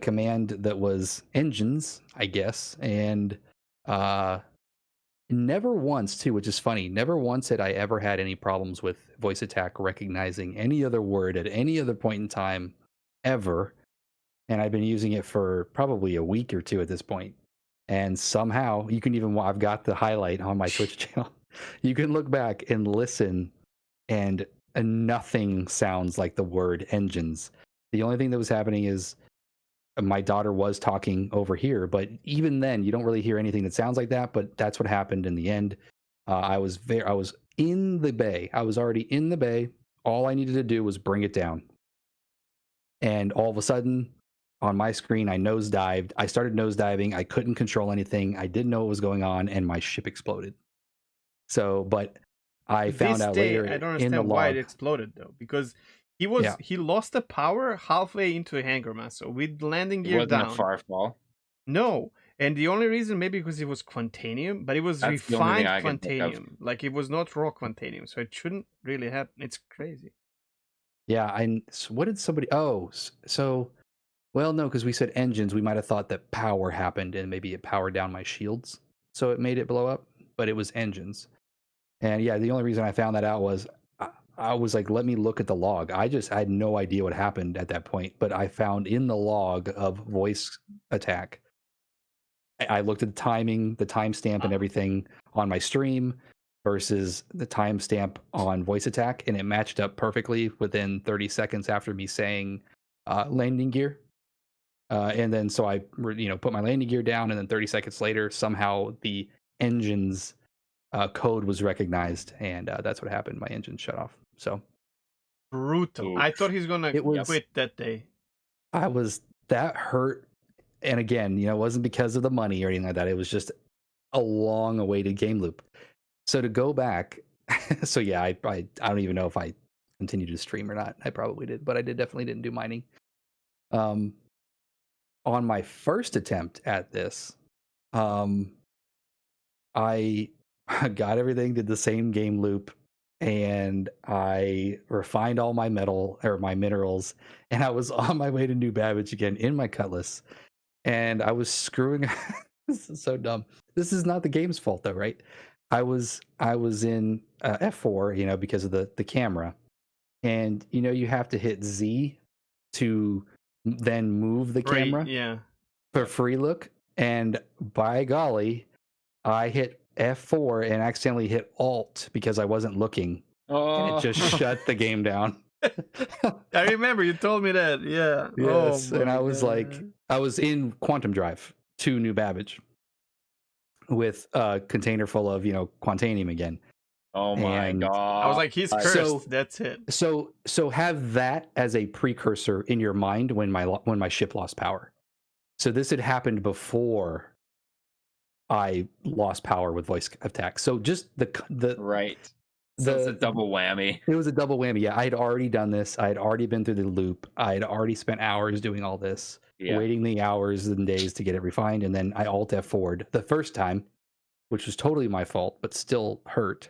command that was engines, I guess, and uh, never once too, which is funny. Never once had I ever had any problems with voice attack recognizing any other word at any other point in time, ever. And I've been using it for probably a week or two at this point. And somehow you can even, I've got the highlight on my Twitch channel. You can look back and listen, and nothing sounds like the word engines. The only thing that was happening is my daughter was talking over here, but even then, you don't really hear anything that sounds like that. But that's what happened in the end. I was in the bay. I was already in the bay. All I needed to do was bring it down, and all of a sudden on my screen I nosedived. I started nosediving. I couldn't control anything. I didn't know what was going on, and my ship exploded. So but I To found this out day, later I don't in the understand why it log. exploded though. Because Yeah, he lost the power halfway into a hangar mass. So with landing It gear wasn't a down. far fall. No. And the only reason, maybe because it was Quantanium, but it was That's the only thing refined I can think of. Quantanium. Like it was not raw Quantanium. So it shouldn't really happen. It's crazy. yeah. What did somebody? Oh, so well, no, because we said engines. We might have thought that power happened, and maybe it powered down my shields, so it made it blow up. But it was engines. And yeah, the only reason I found that out was I was like, let me look at the log. I had no idea what happened at that point, but I found in the log of voice attack. I looked at the timing, the timestamp, and everything on my stream versus the timestamp on voice attack, and it matched up perfectly within 30 seconds after me saying landing gear. And then so I, put my landing gear down, and then 30 seconds later, somehow the engines code was recognized, and that's what happened. My engine shut off. So Brutal. I thought Oof. he's gonna it Yep. was, quit that day. that hurt. And again, it wasn't because of the money or anything like that. It was just a long awaited game loop. So to go back, so yeah, I don't even know if I continued to stream or not. I probably did, but I definitely didn't do mining. Um, on my first attempt at this, I got everything, did the same game loop, and I refined all my my minerals, and I was on my way to New Babbage again in my Cutlass, and I was screwing. This is so dumb. This is not the game's fault though, right? I was in F4, because of the camera, and you have to hit Z to then move the Right, camera yeah. for free look, and by golly, I hit F4 and accidentally hit Alt because I wasn't looking, and it Oh, just shut the game down. I remember you told me that. Yeah. Yes, Oh and my I was like, God. I was in Quantum Drive to New Babbage with a container full of, Quantanium again. oh my And god! I was like, he's cursed. So- That's it. So have that as a precursor in your mind when my ship lost power. So this had happened before I lost power with voice attack. So just the Right. So it's a double whammy. It was a double whammy. Yeah, I had already done this. I had already been through the loop. I had already spent hours doing all this, Yeah. waiting the hours and days to get it refined, and then I Alt F4'd the first time, which was totally my fault, but still hurt.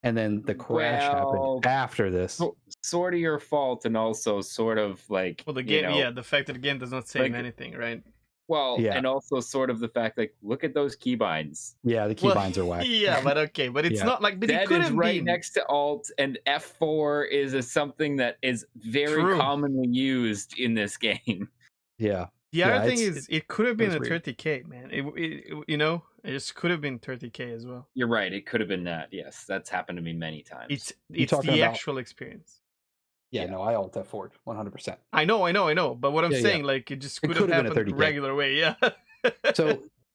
And then the crash Well, happened after this. Sort of your fault, and also sort of like, Well, the you game, know, yeah, the fact that the game does not save like- anything, right? well, Yeah. and also sort of the fact, like, look at those keybinds. Yeah, the Well, keybinds are whack. Yeah, but okay, but it's Yeah. not like, but it That could is have right been. next to Alt, and F4 is something that is very True. commonly used in this game. Yeah. The other Yeah, thing it's- is, it could have been was a weird. 30K, man. It just could have been 30K as well. You're right. It could have been that. Yes, that's happened to me many times. It's talking the about- actual experience. Yeah, Yeah. no, I Alt F4'd 100%. I know. But what I'm Yeah, yeah. saying, like, it just It could have could have been a happened 30K. regular way. Yeah.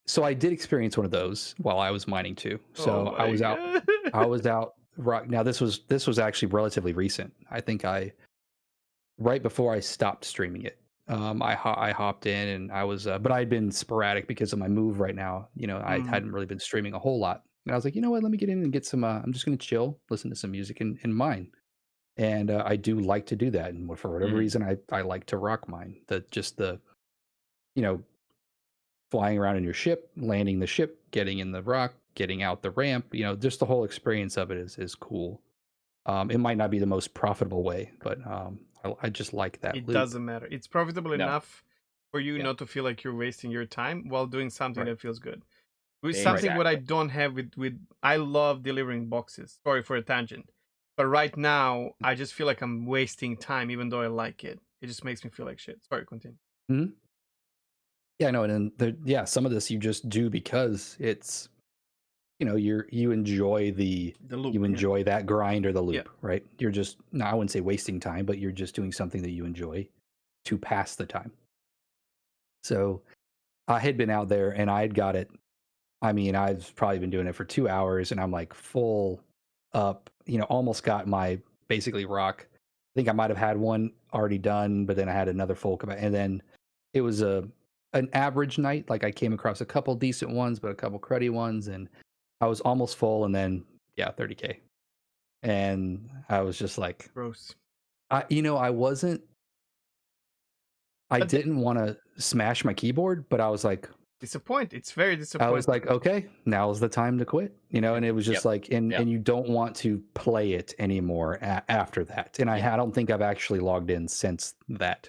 So I did experience one of those while I was mining too. So Oh I was my out God. I was out right now. This was actually relatively recent. I think right before I stopped streaming it. I hopped in and I was, but I'd been sporadic because of my move right now. I Mhm. hadn't really been streaming a whole lot, and I was like, you know what? Let me get in and get some. I'm just going to chill, listen to some music, and mine. And I do like to do that, and for whatever Mhm. reason, I like to rock mine. You know, flying around in your ship, landing the ship, getting in the rock, getting out the ramp. Just the whole experience of it is cool. It might not be the most profitable way, but I just like that. It loop. doesn't matter. It's profitable No. enough for you Yeah. not to feel like you're wasting your time while doing something Right. that feels good. With something what I don't have with I love delivering boxes. Sorry for a tangent. But right now I just feel like I'm wasting time even though I like it. It just makes me feel like shit. Sorry, continue. Yeah, no, and then some of this you just do because it's you enjoy The loop. you yeah. enjoy that grind or the loop, Yeah. right? You're just no, I wouldn't say wasting time, but you're just doing something that you enjoy to pass the time. So I had been out there and I'd got it. I mean, I've probably been doing it for 2 hours and I'm like full up, almost got my basically rock. I think I might have had one already done, but then I had another full come out. And then it was an average night. Like I came across a couple decent ones, but a couple cruddy ones, and I was almost full, and then 30K. And I was just like, Gross. I But didn't want to smash my keyboard, but I was like, It's very disappointing. I was like, okay, now's the time to quit, and it was just Yep. like, and you don't want to play it anymore after that. And I don't think I've actually logged in since that.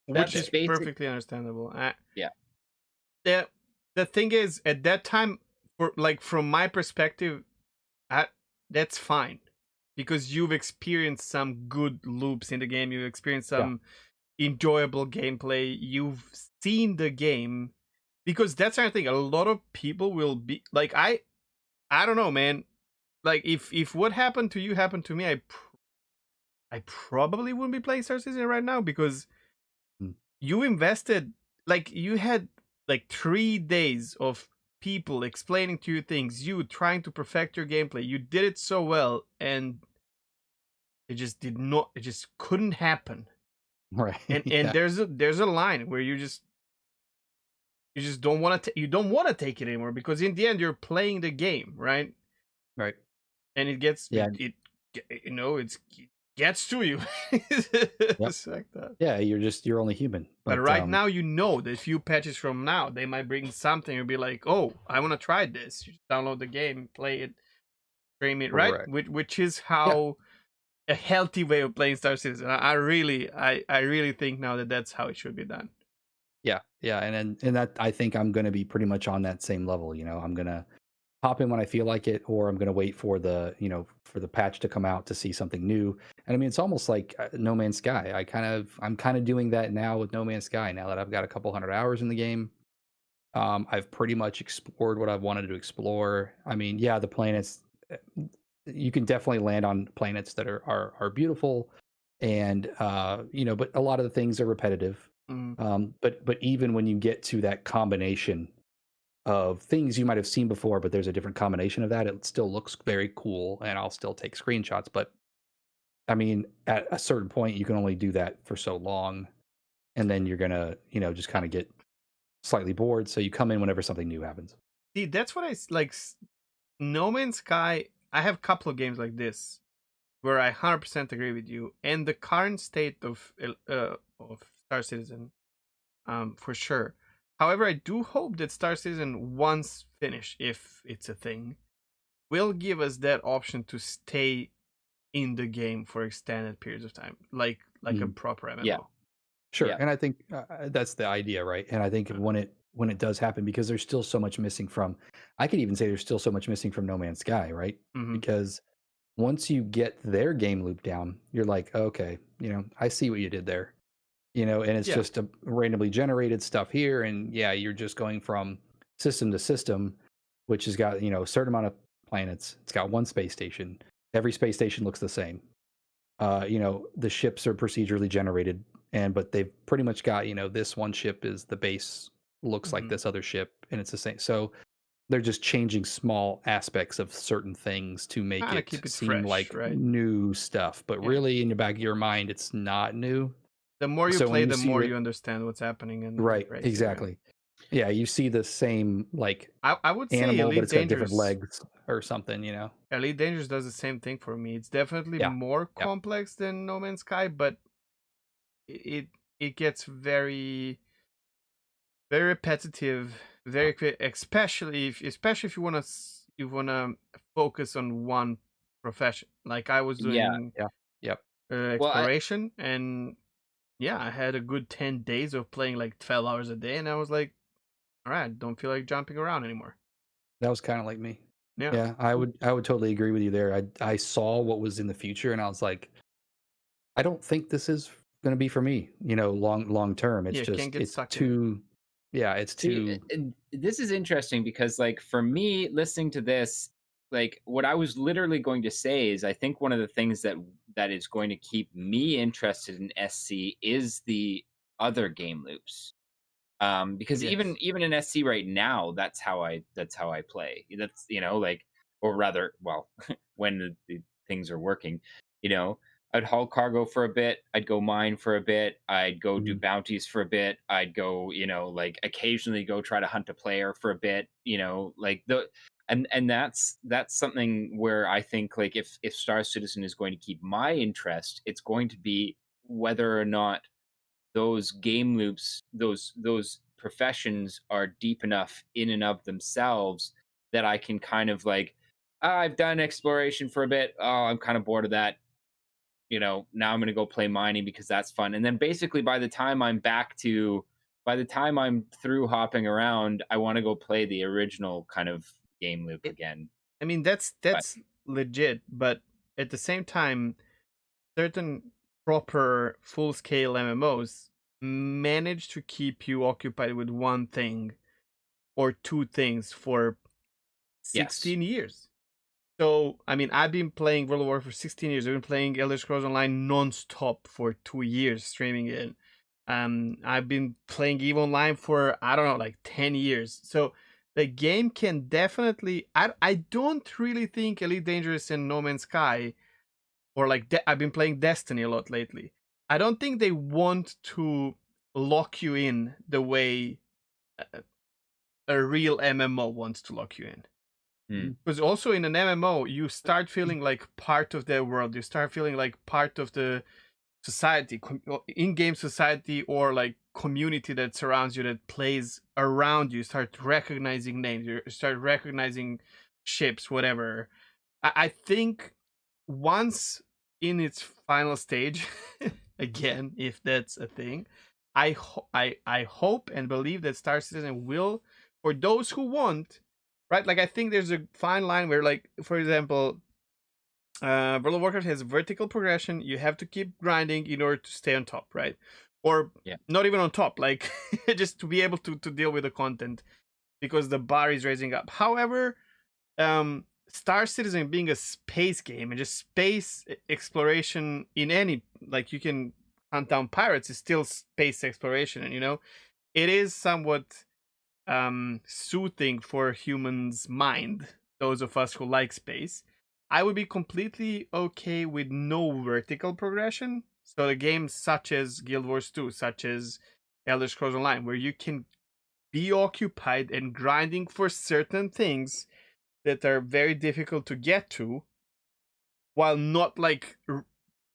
Which That's is basic- perfectly understandable. Yeah. The thing is, at that time, from my perspective, that's fine because you've experienced some good loops in the game. You've experienced some enjoyable gameplay. You've seen the game, because that's another thing. A lot of people will be like, I don't know, man. Like if what happened to you happened to me, I probably wouldn't be playing Star Citizen right now because you invested, like, you had like 3 days of people explaining to you things, you trying to perfect your gameplay. You did it so well, and it just couldn't happen. Right. And Yeah. there's a line where you just don't want to you don't want to take it anymore, because in the end you're playing the game, right? Right. And it gets Yeah. it's gets to you. It's like that. Yeah, you're only human. But right now, you know that a few patches from now, they might bring something and be like, "Oh, I want to try this." You just download the game, play it, stream it, right? correct. Which is Yeah. how a healthy way of playing Star Citizen. I really think now that that's how it should be done. Yeah, and that I think I'm going to be pretty much on that same level. I'm going to hop in when I feel like it, or I'm going to wait for the for the patch to come out to see something new. And I mean, it's almost like No Man's Sky. I'm kind of doing that now with No Man's Sky. Now that I've got a couple hundred hours in the game, I've pretty much explored what I've wanted to explore. I mean, yeah, the planets. You can definitely land on planets that are beautiful, and but a lot of the things are repetitive. But even when you get to that combination of things you might have seen before, but there's a different combination of that, it still looks very cool, and I'll still take screenshots. But I mean, at a certain point, you can only do that for so long, and then you're gonna, just kind of get slightly bored. So you come in whenever something new happens. See, that's what I like. No Man's Sky. I have a couple of games like this where I 100% agree with you, and the current state of Star Citizen, for sure. However, I do hope that Star Citizen, once finished, if it's a thing, will give us that option to stay in the game for extended periods of time, like a proper MMO. Yeah. Sure, Yeah. and I think that's the idea, right? And I think when it does happen, because there's still so much missing from, I could even say there's still so much missing from No Man's Sky, right? Because once you get their game loop down, you're like, okay, I see what you did there, and it's just a randomly generated stuff here, and yeah, you're just going from system to system, which has got a certain amount of planets. It's got one space station. Every space station looks the same. The ships are procedurally generated, but they've pretty much got this one ship is the base, looks like this other ship, and it's the same. So they're just changing small aspects of certain things to make Kinda it keep it seem fresh, like right? new stuff, but really in the back of your mind, it's not new. The more you So play, when the see more the- you understand what's happening, and right, right? exactly. Yeah, you see the same I would say animal, but Elite it's got different Dangerous. legs or something. Elite Dangerous does the same thing for me. It's definitely Yeah, more yeah. complex than No Man's Sky, but it it gets very very repetitive very quick, especially if you wanna focus on one profession. Like I was Yeah. doing Yep. Well, exploration, and yeah, I had a good 10 days of playing like 12 hours a day, and I was like, all right, don't feel like jumping around anymore. That was kind of like me. Yeah. Yeah, I would totally agree with you there. I saw what was in the future, and I was like, I don't think this is going to be for me. Long term. It's Yeah, can't just get it's sucked in it. too. Yeah, it's see, too. and this is interesting because, like, for me, listening to this, like, what I was literally going to say is, I think one of the things that is going to keep me interested in SC is the other game loops. Because Yes. even in SC right now, that's how I play. That's like, or rather, well, when the things are working, you know, I'd haul cargo for a bit, I'd go mine for a bit, I'd go do bounties for a bit, I'd go, like occasionally go try to hunt a player for a bit, like the and that's something where I think, like, if Star Citizen is going to keep my interest, it's going to be whether or not those game loops, those professions are deep enough in and of themselves that I can kind of like, I've done exploration for a bit. Oh, I'm kind of bored of that. Now I'm going to go play mining because that's fun. And then basically by the time I'm through hopping around, I want to go play the original kind of game loop again. I mean, that's legit, but at the same time, certain proper full scale MMOs manage to keep you occupied with one thing or two things for 16 years. So, I mean, I've been playing World of War for 16 years. I've been playing Elder Scrolls Online non-stop for 2 years, streaming it. I've been playing EVE Online for, I don't know, like 10 years. So the game can definitely... I don't really think Elite Dangerous and No Man's Sky, or like I've been playing Destiny a lot lately. I don't think they want to lock you in the way a real MMO wants to lock you in. Because also in an MMO, you start feeling like part of the world. You start feeling like part of the society, in-game society, or like community that surrounds you, that plays around you. You start recognizing names. You start recognizing ships, whatever. I think once in its final stage, again, if that's a thing, I hope and believe that Star Citizen will, for those who want, right? Like I think there's a fine line where, like, for example, World of Warcraft has vertical progression. You have to keep grinding in order to stay on top, right? Or not even on top, like just to be able to deal with the content, because the bar is raising up. However, Star Citizen being a space game and just space exploration in any, like, you can hunt down pirates, is still space exploration, and it is somewhat soothing for humans' mind, those of us who like space. I would be completely okay with no vertical progression. So the games such as Guild Wars 2, such as Elder Scrolls Online, where you can be occupied and grinding for certain things that are very difficult to get to, while not like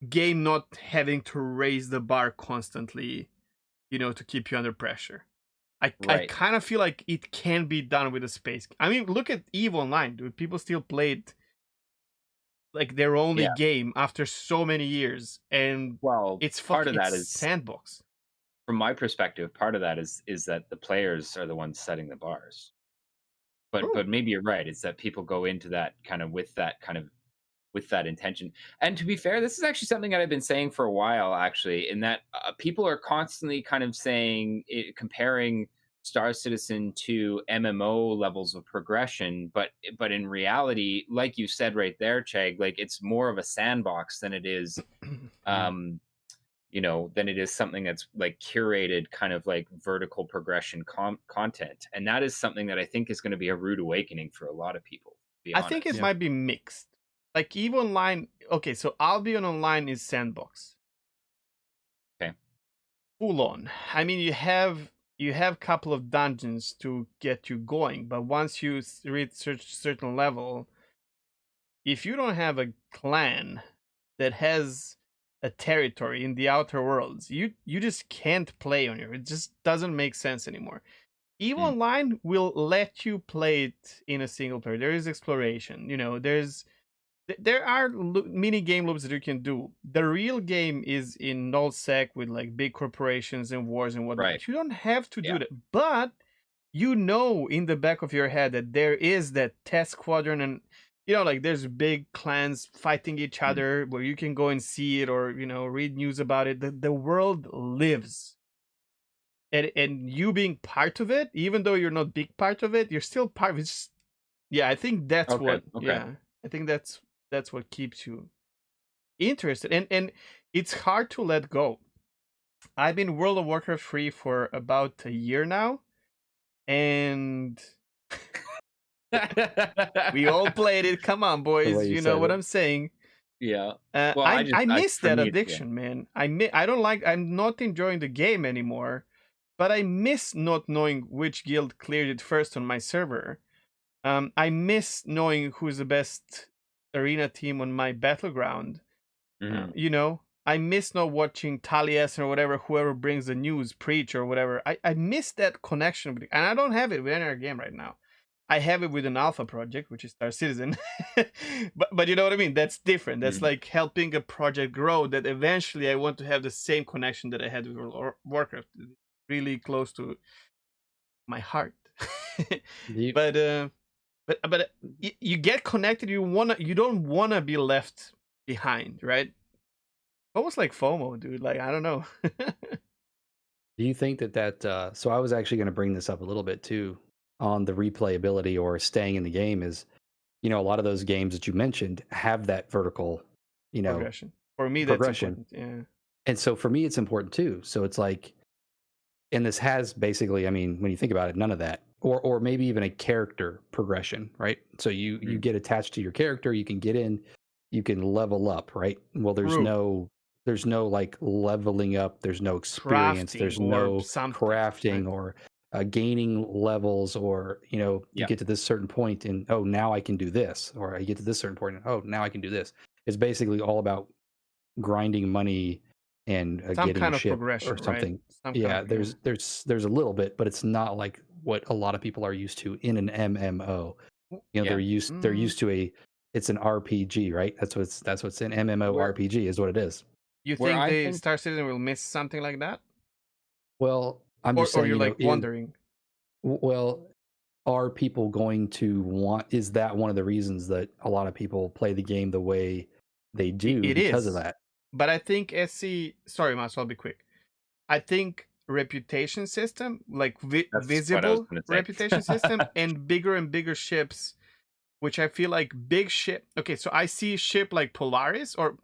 game not having to raise the bar constantly, to keep you under pressure. I kind of feel like it can be done with a space. I mean, look at EVE Online, dude. People still play it like their only game after so many years, and it's part of that is sandbox. From my perspective, part of that is that the players are the ones setting the bars. But maybe you're right. It's that people go into that kind of with that intention. And to be fair, this is actually something that I've been saying for a while, actually, in that people are constantly kind of saying, comparing Star Citizen to MMO levels of progression, but in reality, like you said right there, Chegg, like it's more of a sandbox than it is than it is something that's like curated kind of like vertical progression content. And that is something that I think is going to be a rude awakening for a lot of people, to be honest. I think it might be mixed. Like EVE Online, okay, so Albion Online is sandbox. Okay. Full on. I mean, you have a couple of dungeons to get you going, but once you reach a certain level, if you don't have a clan that has a territory in the outer worlds, you just can't play on it. It just doesn't make sense anymore. EVE Online will let you play it in a single player. There is exploration. There are mini game loops that you can do. The real game is in nullsec with like big corporations and wars and whatnot. Right. You don't have to do that, but in the back of your head that there is that test squadron, and like there's big clans fighting each other where you can go and see it, or read news about it. The world lives, and you being part of it, even though you're not big part of it, you're still part of it. I think that's I think that's what keeps you interested, and it's hard to let go. I've been World of Warcraft free for about a year now, and we all played it. Come on, boys, you know what I'm saying. Yeah. I miss that addiction, man. I'm not enjoying the game anymore, but I miss not knowing which guild cleared it first on my server. I miss knowing who's the best arena team on my battleground. I miss not watching Taliesin or whatever, whoever brings the news, preach or whatever. I miss that connection with it, and I don't have it with any other game right now. I have it with an alpha project, which is Star Citizen. but you know what I mean? That's different. That's like helping a project grow, that eventually I want to have the same connection that I had with World of Warcraft. Really close to my heart. But you get connected. You don't wanna be left behind, right? Almost like FOMO, dude. Like, I don't know. Do you think that so I was actually going to bring this up a little bit too on the replayability or staying in the game, is a lot of those games that you mentioned have that vertical progression. For me, progression. That's important. Yeah. And so for me it's important too. So it's like, and this has basically, I mean, when you think about it, none of that, or maybe even a character progression, right? So you get attached to your character, you can get in, you can level up, right? Well, there's no like leveling up, there's no experience, there's no crafting, right? gaining levels, or you Yeah. get to this certain point and oh, now I can do this, or I get to this certain point and oh, now I can do this. It's basically all about grinding money and Some getting a kind of ship or progression, right? something. Some kind Yeah, of there's a little bit, but it's not like what a lot of people are used to in an MMO. Yeah. They're used to it's an RPG, right? That's what's an Where MMORPG is what it is. You where think I the think Star Citizen will miss something like that, Well, I'm or just saying, you're like wondering? well, are people going to is that one of the reasons that a lot of people play the game the way they do It because of is, that? but I think SC. Sorry, Mas, I'll be quick. I think reputation system, like that's what I was visible going to reputation system, say. and bigger ships, which I feel like big ship. Okay, so I see ship like Polaris or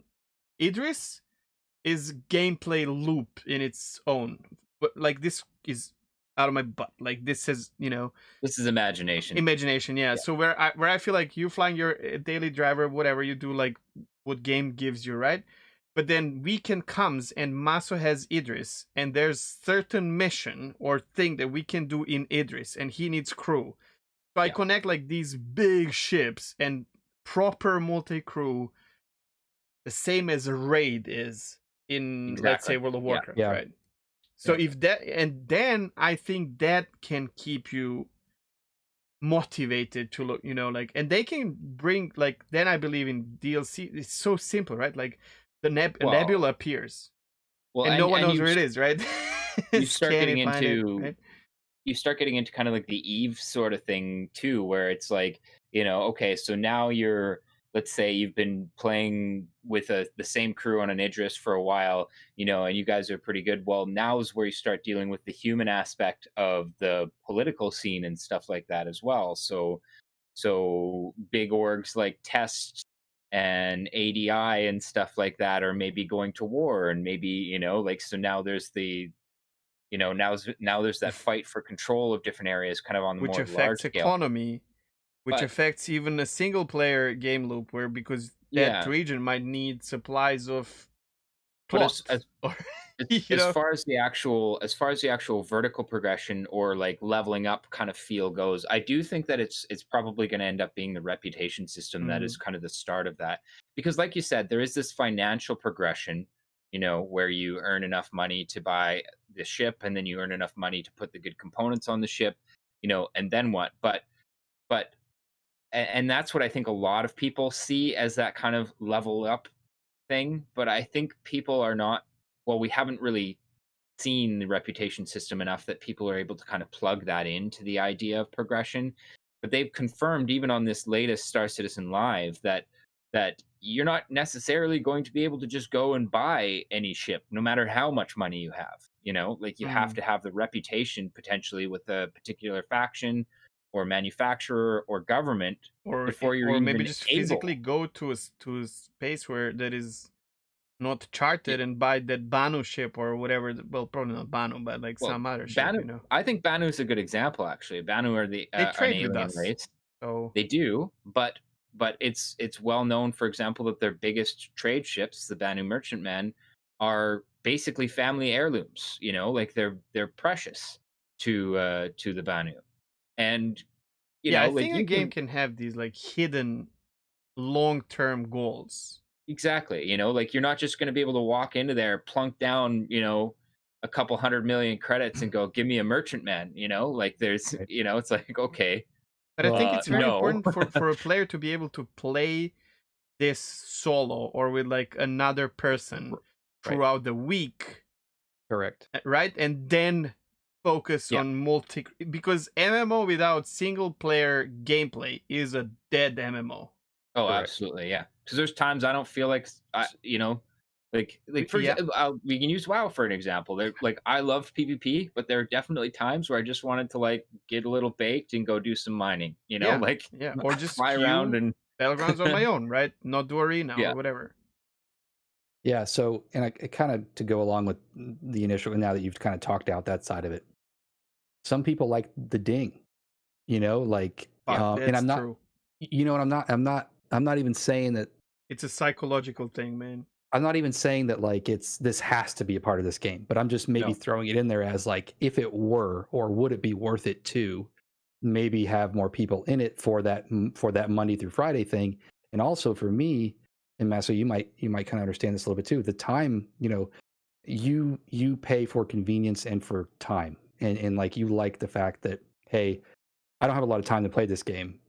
Idris is gameplay loop in its own. But like this is out of my butt. Like this is This is imagination. imagination. Yeah. Yeah. So where I feel like you flying your daily driver, whatever you do, like what game gives you, right? But then weekend comes and Maso has Idris, and there's certain mission or thing that we can do in Idris, and he needs crew. So I Yeah. connect like these big ships and proper multi crew, the same as a raid is in, let's say, Exactly. World of Yeah. Warcraft, Yeah. right? So Yeah. if that, and then I think that can keep you motivated to look, like, and they can bring like, then I believe in DLC. It's so simple, right? Like the Well, nebula appears well, and no one and knows where it is, right? you start Scan getting it, find it, into right? kind of like the Eve sort of thing too, where it's like, okay, so now let's say you've been playing with the same crew on an Idris for a while, and you guys are pretty good. Well, now is where you start dealing with the human aspect of the political scene and stuff like that as well. So big orgs like Test and ADI and stuff like that are maybe going to war, and maybe, like, so now there's now there's that fight for control of different areas kind of on the Which more large affects scale. economy, which But affects even a single player game loop, where because that yeah, region might need supplies of but plot or as far as the actual vertical progression or like leveling up kind of feel goes, I do think that it's probably going to end up being the reputation system that is kind of the start of that. Because like you said, there is this financial progression, where you earn enough money to buy the ship, and then you earn enough money to put the good components on the ship, and then what? But and that's what I think a lot of people see as that kind of level up thing. But I think people are not, well, we haven't really seen the reputation system enough that people are able to kind of plug that into the idea of progression. But they've confirmed even on this latest Star Citizen Live that you're not necessarily going to be able to just go and buy any ship, no matter how much money you have. Like you have to have the reputation potentially with a particular faction or manufacturer or government before you're or maybe even just able. physically go to a space where that is not charted Yeah. and buy that Banu ship or whatever. Well, probably not Banu, but like Well, some other ship, Banu, I think Banu is a good example. Actually, Banu are They an trade with alien us, race. so They do, but it's well known, for example, that their biggest trade ships, the Banu Merchantman, are basically family heirlooms. Like they're precious to the Banu, and yeah, I like think a you game can can have these like hidden long-term goals. exactly, like you're not just going to be able to walk into there, plunk down, a couple 100 million credits and go, give me a Merchantman. Like there's, Right. it's like, okay, But I think it's very no. important for a player to be able to play this solo or with like another person Right. throughout the week, Correct. right? And then focus Yeah. on multi, because MMO without single player gameplay is a dead MMO. Oh, Correct. absolutely, yeah. Because there's times I don't feel like like for Yeah. example, we can use WoW for an example. There, like I love PvP, but there are definitely times where I just wanted to like get a little baked and go do some mining. Yeah. Like Yeah, or just fly around and Battlegrounds on my own, right? Not do arena Yeah. or whatever. Yeah. So, and I kind of to go along with the initial, now that you've kind of talked out that side of it, some people like the ding, like, Fuck, and that's I'm not, true. and I'm not even saying that. It's a psychological thing, man. I'm not even saying that like this has to be a part of this game, but I'm just maybe No. throwing it in there as like if it were, or would it be worth it to maybe have more people in it for that Monday through Friday thing, and also for me and Masso, you might kind of understand this a little bit too. The time, you pay for convenience and for time, and like you like the fact that hey, I don't have a lot of time to play this game.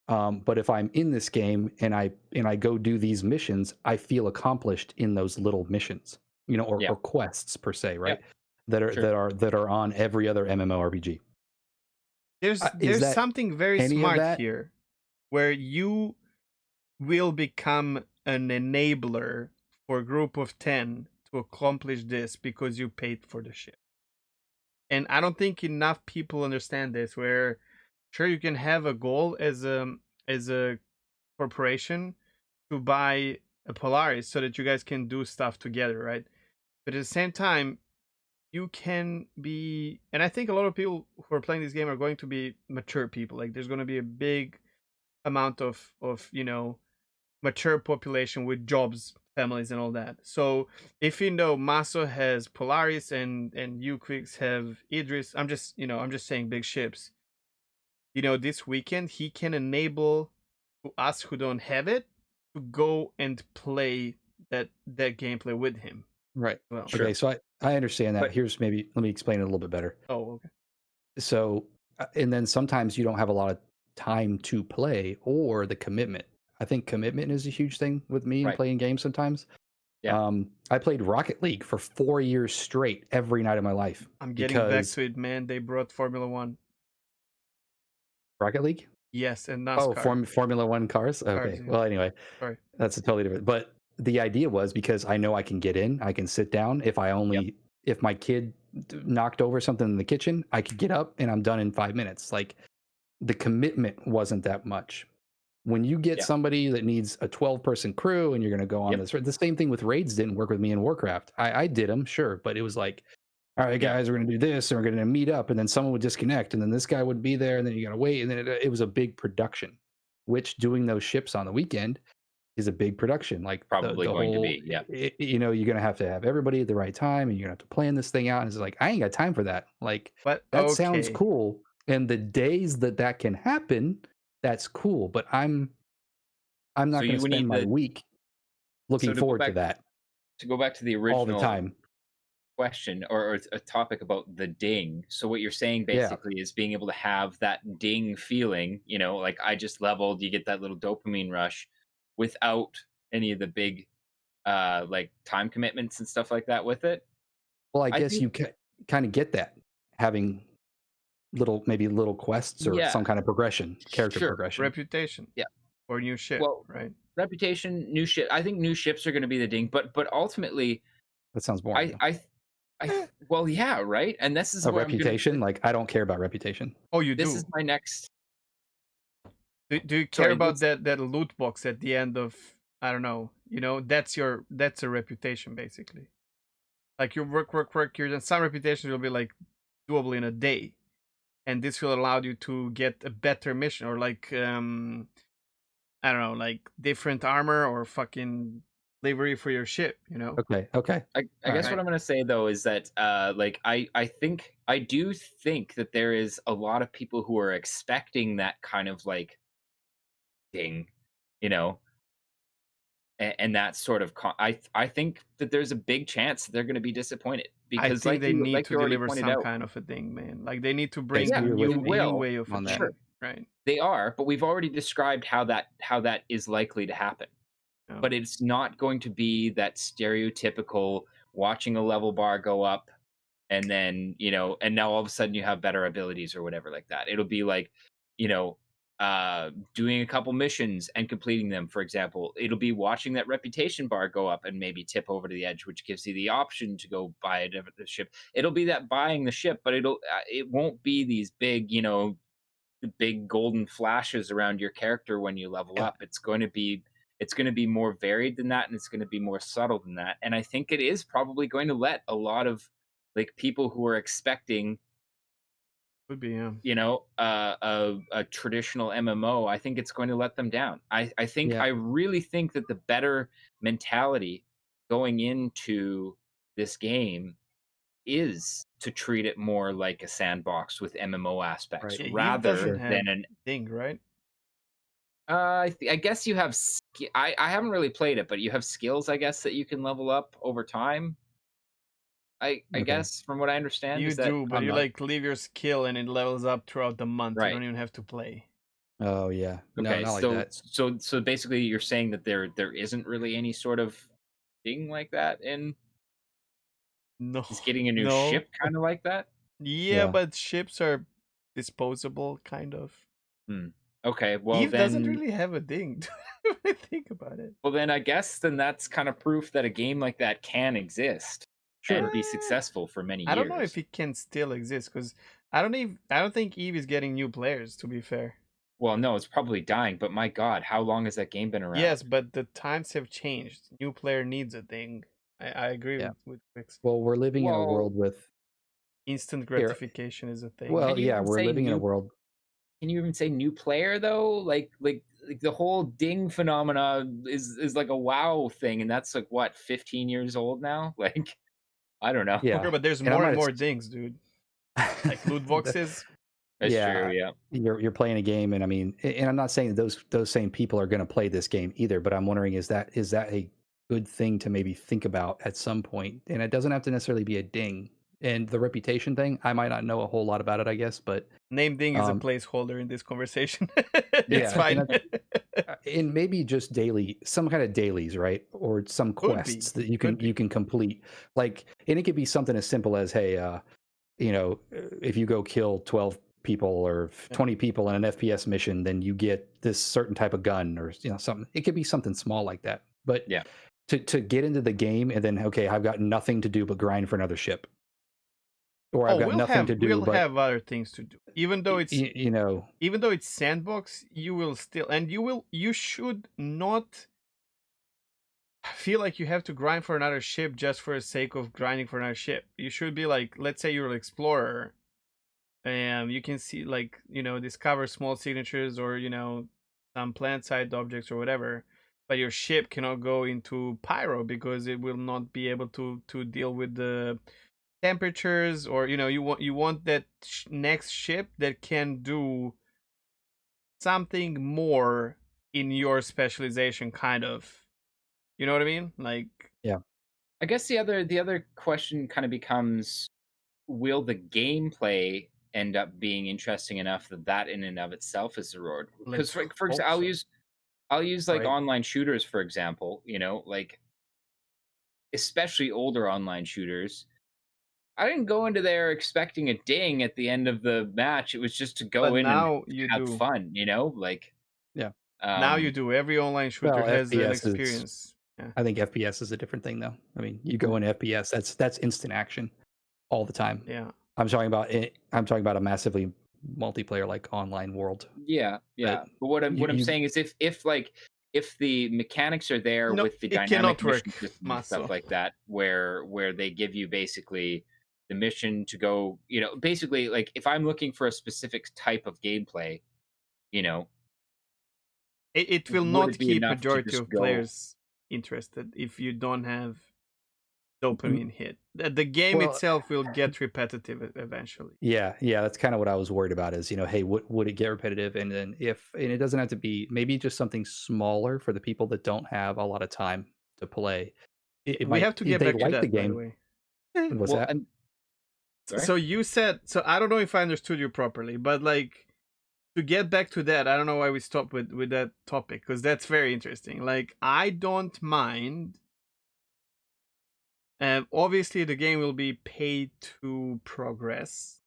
But if I'm in this game and I go do these missions, I feel accomplished in those little missions, or quests per se, right? That are on every other MMORPG. There's something very smart here, where you will become an enabler for a group of 10 to accomplish this because you paid for the ship. And I don't think enough people understand this, where sure you can have a goal as a corporation to buy a Polaris so that you guys can do stuff together, right? But at the same time, you can be, and I think a lot of people who are playing this game are going to be mature people. Like there's going to be a big amount of mature population with jobs, families, and all that. So if Maso has Polaris and you Quix have Idris, I'm just saying big ships. This weekend he can enable to us who don't have it to go and play that gameplay with him. Right. Well, sure. Okay, so I understand that. But here's let me explain it a little bit better. Oh, okay. So, and then sometimes you don't have a lot of time to play or the commitment. I think commitment is a huge thing with me in playing games sometimes. Yeah. I played Rocket League for 4 years straight every night of my life. I'm getting back to it, man. They brought Formula 1. Rocket League? Yes, and NASCAR. Oh, Formula 1 cars? Okay. Cars, yeah. Well, anyway. Sorry. That's a totally different. But the idea was because I know I can get in, I can sit down. If if my kid knocked over something in the kitchen, I could get up and I'm done in 5 minutes. Like the commitment wasn't that much. When you get somebody that needs a 12-person crew and you're going to go on this, the same thing with raids didn't work with me in Warcraft. I did them, sure, but it was like, all right, guys, we're going to do this and we're going to meet up, and then someone would disconnect, and then this guy would be there, and then you got to wait, and then it was a big production. Which doing those ships on the weekend is a big production. Like probably going to be, you're going to have everybody at the right time, and you're going to have to plan this thing out. And it's like I ain't got time for that. Like that sounds cool, and the days that can happen, that's cool. But I'm not going to spend my week looking forward to that. To go back to the original all the time question or a topic about the ding. So what you're saying basically is being able to have that ding feeling, like I just leveled, you get that little dopamine rush without any of the big like time commitments and stuff like that with it. Well, I guess you kind of get that having maybe little quests or some kind of progression, character progression. Reputation. Yeah. Or new ship, right? Reputation, new ship. I think new ships are going to be the ding, but ultimately that sounds boring. Well, yeah, right. And this is a reputation. Like I don't care about reputation. Oh, you do. This is my next. Do you care about that loot box at the end of? I don't know. That's a reputation basically. Like you work. You're some reputations will be like doable in a day, and this will allow you to get a better mission or like I don't know, like different armor or fucking livery for your ship, Okay. I guess what I'm gonna say though is that like I do think that there is a lot of people who are expecting that kind of like ding, and that sort of I think that there's a big chance that they're going to be disappointed because I think they need to deliver some kind of a thing, man. Like they need to bring a new way of a thing, right? They are, but we've already described how that is likely to happen. Oh. But it's not going to be that stereotypical watching a level bar go up and then, and now all of a sudden you have better abilities or whatever like that. It'll be like, doing a couple missions and completing them, for example. It'll be watching that reputation bar go up and maybe tip over to the edge, which gives you the option to go buy the ship. It'll be that buying the ship, but it won't be these big, the big golden flashes around your character when you level up. It's going to be more varied than that, and it's going to be more subtle than that. And I think it is probably going to let a lot of like people who are expecting would be a traditional MMO, I think it's going to let them down. I really think that the better mentality going into this game is to treat it more like a sandbox with MMO aspects Right. Yeah, Eve rather doesn't Sure. have than an. thing, right? I guess you have. I haven't really played it, but you have skills, I guess, that you can level up over time. I Okay. guess from what I understand You is that do, but I'm you not. like leave your skill and it levels up throughout the month. You right. don't even have to play. Oh yeah. No, Okay, not like that. so basically, you're saying that there isn't really any sort of thing like that in No, is getting a new no. ship kind of like that. Yeah, Yeah. but ships are disposable, kind of. Hmm. Okay, Eve doesn't really have a ding. If I think about it. well then I guess then that's kind of proof that a game like that can exist and Sure. be successful for many I don't know years. if it can still exist because I don't think Eve is getting new players. To be fair. Well, no, it's probably dying, but my God, how long has that game been around? Yes, but the times have changed. New player needs a thing. I agree Yeah. with Quix. Well, we're living in a Well, world with Instant here. gratification is a thing. Well, can you yeah, even we're say living in a new? world. Can you even say new player though? Like the whole ding phenomena is like a WoW thing, and that's like what 15 years old now. Like I don't know. Yeah, Sure, but there's and I'm more and not. more things, dude. Like loot boxes. That's true. Yeah, Yeah. you're playing a game, and I mean, and I'm not saying that those same people are going to play this game either. But I'm wondering, is that a good thing to maybe think about at some point? And it doesn't have to necessarily be a ding. And the reputation thing, I might not know a whole lot about it, I guess, but Name ding is a um, placeholder in this conversation. It's yeah, fine. and maybe just daily, some kind of dailies, right, or some Could be. quests that you Could can be. complete. Like, and it could be something as simple as, hey, if you go kill 12 people or Yeah. 20 people in an FPS mission, then you get this certain type of gun or something. It could be something small like that. But Yeah. to get into the game and then okay, I've got nothing to do but grind for another ship, or I've Oh, got nothing to do we'll but have other things to do. Even though it's sandbox, you will still and you should not feel like you have to grind for another ship just for the sake of grinding for another ship. You should be like, let's say you're an explorer and you can see like, discover small signatures or, some plant side objects or whatever. But your ship cannot go into pyro because it will not be able to deal with the temperatures, or you want that next ship that can do something more in your specialization, kind of. You know what I mean? Like, yeah. I guess the other question kind of becomes: will the gameplay end up being interesting enough that in and of itself is the reward? Because let's for hope example, so. I'll use like Right. online shooters for example. Like especially older online shooters. I didn't go into there expecting a ding at the end of the match. It was just to But go in and now you have do. fun, like Yeah. Now you um do. Every online shooter Well, has an FPS is. experience. Yeah. I think FPS is a different thing, though. I mean, you go in FPS, that's instant action all the time. Yeah. I'm talking about it. I'm talking about a massively multiplayer like online world. yeah, But yeah. But what I'm you saying is if the mechanics are there No, with the it dynamic cannot mission work, system and stuff Maso. like that, where they give you basically the mission to go, basically like if I'm looking for a specific type of gameplay, you know, It will would it not be keep enough to majority just of go? players interested if you don't have dopamine hit. The game well, itself will get repetitive eventually. yeah, that's kind of what I was worried about. Is hey, would it get repetitive? And then and it doesn't have to be maybe just something smaller for the people that don't have a lot of time to play. It We might have to get they back to like the that, by the game. way. What's Well, that? and sorry. So you said, so I don't know if I understood you properly, but like, to get back to that, I don't know why we stopped with that topic, because that's very interesting. Like, I don't mind. Obviously, the game will be paid to progress,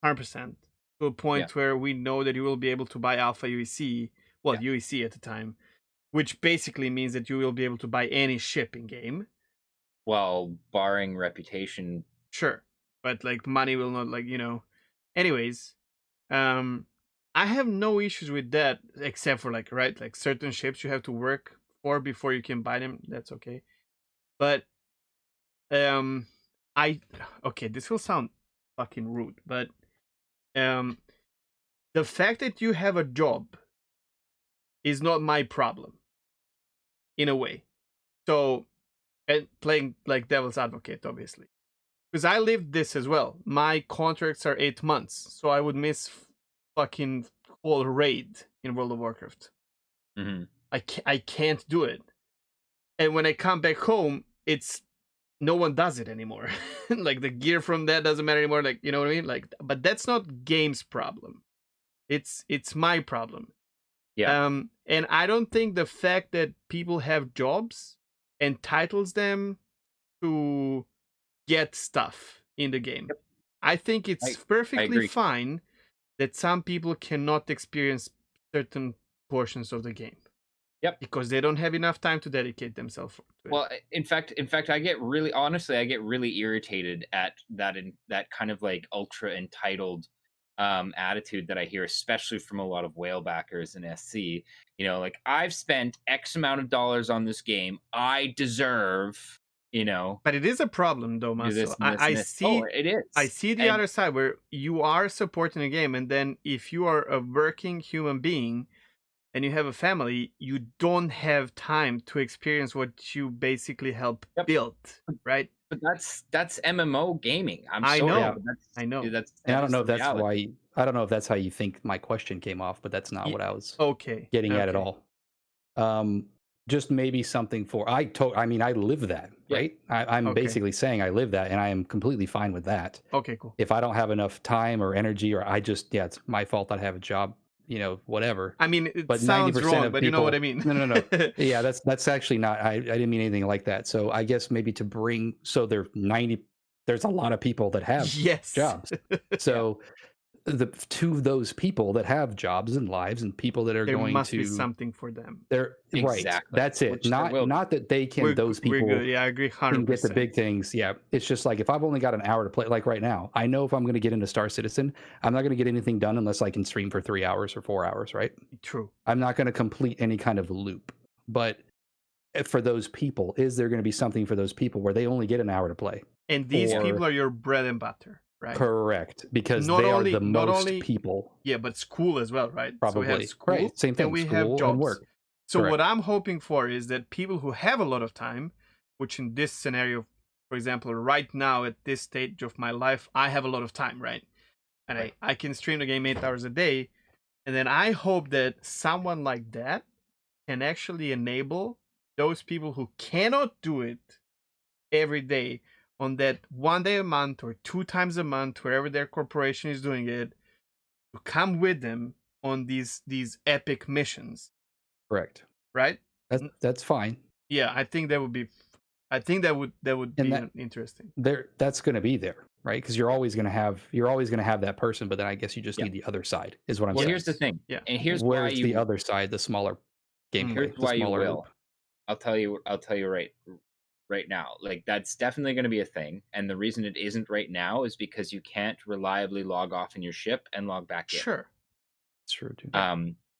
100%, to a Yeah. point where we know that you will be able to buy Alpha UEC, well, Yeah. UEC at the time, which basically means that you will be able to buy any ship in game. Well, barring reputation. Sure, but like money will not, like, Anyways, I have no issues with that, except for like, right, like certain ships you have to work for before you can buy them. That's okay. But um I okay, this will sound fucking rude, but um the fact that you have a job is not my problem, in a way. So And playing like devil's advocate, obviously, because I lived this as well. My contracts are 8 months, so I would miss fucking whole raid in World of Warcraft. Mm-hmm. I can't do it. And when I come back home, it's no one does it anymore. Like the gear from that doesn't matter anymore. Like, you know what I mean? Like, but that's not game's problem. It's my problem. Yeah. And I don't think the fact that people have jobs entitles them to get stuff in the game. Yep. I think it's I perfectly agree. fine that some people cannot experience certain portions of the game. Yep. Because they don't have enough time to dedicate themselves to it. Well, in fact, I get really irritated at that kind of like ultra entitled attitude that I hear, especially from a lot of whale backers in SC. You know, like, I've spent X amount of dollars on this game, I deserve, you know, But it is a problem, though, do this Marcel. and this and this. Oh, it is. I see the other side where you are supporting a game, and then if you are a working human being and you have a family, you don't have time to experience what you basically help Yep. build, right? But that's MMO gaming. I sorry, know. but I know. That's And I don't know if the that's reality. why. I don't know if that's how you think my question came off, but that's not what I was Okay. getting at Okay. all. Just maybe something for I mean, I live that, Yeah. right? I'm Okay. basically saying I live that, and I am completely fine with that. Okay, cool. If I don't have enough time or energy, or I just, yeah, it's my fault that I have a job, you know, whatever. I mean, it But sounds 90% wrong, of but you know what I people, mean. no. Yeah, that's actually not. I didn't mean anything like that. So I guess maybe to bring, so there's a lot of people that have Yes. jobs. So the to those people that have jobs and lives and people that are There going must be to, something for them. they're right. Exactly. That's it. Which there will be. Not that they can. Those We're people good. Yeah, I agree can get the 100%. big things. Yeah, it's just like, if I've only got an hour to play, like right now, I know if I'm going to get into Star Citizen, I'm not going to get anything done unless I can stream for 3 hours or 4 hours, right? True. I'm not going to complete any kind of loop. But for those people, is there going to be something for those people where they only get an hour to play? And these Or- people are your bread and butter, right? Correct, because Not they only- are the not most only- people. Yeah, but school as well, right? So we Probably. have school, Right, same thing, and we school have and jobs. work. So Correct. what I'm hoping for is that people who have a lot of time, which in this scenario, for example, right now at this stage of my life, I have a lot of time, right? And Right. I can stream the game 8 hours a day. And then I hope that someone like that can actually enable those people who cannot do it every day on that 1 day a month or 2 times a month, wherever their corporation is doing it, to come with them on these epic missions, Correct. right? That's fine. Yeah, I think that would be. I think that would And be that- interesting. That's going to be there, right? Because you're always going to have that person, but then I guess you just Yeah. need the other side, is what I'm Well, saying. here's the thing. Yeah. And here's why Where's you the other side, the smaller gameplay, here's the why you smaller will. loop. I'll tell you right now. Like, that's definitely going to be a thing. And the reason it isn't right now is because you can't reliably log off in your ship and log back in. Sure. It's true too.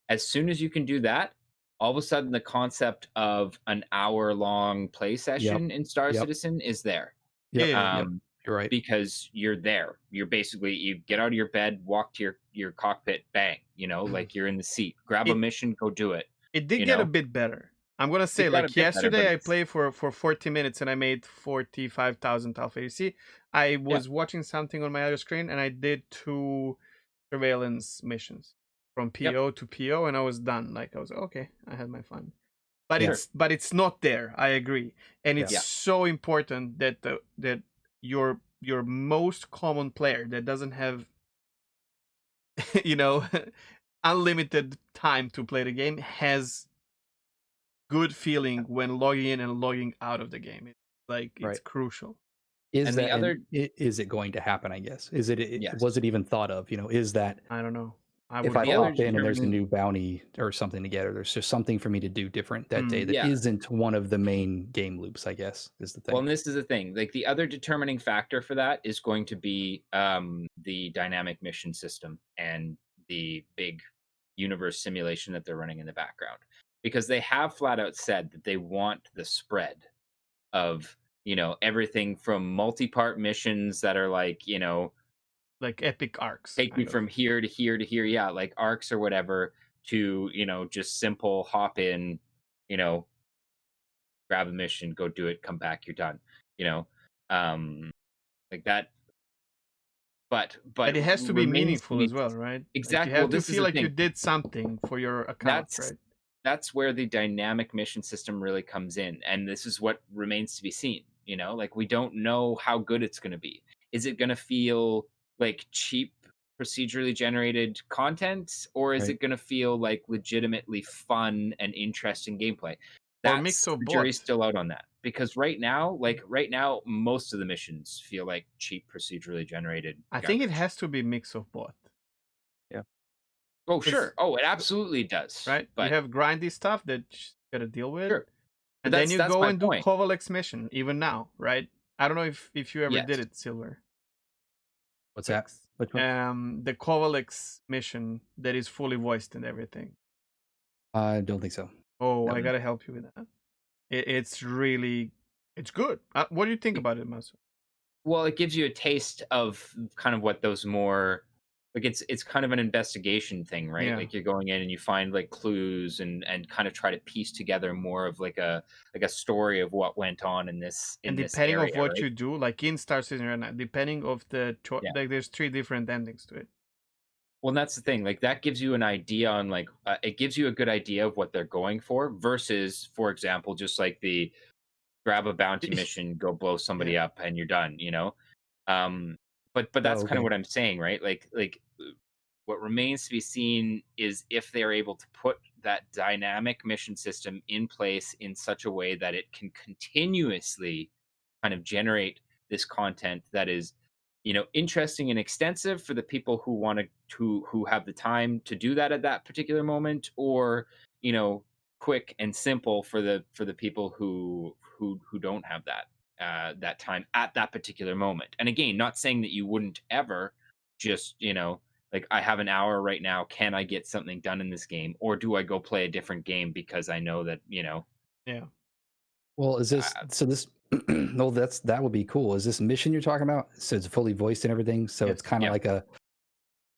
As soon as you can do that, all of a sudden the concept of an hour-long play session in Star Yep. Citizen is there. Yep. Yeah. Yep. You're right. Because you're there. You're basically, you get out of your bed, walk to your cockpit, bang, you know, like you're in the seat. Grab a mission, go do it. It did You get a know? bit better. I'm gonna say, It got a like bit better, yesterday, but I it's- played for 40 minutes and I made 45,000 alpha. You see, I was watching something on my other screen and I did 2 surveillance missions from PO to PO, and I was done. Like, I was okay. I had my fun. But Yeah. it's not there. I agree, and it's Yeah. so important that that your most common player that doesn't have you know unlimited time to play the game has good feeling when logging in and logging out of the game. It's like it's Right. crucial. Is And the that other- is it going to happen? I guess was Yes. it even thought of? You know, is that I don't know. if I The other pop in and there's a determining- new bounty or something together, there's just something for me to do different that day that Yeah. isn't one of the main game loops, I guess, is the thing. Well, and this is the thing. Like, the other determining factor for that is going to be the dynamic mission system and the big universe simulation that they're running in the background. Because they have flat out said that they want the spread of, you know, everything from multi-part missions that are like, you know, Like epic arcs. take me kind of. from here to here to here, yeah, like arcs or whatever, to, you know, just simple hop in, you know, grab a mission, go do it, come back, you're done. You know, like that. But But it has to be remains to meaningful be as well, right? Like you exactly. Well, have to this is feel the like you thing. did something for your account, That's right? that's where the dynamic mission system really comes in, and this is what remains to be seen. Like we don't know how good it's going to be. Is it going to feel like cheap procedurally generated content, or is Right. it going to feel like legitimately fun and interesting gameplay? Or mix That's of the jury's both. still out on that, because right now most of the missions feel like cheap procedurally generated I think it garbage. has to be mix of both. Yeah. Oh, 'Cause sure. Oh, it absolutely does. right, you But have grindy stuff that you gotta deal with, sure. But and then you that's go my and do point. Kovalek's mission. Even now, right? I don't know if you ever did Yes. it, Silver. What's that? Quicks. Which one? The Kovalek's mission that is fully voiced and everything. I don't think so. Oh, No. I gotta help you with that. It's really, it's good. What do you think about it, Masu? Well, it gives you a taste of kind of what those more like it's kind of an investigation thing, right? Yeah, Like you're going in and you find like clues and kind of try to piece together more of like a story of what went on in this and in this depending of area, what right? you do, like in Star Citizen right now, depending of the Yeah. like, there's 3 different endings to it. Well, and that's the thing. Like that gives you an idea on like it gives you a good idea of what they're going for versus, for example, just like the grab a bounty mission, go blow Yeah, somebody up, and you're done. Um, but Oh, that's kind of okay. what I'm saying, right? Like what remains to be seen is if they're able to put that dynamic mission system in place in such a way that it can continuously kind of generate this content that is interesting and extensive for the people who want who have the time to do that at that particular moment, or you know quick and simple for the people who don't have that time at that particular moment. And again, not saying that you wouldn't ever just like, I have an hour right now, can I get something done in this game, or do I go play a different game because I know that yeah. Well, is this so? This no, that would be cool. Is this mission you're talking about? So it's fully voiced and everything. So it's Yes, kind of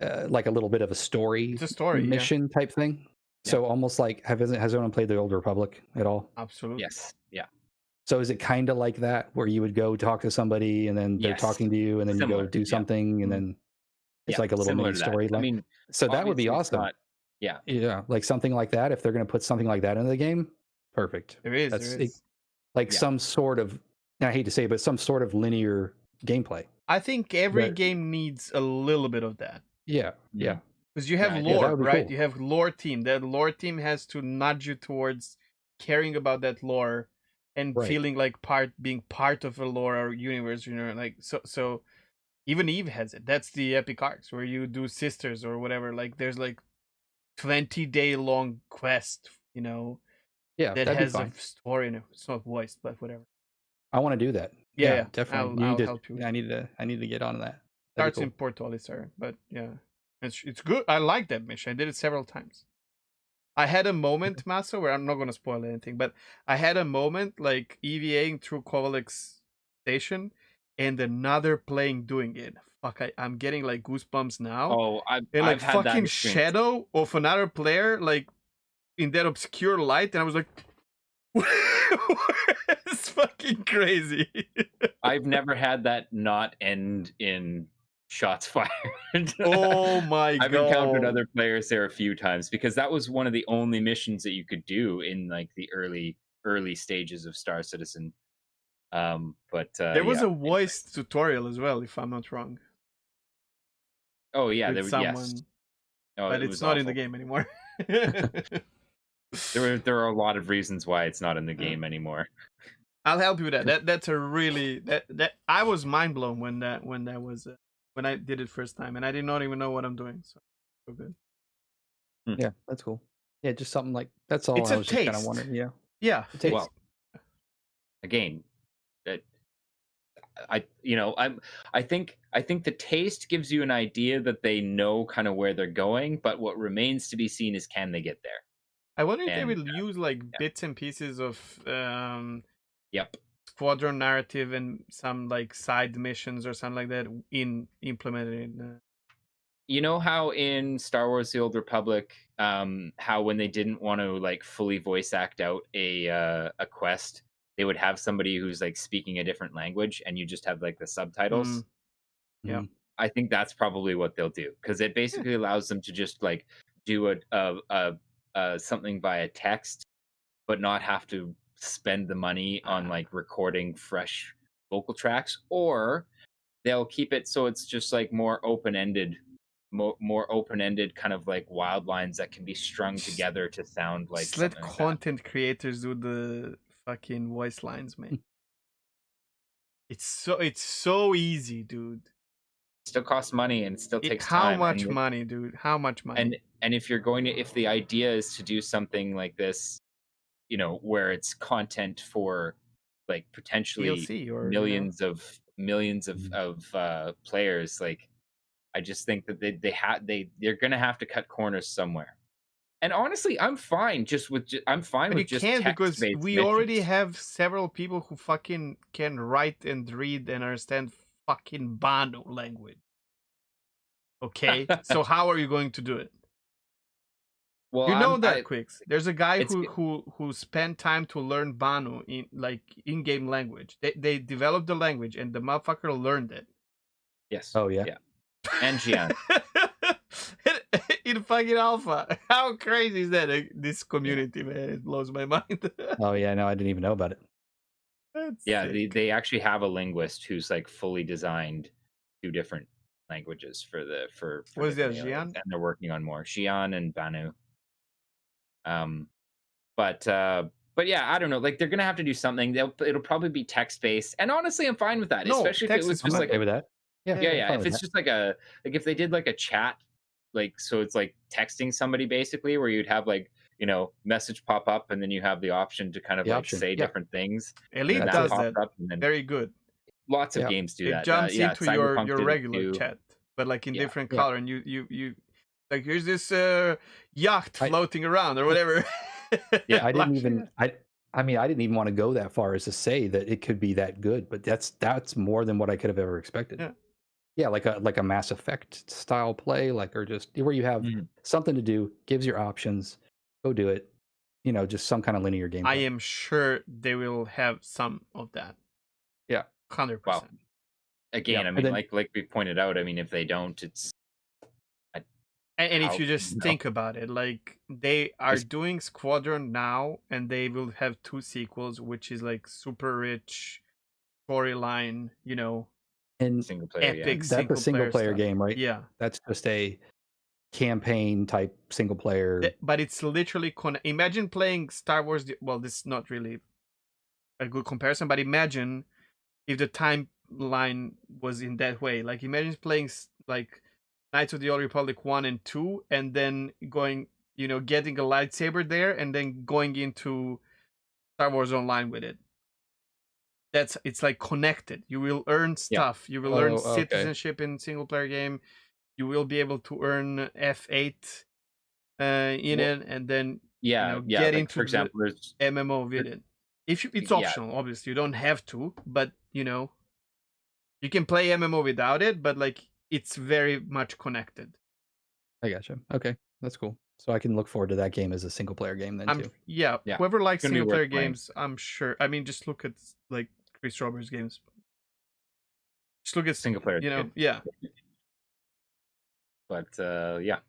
yeah, like a little bit of a story it's a story. Yeah, mission type thing. yeah, So almost like has anyone played the Old Republic at all? absolutely. yes, yeah, So is it kind of like that where you would go talk to somebody and then they're yes, talking to you and then you go similar, do yeah, something and Mm. then it's yeah, like a little similar mini to that. I storyline. mean, So that would be obviously it's awesome. not. Yeah, Yeah, like something like that. If they're going to put something like that into the game, perfect. There is, That's there it, is. like yeah, some sort of, and I hate to say it, but some sort of linear gameplay. I think every But game needs a little bit of that. yeah, yeah, mhm. Because you No, have I yeah, think that lore, would be right? cool. You have lore team. That lore team has to nudge you towards caring about that lore and Right. feeling like being part of a lore or universe. Like so. Even Eve has it. That's the epic arcs where you do sisters or whatever. Like there's like 20-day long quest. Yeah, That that'd be has a fine. story in it. It's not voiced, but whatever. I want to do that. Yeah, Yeah, yeah. definitely. You need I'll to. help you with Yeah, that. I need to get on that. That'd be Starts in cool. Porto Alisar, but yeah, it's good. I like that mission. I did it several times. I had a moment, Massa, where I'm not gonna spoil anything, but I had a moment like EVAing through Kovalek's station and another playing doing it. Fuck, I'm getting like goosebumps now. Oh, I've And like I've had that fucking experience. shadow of another player, like in that obscure light, and I was like, it's fucking crazy. I've never had that not end in shots fired. Oh my I've encountered god. other players there a few times because that was one of the only missions that you could do in like the early stages of Star Citizen. But There was yeah. a voice tutorial as well, if I'm not wrong, Oh yeah, with yes. someone, Oh, but it it's was not in the awful. game anymore. There are a lot of reasons why it's not in the game anymore. I'll help you with that. That's a really that I was mind blown when that was when I did it first time, and I did not even know what I'm doing. So good. Yeah, that's cool. Yeah, just something like that's all It's I a was just kind of taste. wondering. Yeah, Yeah, a taste. Well, again, it, I think the taste gives you an idea that they know kind of where they're going, but what remains to be seen is, can they get there? I wonder if they And will use like yeah, bits and pieces of yep. squadron narrative and some like side missions or something like that in implemented in. You know how in Star Wars: The Old Republic, how when they didn't want to like fully voice act out a quest, they would have somebody who's like speaking a different language, and you just have like the subtitles. Yeah. Mhm. I think that's probably what they'll do, because it Yeah. basically allows them to just like do something via text, but not have to spend the money on like recording fresh vocal tracks, or they'll keep it so it's just like more open-ended, more open-ended kind of like wild lines that can be strung Just, together to sound like just let something like that. content creators do the fucking voice lines, man. It's so easy, dude. Still costs money and it still takes How time. much money, dude? How much money? And if you're going to, if the idea is to do something like this, where it's content for like potentially DLC or millions Mhm. of players, like I just think that they're gonna have to cut corners somewhere. And honestly, I'm fine But you with just can't, because text-based we already missions. have several people who fucking can write and read and understand fucking Bano language. Okay, so how are you going to do it? Well, You know that, I Quix. There's a guy it's who spent time to learn Banu in like in-game language. They developed the language and the motherfucker learned it. yes, Oh yeah. yeah, and Gian, in fucking alpha. How crazy is that? This yeah, community, man, it blows my mind. Oh yeah. No, I didn't even know about it. That's yeah. sick. They actually have a linguist who's like fully designed 2 different languages for What is that, different aliens, Jian? and they're working on more Xi'an and Banu. Um, but yeah, I don't know. Like they're gonna have to do something. It'll probably be text based, and honestly, I'm fine with that. No, Especially if it text was is I'm just fine. like okay with that. Yeah, yeah, Yeah. yeah. fine If with it's that. just like if they did like a chat, like so it's like texting somebody basically, where you'd have like message pop up, and then you have the option to kind of The like option. say Yeah, different things, and then Elite that's that it. does pops that up, and then very good. lots of Yeah, games do It that. jumps Yeah, into your Cyberpunk did it regular too. chat, but like in Yeah, different yeah. color, and you like here's this yacht I floating around or whatever. yeah. I didn't Luxury even yacht. I mean I didn't even want to go that far as to say that it could be that good, but that's more than what I could have ever expected. Yeah. Yeah, like a Mass Effect style play, like or just where you have Mhm. something to do, gives your options, go do it. Just some kind of linear I gameplay. am sure they will have some of that. Yeah, 100%. Well, yeah, again, I and mean, then like we pointed out, I mean, if they don't, it's I- And if how you just think about it, like they are it's doing Squadron now, and they will have 2 sequels, which is like super rich storyline, and single player. Yeah, epic that's a single single player player stuff. game, right? Yeah. That's just a campaign type single player. But it's literally imagine playing Star Wars. Well, this is not really a good comparison, but imagine if the timeline was in that way. Like imagine playing like Knights of the Old Republic 1 and 2, and then going, getting a lightsaber there, and then going into Star Wars Online with it. It's like connected. You will earn yeah, stuff. You will earn Oh, okay. citizenship in single player game. You will be able to earn F8 in well, it, and then yeah. get Like into for the example, there's MMO with there- it. If it's yeah, optional, obviously you don't have to, but you can play MMO without it, but like it's very much connected. I gotcha. Okay, that's cool. So I can look forward to that game as a single player game then too. Yeah, yeah. whoever likes It's gonna be single worth player playing. games, I'm sure. I mean, just look at like Chris Roberts games. Just look at Single player is good, yeah. but yeah.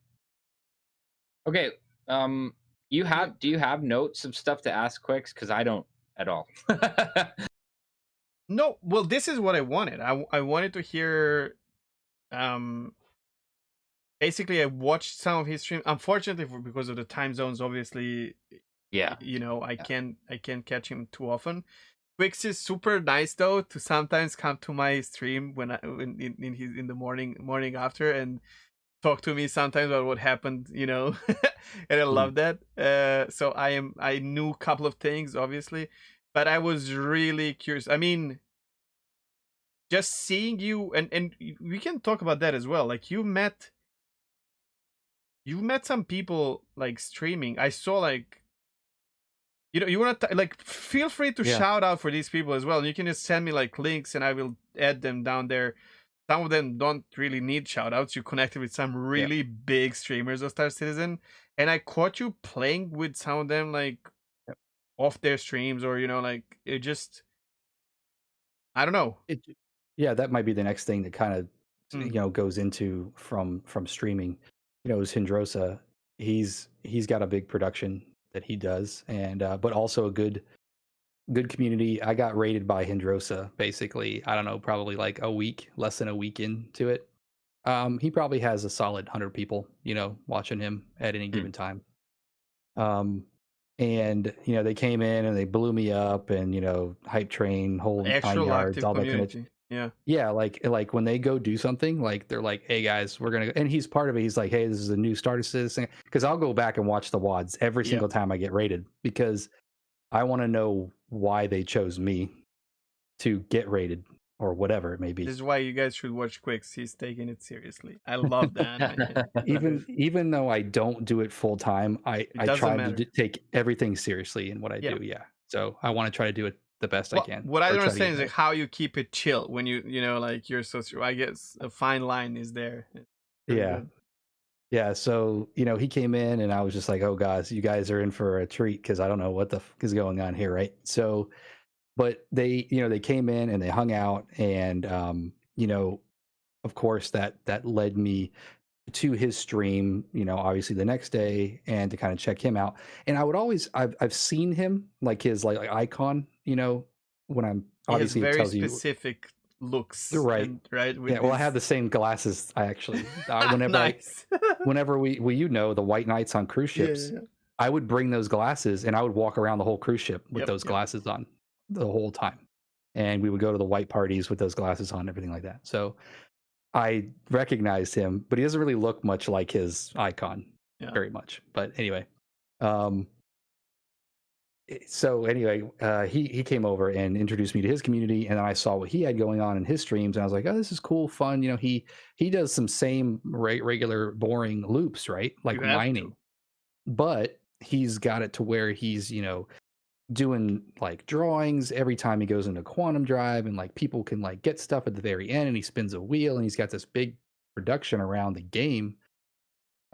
Okay. Do you have notes of stuff to ask Quicks? Because I don't at all. No, well, this is what I wanted. I wanted to hear. Um, basically, I watched some of his streams. Unfortunately, because of the time zones, obviously, Yeah. I Yeah. can't catch him too often. Quix is super nice though to sometimes come to my stream when in the morning after and talk to me sometimes about what happened, and I love that. So I knew a couple of things obviously, but I was really curious. I mean, just seeing you and we can talk about that as well. Like you've met some people like streaming. I saw like you want to like feel free to Yeah. shout out for these people as well. You can just send me like links and I will add them down there. Some of them don't really need shout outs. You connected with some really big streamers of Star Citizen, and I caught you playing with some of them like Yep. off their streams, or like it just, I don't know. It, yeah, that might be the next thing that kind of Mm. goes into from streaming. Is Hindrosa. He's got a big production that he does, and but also a good community. I got rated by Hindrosa basically. I don't know, probably like less than a week into it. He probably has a solid 100 people, watching him at any given time. And they came in and they blew me up, and hype train, whole nine Actual yards, active all that kind of. community. Yeah. Yeah, like when they go do something, like they're like, "Hey guys, we're gonna," and he's part of it. He's like, "Hey, this is a new starter citizen," because I'll go back and watch the WODs every Yeah. single time I get rated because I want to know why they chose me to get rated or whatever it may This be. is why you guys should watch Quix. He's taking it seriously. I love the anime. Even though I don't do it full time, I doesn't try matter. to take everything seriously in what I Yeah. do. Yeah, so I want to try to do it the best I can. What I or don't try to understand get is like better. how you keep it chill when like you're so. I guess a fine line is there. It's really Yeah. good. Yeah, so he came in, and I was just like, "Oh, guys, you guys are in for a treat because I don't know what the fuck is going on here, right?" So, but they came in and they hung out, and of course that led me to his stream, obviously the next day, and to kind of check him out. And I would always I've seen him, like his like icon, when I'm He has obviously it very tells you specific looks, right. and right with Yeah, well, I these. have the same glasses. I actually, whenever Nice. whenever the white nights on cruise Yeah, ships, yeah. I would bring those glasses and I would walk around the whole cruise ship with those Yep. glasses on the whole time. And we would go to the white parties with those glasses on, everything like that. So I recognized him, but he doesn't really look much like his icon Yeah. very much. But anyway, um, so anyway, he came over and introduced me to his community, and then I saw what he had going on in his streams, and I was like, oh, this is cool, fun. He does some same regular boring loops, right? Like You have mining, to. but he's got it to where he's doing like drawings every time he goes into quantum drive, and like people can like get stuff at the very end, and he spins a wheel, and he's got this big production around the game,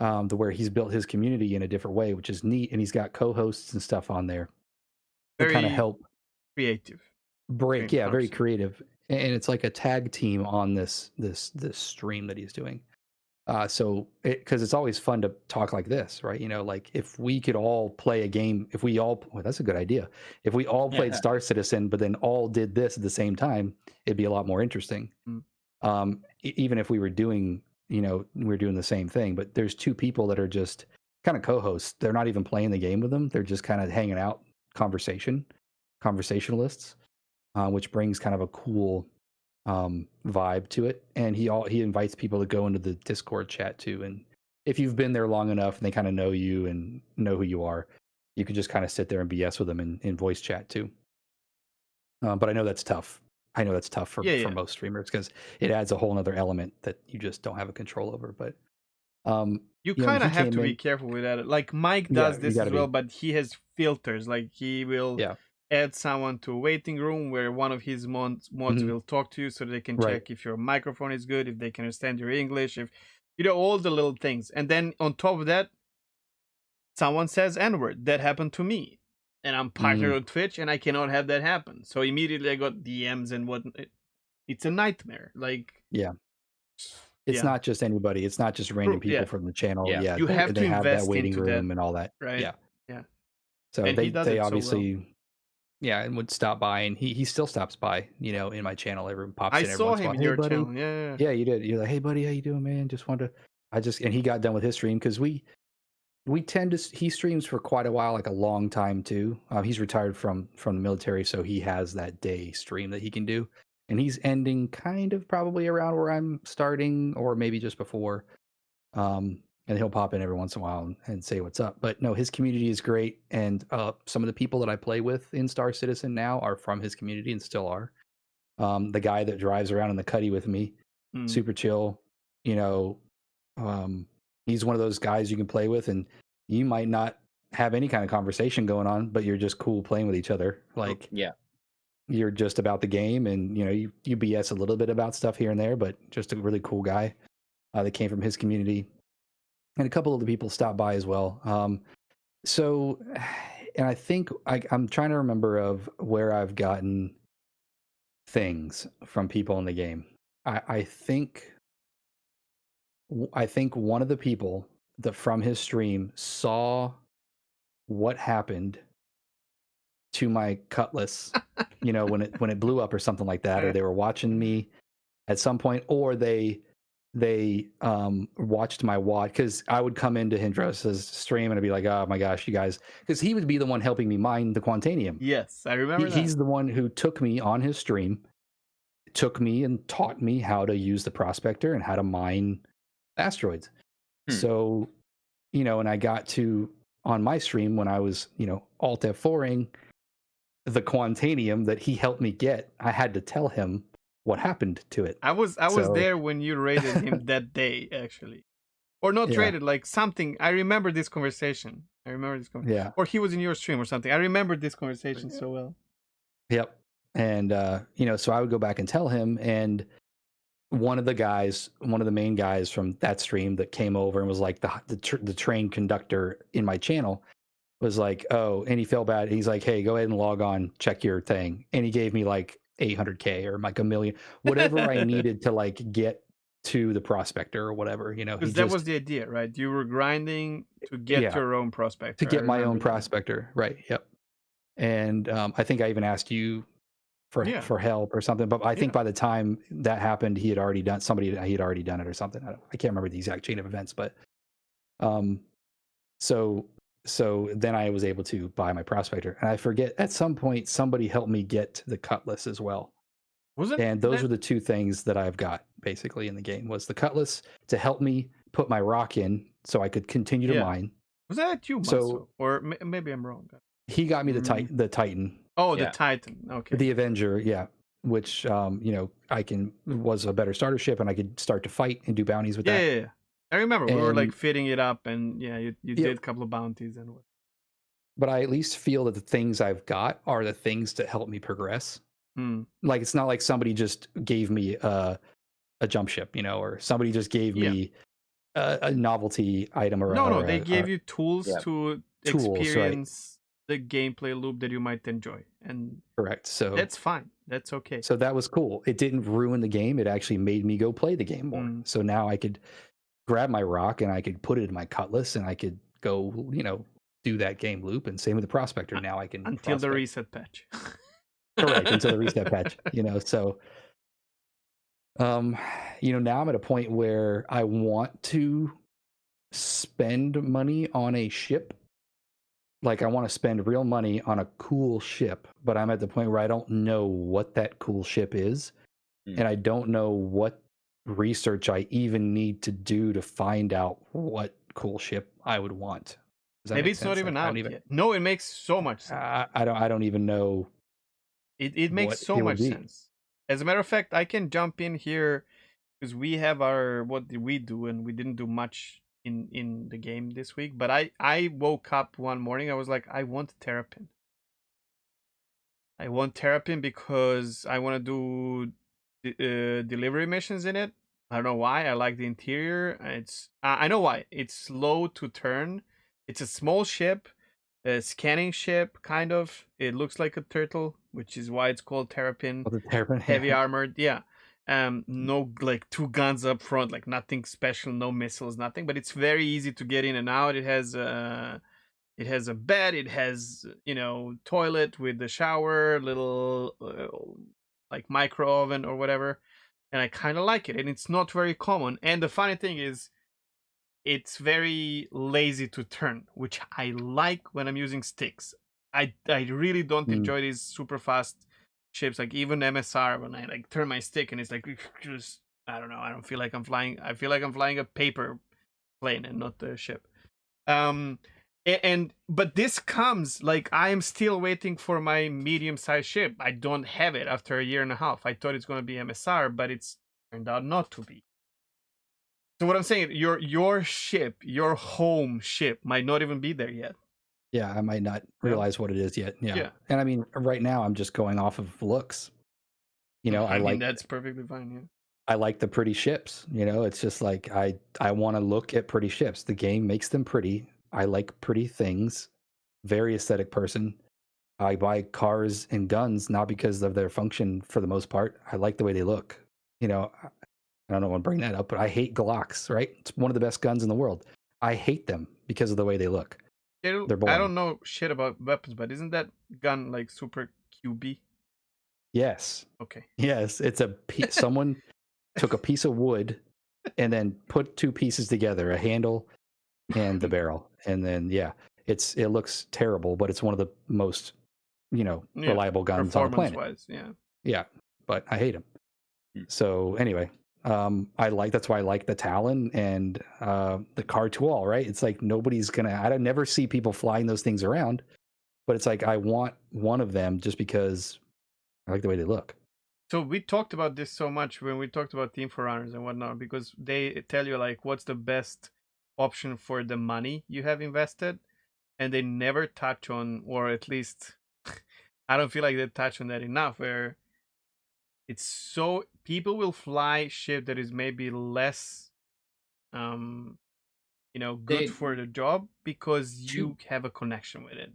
to where he's built his community in a different way, which is neat, and he's got co-hosts and stuff on there to kind of Very help creative. break. Yeah, very 100%. creative, and it's like a tag team on this stream that he's doing. So because it's always fun to talk like this, right? Like if we could all play a game, if we all, well, that's a good idea. If we all played Star Citizen, but then all did this at the same time, it'd be a lot more interesting. Even if we were doing, we're doing the same thing, but there's two people that are just kind of co-hosts. They're not even playing the game with them. They're just kind of hanging out, conversationalists, which brings kind of a cool vibe to it. And he invites people to go into the Discord chat too. And if you've been there long enough and they kind of know you and know who you are, you can just kind of sit there and BS with them in voice chat too. But I know that's tough. For most streamers because it adds a whole nother element that you just don't have a control over. But you kind of have to in, be careful with that. Like Mike does this as well, but he has filters. Like he will add someone to a waiting room where one of his mods will talk to you, so they can check if your microphone is good, if they can understand your English, if all the little things. And then on top of that, someone says N-word. That happened to me, and I'm partnered on Twitch, and I cannot have that happen. So immediately I got DMs and what. It's a nightmare. Like it's not just anybody. It's not just random people from the channel. Yeah, you have to have invest that waiting into room that, and all that. right? Yeah. So and they obviously, so well. And would stop by, and he still stops by, in my channel. Everyone pops in. I saw him in your channel. Yeah, you did. You're like, hey buddy, how you doing, man? Just wanted to. And he got done with his stream because we tend to. He streams for quite a while, like a long time too. He's retired from the military, so he has that day stream that he can do. And he's ending kind of probably around where I'm starting, or maybe just before. And he'll pop in every once in a while and say what's up. But no, his community is great, and some of the people that I play with in Star Citizen now are from his community and still are. The guy that drives around in the cuddy with me, super chill. He's one of those guys you can play with, and you might not have any kind of conversation going on, but you're just cool playing with each other. Like, you're just about the game, and you BS a little bit about stuff here and there, but just a really cool guy that came from his community, and a couple of the people stopped by as well. So and I think I'm trying to remember of where I've gotten things from people in the game. I think one of the people that from his stream saw what happened to my cutlass, when it blew up or something like that, or they were watching me at some point, or they watched my watch, because I would come into Hindra's stream and I'd be like, oh my gosh, you guys, because he would be the one helping me mine the Quantanium. Yes, I remember that. He's the one who took me on his stream, took me and taught me how to use the prospector and how to mine asteroids. So, and I got to, on my stream when I was, Alt F4ing the Quantanium that he helped me get, I had to tell him what happened to it. I was there when you raided him that day, actually. Or not raided, like something. I remember this conversation. Yeah. Or he was in your stream or something. I remember this conversation so well. Yep. And, so I would go back and tell him, and one of the main guys from that stream that came over and was like the train conductor in my channel was like, oh, and he felt bad. He's like, hey, go ahead and log on, check your thing. And he gave me like 800K or like $1 million, whatever I needed to like get to the prospector or whatever, Because that was the idea, right? You were grinding to get your own prospector. To get my own prospector, right? Yep. And I think I even asked you for help or something, but I think by the time that happened, he had already done it or something. I can't remember the exact chain of events, but so then I was able to buy my prospector, and I forget, at some point somebody helped me get the cutlass as well. Was it? And those were the two things that I've got basically in the game, was the cutlass to help me put my rock in so I could continue to mine. Was that you, Muscle? Or maybe I'm wrong. He got me the Titan. Oh, the Titan. Okay. The Avenger, which was a better starter ship, and I could start to fight and do bounties with that. Yeah. I remember we were like fitting it up, and you did a couple of bounties and what. But I at least feel that the things I've got are the things to help me progress. Like, it's not like somebody just gave me a jump ship, or somebody just gave me a novelty item, or no, they gave you tools to experience the gameplay loop that you might enjoy, and correct. So that's fine. That's okay. So that was cool. It didn't ruin the game. It actually made me go play the game more. So now I could grab my rock and I could put it in my cutlass and I could go, do that game loop. And same with the prospector. Now I can until the reset patch. Correct, until the reset patch. So now I'm at a point where I want to spend money on a ship. Like, I want to spend real money on a cool ship, but I'm at the point where I don't know what that cool ship is, and I don't know what research I even need to do to find out what cool ship I would want. Maybe it's not even out yet. No, it makes so much sense. I don't even know. It makes so much sense. As a matter of fact, I can jump in here because we have what did we do, and we didn't do much in the game this week. But I woke up one morning, I was like, I want Terrapin. I want Terrapin because I want to do delivery missions in it. I don't know why. I like the interior. I know why. It's slow to turn. It's a small ship, a scanning ship, kind of. It looks like a turtle, which is why it's called Terrapin. Oh, the Terrapin. Heavy armored, yeah. No, like 2 guns up front, like nothing special, no missiles, nothing. But it's very easy to get in and out. It has a bed. It has toilet with the shower, little like micro oven or whatever. And I kind of like it, and it's not very common. And the funny thing is, it's very lazy to turn, which I like when I'm using sticks. I really don't enjoy these super fast ships, like even MSR, when I like turn my stick and it's like, just, I don't know, I don't feel like I'm flying. I feel like I'm flying a paper plane and not the ship. But this comes, like, I'm still waiting for my medium-sized ship. I don't have it after a year and a half. I thought it's going to be MSR, but it's turned out not to be. So what I'm saying, your ship, your home ship, might not even be there yet. Yeah, I might not realize what it is yet. Yeah. And I mean, right now I'm just going off of looks. I mean, that's perfectly fine. Yeah. I like the pretty ships. It's just like I want to look at pretty ships. The game makes them pretty. I like pretty things. very aesthetic person. I buy cars and guns not because of their function for the most part. I like the way they look. You know, I don't want to bring that up, but I hate Glocks, right? It's one of the best guns in the world. I hate them because of the way they look. They're I boring. don't know shit about weapons, but isn't that gun like super QB? Yes. Okay. Yes. It's someone took a piece of wood and then put two pieces together, a handle and the barrel. And then, it looks terrible, but it's one of the most, reliable guns on the planet. Performance-wise, yeah. Yeah, but I hate them. So anyway, that's why I like the Talon and the Car-to-all, right? It's like I never see people flying those things around, but it's like I want one of them just because I like the way they look. So we talked about this so much when we talked about Team Forerunners and whatnot, because they tell you like what's the best option for the money you have invested, and they never touch on, or at least I don't feel like they touch on that enough, where it's so people will fly ship that is maybe less good for the job because you have a connection with it.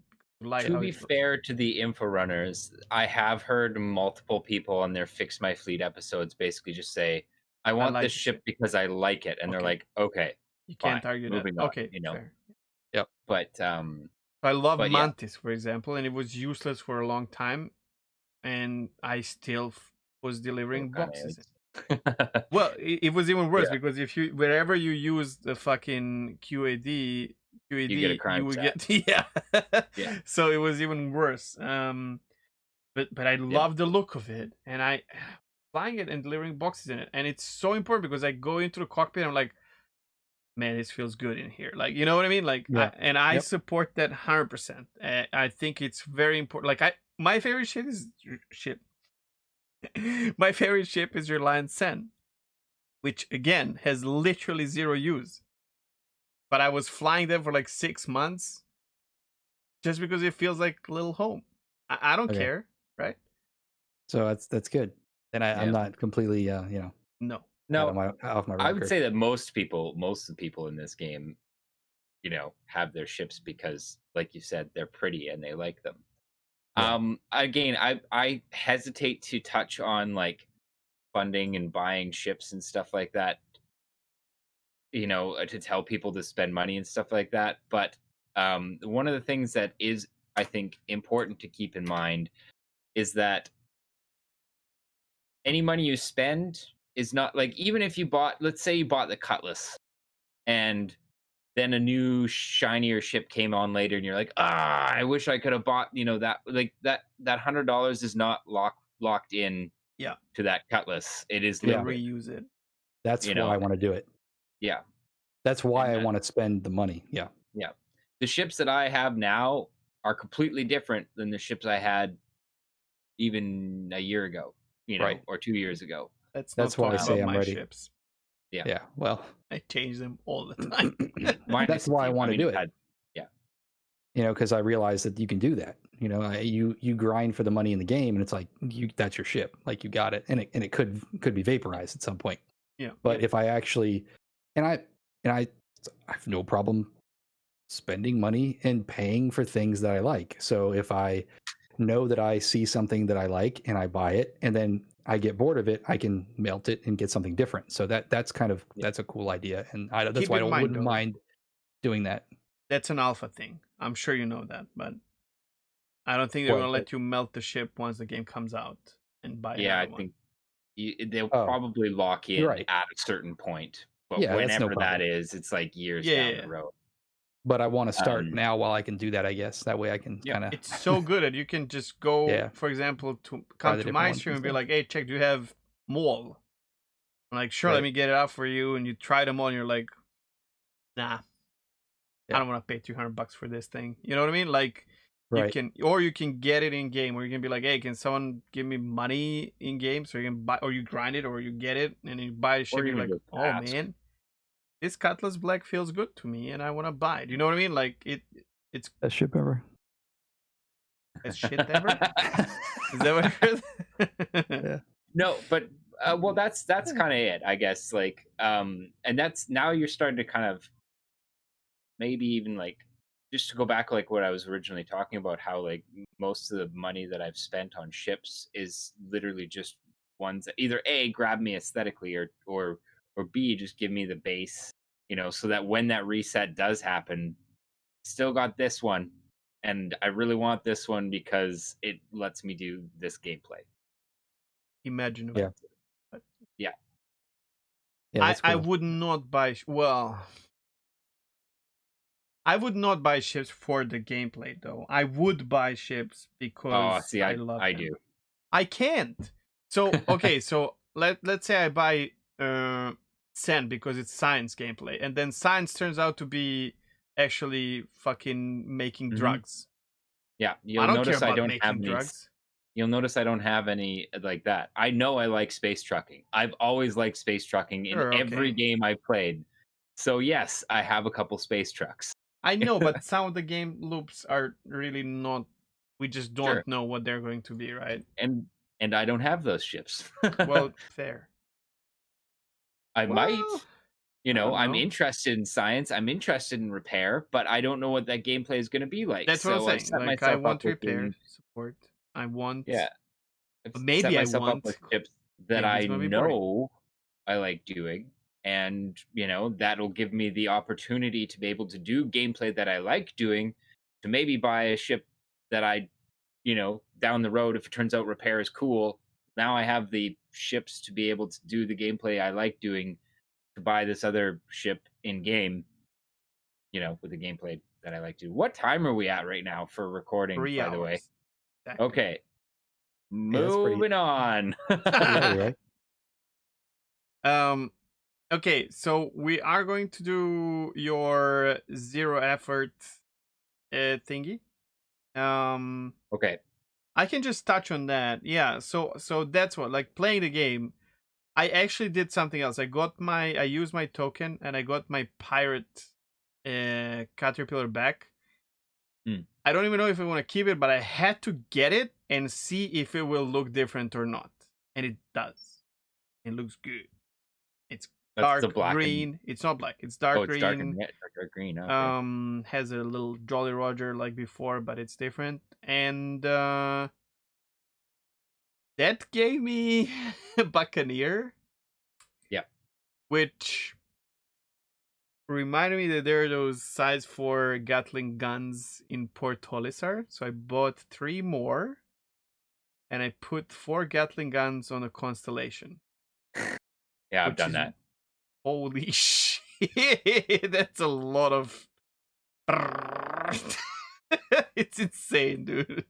To be fair to the info runners, I have heard multiple people on their Fix My Fleet episodes basically just say, I want this ship because I like it. And they're like, okay, you can't argue that. Okay, fair. Yep. But I love Mantis, for example, and it was useless for a long time, and I still was delivering boxes. Well, it was even worse because wherever you use the fucking QAD, you get a crime you get So it was even worse. But I love the look of it, and I flying it and delivering boxes in it, and it's so important because I go into the cockpit and I'm like, man, this feels good in here. Like, you know what I mean? Like, I support that 100%. I think it's very important. Like, my favorite ship is my favorite ship is Reliant Sen, which again has literally zero use. But I was flying them for like 6 months just because it feels like a little home. I don't care, right? So that's good. And I'm not completely, no. Off my rocker. I would say that most of the people in this game, have their ships because, like you said, they're pretty and they like them. Yeah. Again, I hesitate to touch on like funding and buying ships and stuff like that, to tell people to spend money and stuff like that. But one of the things that is, I think, important to keep in mind is that any money you spend is not like, even if let's say you bought the Cutlass and then a new shinier ship came on later and you're like, I wish I could have bought, that, like that $100 is not locked in to that Cutlass. It is liquid. Reuse it. That's why I want to do it. Yeah. That's why I want to spend the money. Yeah. Yeah. The ships that I have now are completely different than the ships I had even a year ago, or 2 years ago. That's why I say I'm ready. Ships. Yeah. Yeah. Well, I change them all the time. That's why I want to do it. Yeah. Because I realize that you can do that. You grind for the money in the game, and it's like that's your ship. Like you got it, and it could be vaporized at some point. Yeah. But if I actually, and I have no problem spending money and paying for things that I like. So if I know that I see something that I like and I buy it, and then I get bored of it, I can melt it and get something different. So that's a cool idea, and that's why I wouldn't mind doing that. That's an alpha thing. I'm sure you know that, but I don't think they're going to let you melt the ship once the game comes out and buy it. Yeah, I think they'll probably lock in at a certain point. But whenever that is, it's like years down the road. But I want to start now while I can do that, I guess. That way I can kind of... It's so good that you can just go, for example, to come to my stream and be like, hey, check, do you have Maul? I'm like, sure, let me get it out for you. And you try them all and you're like, nah, I don't want to pay $200 for this thing. You know what I mean? Like, you can get it in game, or you can be like, hey, can someone give me money in game so you can buy, or you grind it, or you get it and you buy a ship. You're like, oh man, this Cutlass Black feels good to me and I want to buy it. You know what I mean? Like it's best ship ever. Best shit ever. Is that what it is? Yeah. No, but well, that's kind of it, I guess. Like, and that's now you're starting to kind of maybe even like just to go back, like what I was originally talking about, how like most of the money that I've spent on ships is literally just ones that either A, grab me aesthetically, or B, just give me the base, so that when that reset does happen, still got this one. And I really want this one because it lets me do this gameplay. Imagine Yeah. But Yeah. Yeah, that's I cool. would not buy. Well, I would not buy ships for the gameplay, though. I would buy ships Oh, because see, I love I them. do. I can't. So okay, so let's say I buy Sen because it's science gameplay, and then science turns out to be actually fucking making Mhm. drugs. Yeah, I you'll don't care notice I about don't have making any. drugs. You'll notice I don't have any like that. I know I like space trucking. I've always liked space trucking in Sure, every okay. game I've played. So yes, I have a couple space trucks. I know, but some of the game loops are really not. We just Sure. don't know what they're going to be, right? And I don't have those ships. Well, fair. I Well, might. I don't I'm know. interested in science. I'm interested in repair, but I don't know what that gameplay is going to be like. That's what I'm So I've saying. set Like, I myself want up to with repair doing. support. I want. Yeah, I've set Maybe I myself up want. with ships that Maybe it's I gonna be boring. know I like doing, and that'll give me the opportunity to be able to do gameplay that I like doing, to maybe buy a ship that down the road, if it turns out repair is cool, now I have the ships to be able to do the gameplay I like doing, to buy this other ship in game, with the gameplay that I like to do. What time are we at right now for recording, 3 by the way? hours. Exactly. Okay. Hey, that's pretty Moving on. early, right? Okay, so we are going to do your zero effort thingy. Okay. I can just touch on that. Yeah, so that's what, like, playing the game. I actually did something else. I used my token and I got my pirate caterpillar back. Hmm. I don't even know if I want to keep it, but I had to get it and see if it will look different or not. And it does. It looks good. It's That's the dark black and green. It's not black. It's dark it's dark and green. red, dark green. Okay. Has a little Jolly Roger like before, but it's different. And that gave me Buccaneer. Yeah. Which reminded me that there are those size 4 Gatling guns in Port Holisar. So I bought 3 more. And I put 4 Gatling guns on a Constellation. Yeah, I've done that. Holy shit! That's a lot of. It's insane, dude.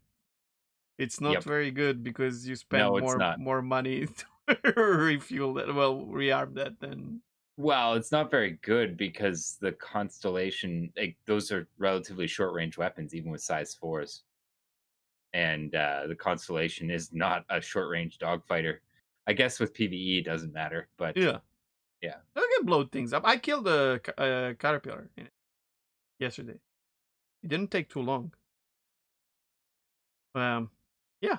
It's not Yep. very good because you spend No, it's not. more money to refuel that. Well, rearm that then. Well, it's not very good because the Constellation, like, those are relatively short range weapons, even with size 4s. And the Constellation is not a short range dogfighter. I guess with PvE it doesn't matter, but Yeah. Yeah. I can blow things up. I killed a caterpillar in it yesterday. It didn't take too long. Yeah.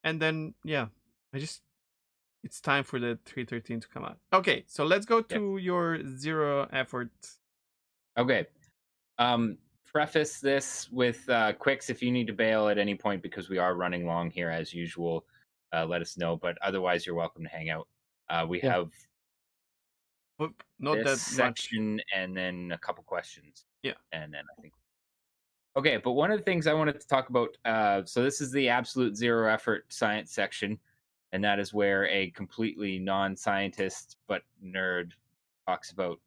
And then, yeah, it's time for the 313 to come out. Okay, so let's go to your zero effort. Okay. Preface this with Quix, if you need to bail at any point because we are running long here as usual, let us know. But otherwise, you're welcome to hang out. We have But not this that much. section and then a couple questions. Yeah. And then I think. Okay, but one of the things I wanted to talk about, so this is the absolute zero effort science section, and that is where a completely non-scientist but nerd talks about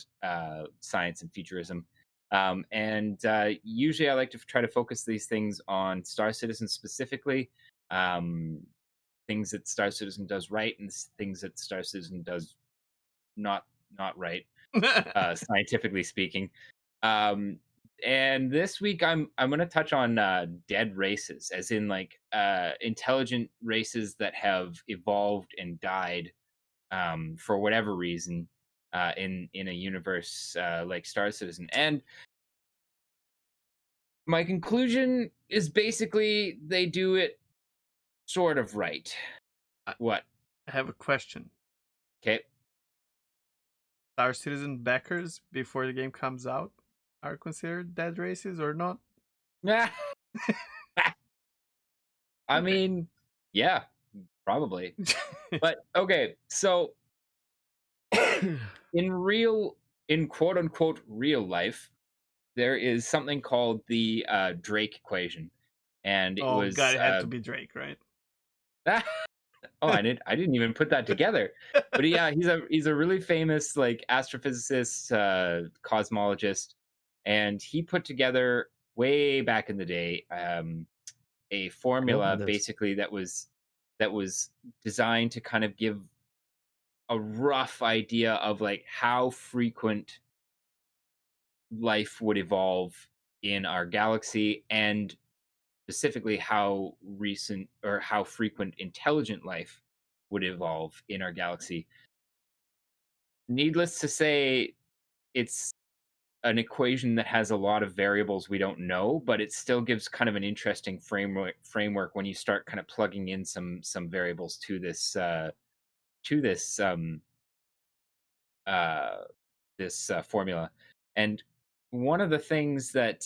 science and futurism. And usually I like to try to focus these things on Star Citizen specifically, things that Star Citizen does right and things that Star Citizen does not right, scientifically speaking. And this week I'm going to touch on dead races, as in like intelligent races that have evolved and died for whatever reason in a universe like Star Citizen. And my conclusion is basically they do it sort of right. What? I have a question. Okay. Star Citizen backers before the game comes out, are considered dead races or not? I mean, yeah, probably. But okay, so in quote unquote real life, there is something called the Drake equation, and it Oh was god, it had to be Drake, right? oh, I didn't even put that together. But yeah, he's a really famous like astrophysicist, cosmologist, and he put together way back in the day a I don't know formula this. basically that was designed to kind of give a rough idea of like how frequent life would evolve in our galaxy, and specifically how recent or how frequent intelligent life would evolve in our galaxy. Needless to say, it's an equation that has a lot of variables we don't know, but it still gives kind of an interesting framework when you start kind of plugging in some variables to this uh, formula. And one of the things that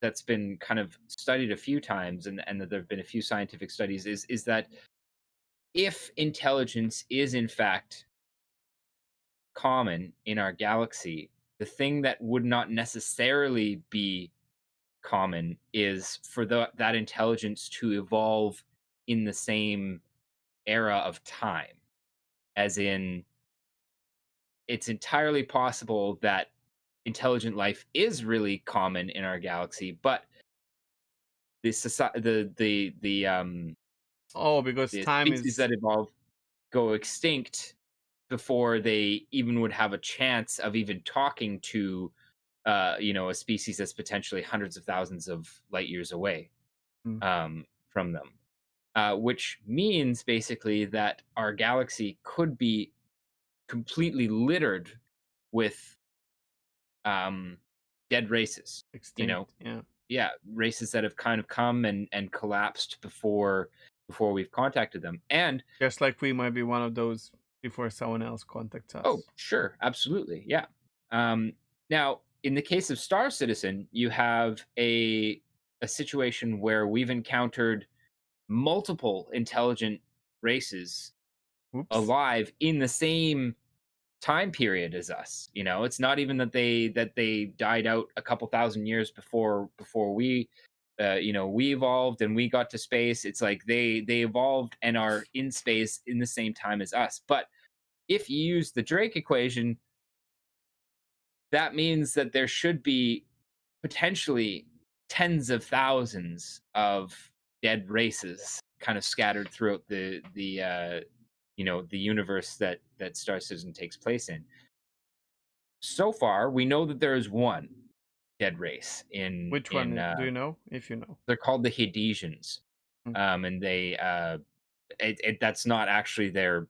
that's been kind of studied a few times, and that there have been a few scientific studies, is that if intelligence is in fact common in our galaxy, the thing that would not necessarily be common is for that intelligence to evolve in the same era of time. As in, it's entirely possible that intelligent life is really common in our galaxy, but the society, Oh, because the time species is that evolve go extinct before they even would have a chance of even talking to a species that's potentially hundreds of thousands of light years away Mm. from them, which means basically that our galaxy could be completely littered with um, dead races. You extinct. know, Yeah, yeah, races that have kind of come and collapsed before we've contacted them. And just like we might be one of those before someone else contacts oh, us. sure, absolutely, yeah. Now, in the case of Star Citizen, you have a situation where we've encountered multiple intelligent races Oops. alive in the same time period as us. It's not even that they died out a couple thousand years before we we evolved and we got to space. It's like they evolved and are in space in the same time as us. But if you use the Drake equation, that means that there should be potentially tens of thousands of dead races kind of scattered throughout the universe that Star Citizen takes place in. So far, we know that there is one dead race in Which one do you know? If you know. they're called the Hadesians, Mm. and they that's not actually their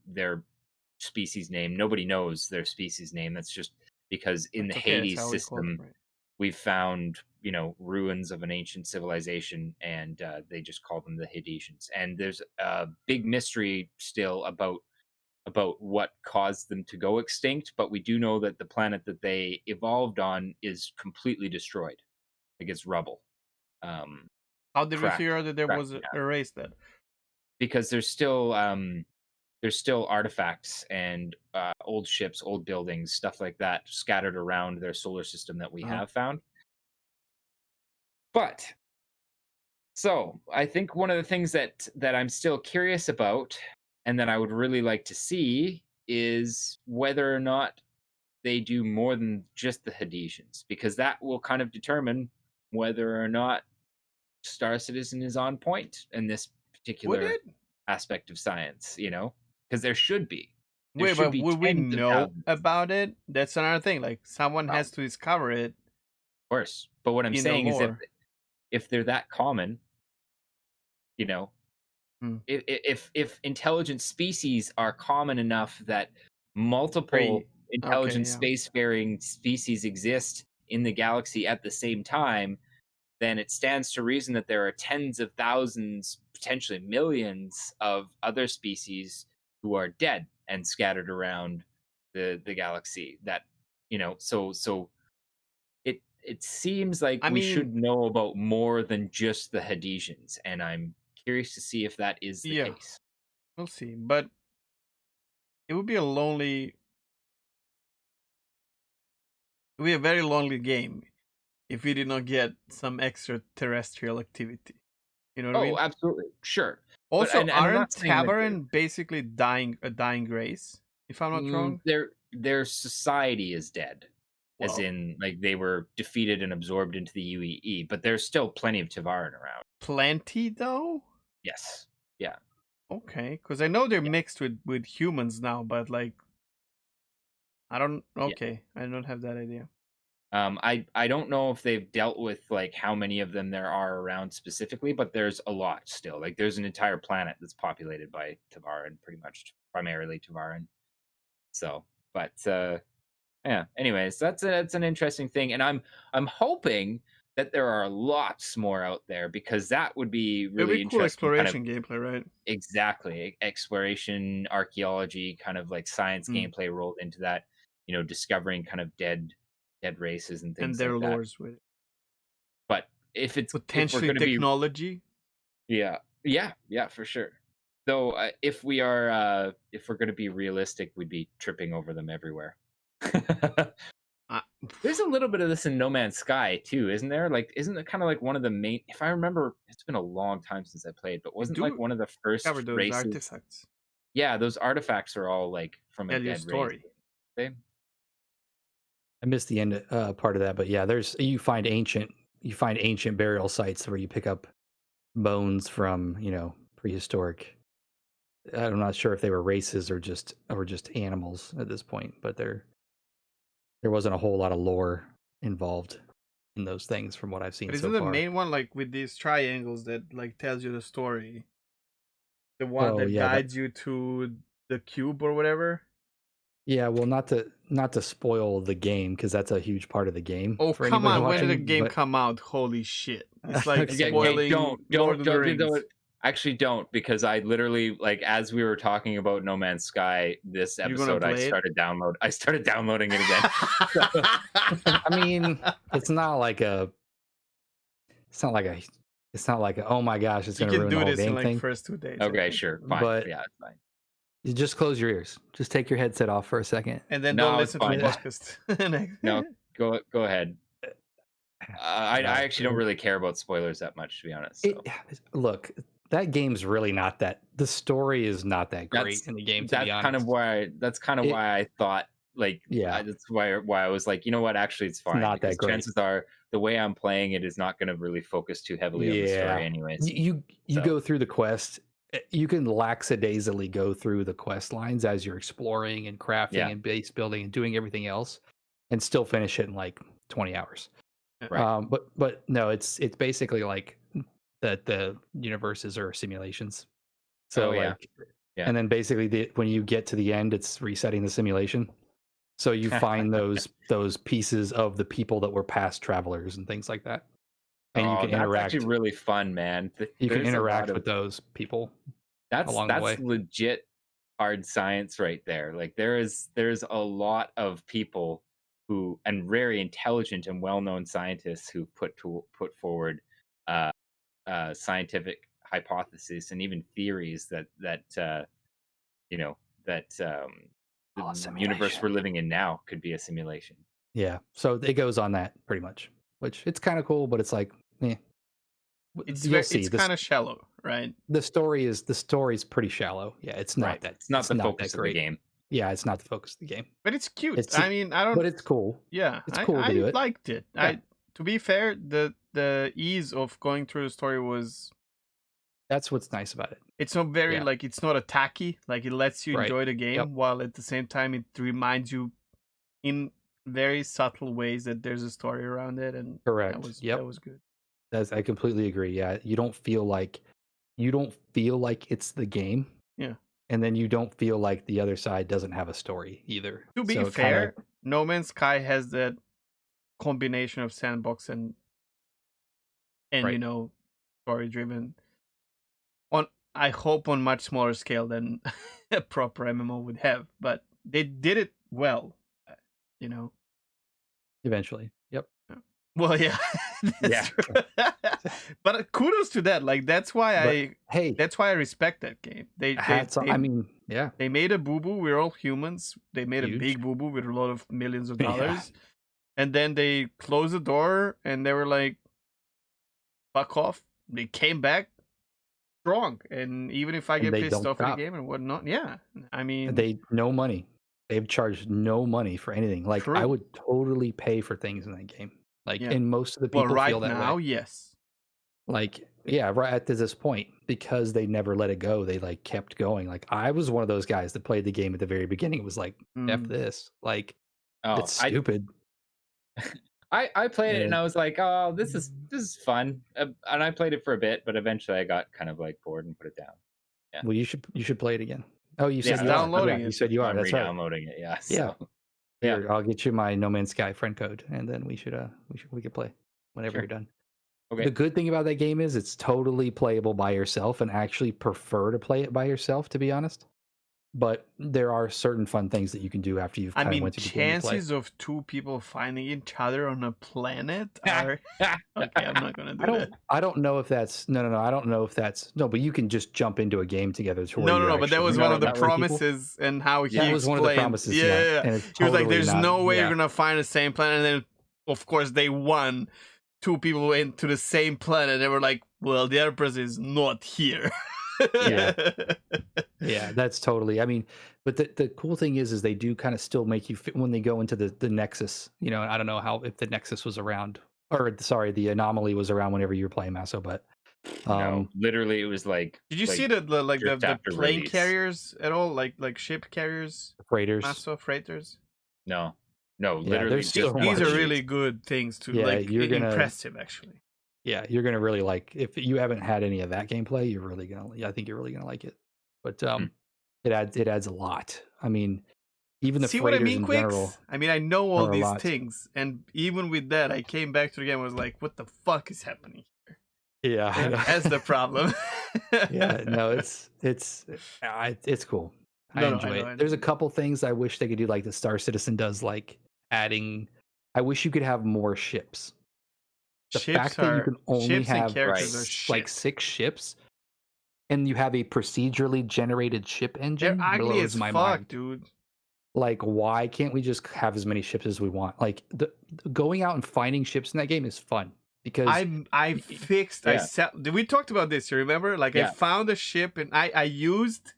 species name. Nobody knows their species name. That's just because in the That's okay. That's Hades how we call them, system right? we've found ruins of an ancient civilization, and they just call them the Hadesians. And there's a big mystery still about what caused them to go extinct, but we do know that the planet that they evolved on is completely destroyed. Like it's rubble. Um, How did we cracked, figure out that there cracked was in a half. race then? Because there's still artifacts and old ships, old buildings, stuff like that scattered around their solar system that we Uh-huh. have found. But so I think one of the things that I'm still curious about and that I would really like to see is whether or not they do more than just the Hadesians, because that will kind of determine whether or not Star Citizen is on point in this Would particular it? aspect of science, because there should be. There Wait, should but be would we tens of know thousands. about it? That's another thing. Like someone Well, has of to discover it course. But what I'm in the saying is lore. if they're that common, you know, Hmm. if intelligent species are common enough that multiple Pre. Okay, intelligent yeah. spacefaring species exist in the galaxy at the same time, then it stands to reason that there are tens of thousands, potentially millions of other species who are dead and scattered around the galaxy. That so it seems like I we mean, should know about more than just the Hadesians, and I'm curious to see if that is the yeah, case. we'll see. But it would be a lonely, it would be a very lonely game if we did not get some extraterrestrial activity. You know what I Oh, mean? absolutely, sure. But Also, and I'm not aren't saying like Tavern basically dying a dying race? If I'm not wrong. their society is dead, as Well, in like they were defeated and absorbed into the UEE, but there's still plenty of Tavaran around. plenty though. Yes, yeah, Okay, because I know they're yeah. mixed with humans now, but like I don't. Yeah. Okay, I don't have that idea. I don't know if they've dealt with like how many of them there are around specifically, but there's a lot still. Like there's an entire planet that's populated by Tavaran, pretty much primarily Tavaran. So, but yeah. Anyways, that's an interesting thing, and I'm hoping that there are lots more out there because that would be It'll be really cool interesting. Kind of exploration gameplay, right? exactly exploration, archaeology, kind of like science Mm. gameplay rolled into that. You know, discovering kind of dead races and And things their like that. lores with it. But if we're Potentially going to be technology. yeah, for sure. Though if we're going to be realistic, we'd be tripping over them everywhere. Uh, There's a little bit of this in No Man's Sky too, isn't there? Like, isn't it kind of like one of the main? If I remember, it's been a long time since I played, but you wasn't like do one of the first cover those races? artifacts. Yeah, those artifacts are all like from a Tell your dead race. story. They, I missed the end part of that, but yeah, you find ancient burial sites where you pick up bones from prehistoric. I'm not sure if they were races or just animals at this point, but there wasn't a whole lot of lore involved in those things from what I've seen But so isn't the far. main one like with these triangles that like tells you the story? The one Oh that yeah, guides you to the cube or whatever? yeah. Well, not to spoil the game because that's a huge part of the game Oh for come anybody on, when did the watching. game But come out? Holy shit. It's like okay, okay, spoiling Lord of the Rings. actually don't, because I literally like as we were talking about No Man's Sky this You're gonna episode, I play it? started downloading it again. I mean, it's not like a oh my gosh, it's You going to can ruin the do whole this in game like thing. first 2 days. I Okay, think. sure, fine, But yeah, it's fine. you just close your ears. Just take your headset off for a second. And then No, don't it's listen to the fine. podcast. No, go ahead. I actually don't so really care about spoilers that much, to be honest. it, So look, that game's really not that. The story is not that great that's in the game, to that's be kind of honest. why I thought like Yeah, that's why I was like, you know what, actually it's it's fine, not that because great. chances are the way I'm playing it is not going to really focus too heavily on the story, Yeah, anyways. you So go through the quest. You can lackadaisically go through the quest lines as you're exploring and crafting yeah, and base building and doing everything else, and still finish it in like 20 hours. right. But no, it's basically like that the universes are simulations. Oh So yeah, like, yeah. and then basically when you get to the end, it's resetting the simulation. So you find those pieces of the people that were past travelers and things like that, and you Oh, can that's actually interact. really fun, man. You can There's a lot interact of with those people along the that's way. legit hard science right there. Like there's a lot of people who, and very intelligent and well-known scientists who put forward uh, scientific hypotheses and even theories that you know that Oh, a the universe simulation. we're living in now could be a simulation. Yeah. So it goes on that pretty much, which it's kind of cool, but it's like, eh. You'll see It's this. kind of shallow, right? The story's pretty shallow. Yeah, it's not Right. that It's not it's the not that focus of the great. game. Yeah, it's not the focus of the game. But it's cute. It's I mean, I don't. but it's cool. Yeah, It's cool to do I it. liked it. Yeah. To be fair, the ease of going through the story was. That's what's nice about it. It's not very Yeah. like it's not attacky. Like it lets you Right. enjoy the game, Yep. while at the same time it reminds you in very subtle ways that there's a story around it, and Correct. that was good. I completely agree. Yeah, you don't feel like it's the game. Yeah. And then you don't feel like the other side doesn't have a story either. To be So it fair, No Man's Sky has that combination of sandbox and Right. you know, story driven. I hope on much smaller scale than a proper MMO would have, but they did it well. You know. Eventually. Yep. Yeah. Well, yeah, Yeah. true. But kudos to that. Like that's why Hey, I respect that game. hats off. I mean, yeah, They made a boo boo. We're all humans. They made a huge. big boo boo with a lot of millions of Yeah. dollars, and then they closed the door and they were like, "Fuck off." They came back strong, and even if I And get they pissed don't off at stop. the game and whatnot, yeah, I mean, They no money. They've charged no money for anything. Like I true. would totally pay for things in that game. Like, Yeah. and most of the Well, people right feel that now, way. yes. Like, yeah, right at this point, because they never let it go. They like kept going. Like I was one of those guys that played the game at the very beginning. It was like, F Mm. this. Like Oh, it's stupid. I played it and And- I was like, oh, this is fun, and I played it for a bit, but eventually I got kind of like bored and put it down. Well, you should play it again. Oh, you said Yeah, you are. downloading Yeah, it. you said you are. I'm That's right. re-downloading it. Yeah. Yeah. So, yeah. Here, I'll get you my No Man's Sky friend code, and then we could play whenever Sure. you're done. Okay. The good thing about that game is it's totally playable by yourself, and I actually prefer to play it by yourself, to be honest. But there are certain fun things that you can do after you've I kind of mean, went to the game to play. chances of two people finding each other on a planet are okay. I'm not gonna do that. I don't know if that's no. I don't know if that's no. But you can just jump into a game together. To where No. you're But that actually was one of the meeting people. promises, and how he That was one of the explained. promises. Yeah. And it's He was like, totally "There's not- no way yeah. you're gonna find the same planet." And then, of course, they won. Two people went to the same planet. They were like, "Well, the other person is not here." Yeah. Yeah, that's totally. I mean, but the cool thing is they do kind of still make you fit when they go into the Nexus. You know, I don't know how if the Nexus was around, or sorry, the anomaly was around whenever you were playing Masso, but No, literally, it was like. Did you like, see the just after plane release. carriers at all? Like ship carriers, freighters. massive freighters. No, Yeah, literally. there's Just so These much. are really good things to Yeah, like. you're gonna- Impressive, actually. Yeah, you're gonna really like. If you haven't had any of that gameplay, you're really gonna. Yeah, I think you're really gonna like it. But it adds a lot. I mean, even the See what I freighters mean, in Quix? general. I mean, I know all are a these lot. things, and even with that, I came back to the game. and was like, "What the fuck is happening here?" Yeah, I know. That's the problem. Yeah, no, it's cool. I No, I enjoy know, it. I know. There's a couple things I wish they could do, like the Star Citizen does, like adding. I wish you could have more ships. The fact that you can only ships and have characters are like shit. 6 ships, and you have a procedurally generated ship They're engine, ugly blows as my fuck, mind. dude. Like, why can't we just have as many ships as we want? Like, going out and finding ships in that game is fun because I fixed. I Yeah. set. We talked about this. You remember? Like, I Yeah. found a ship, and I used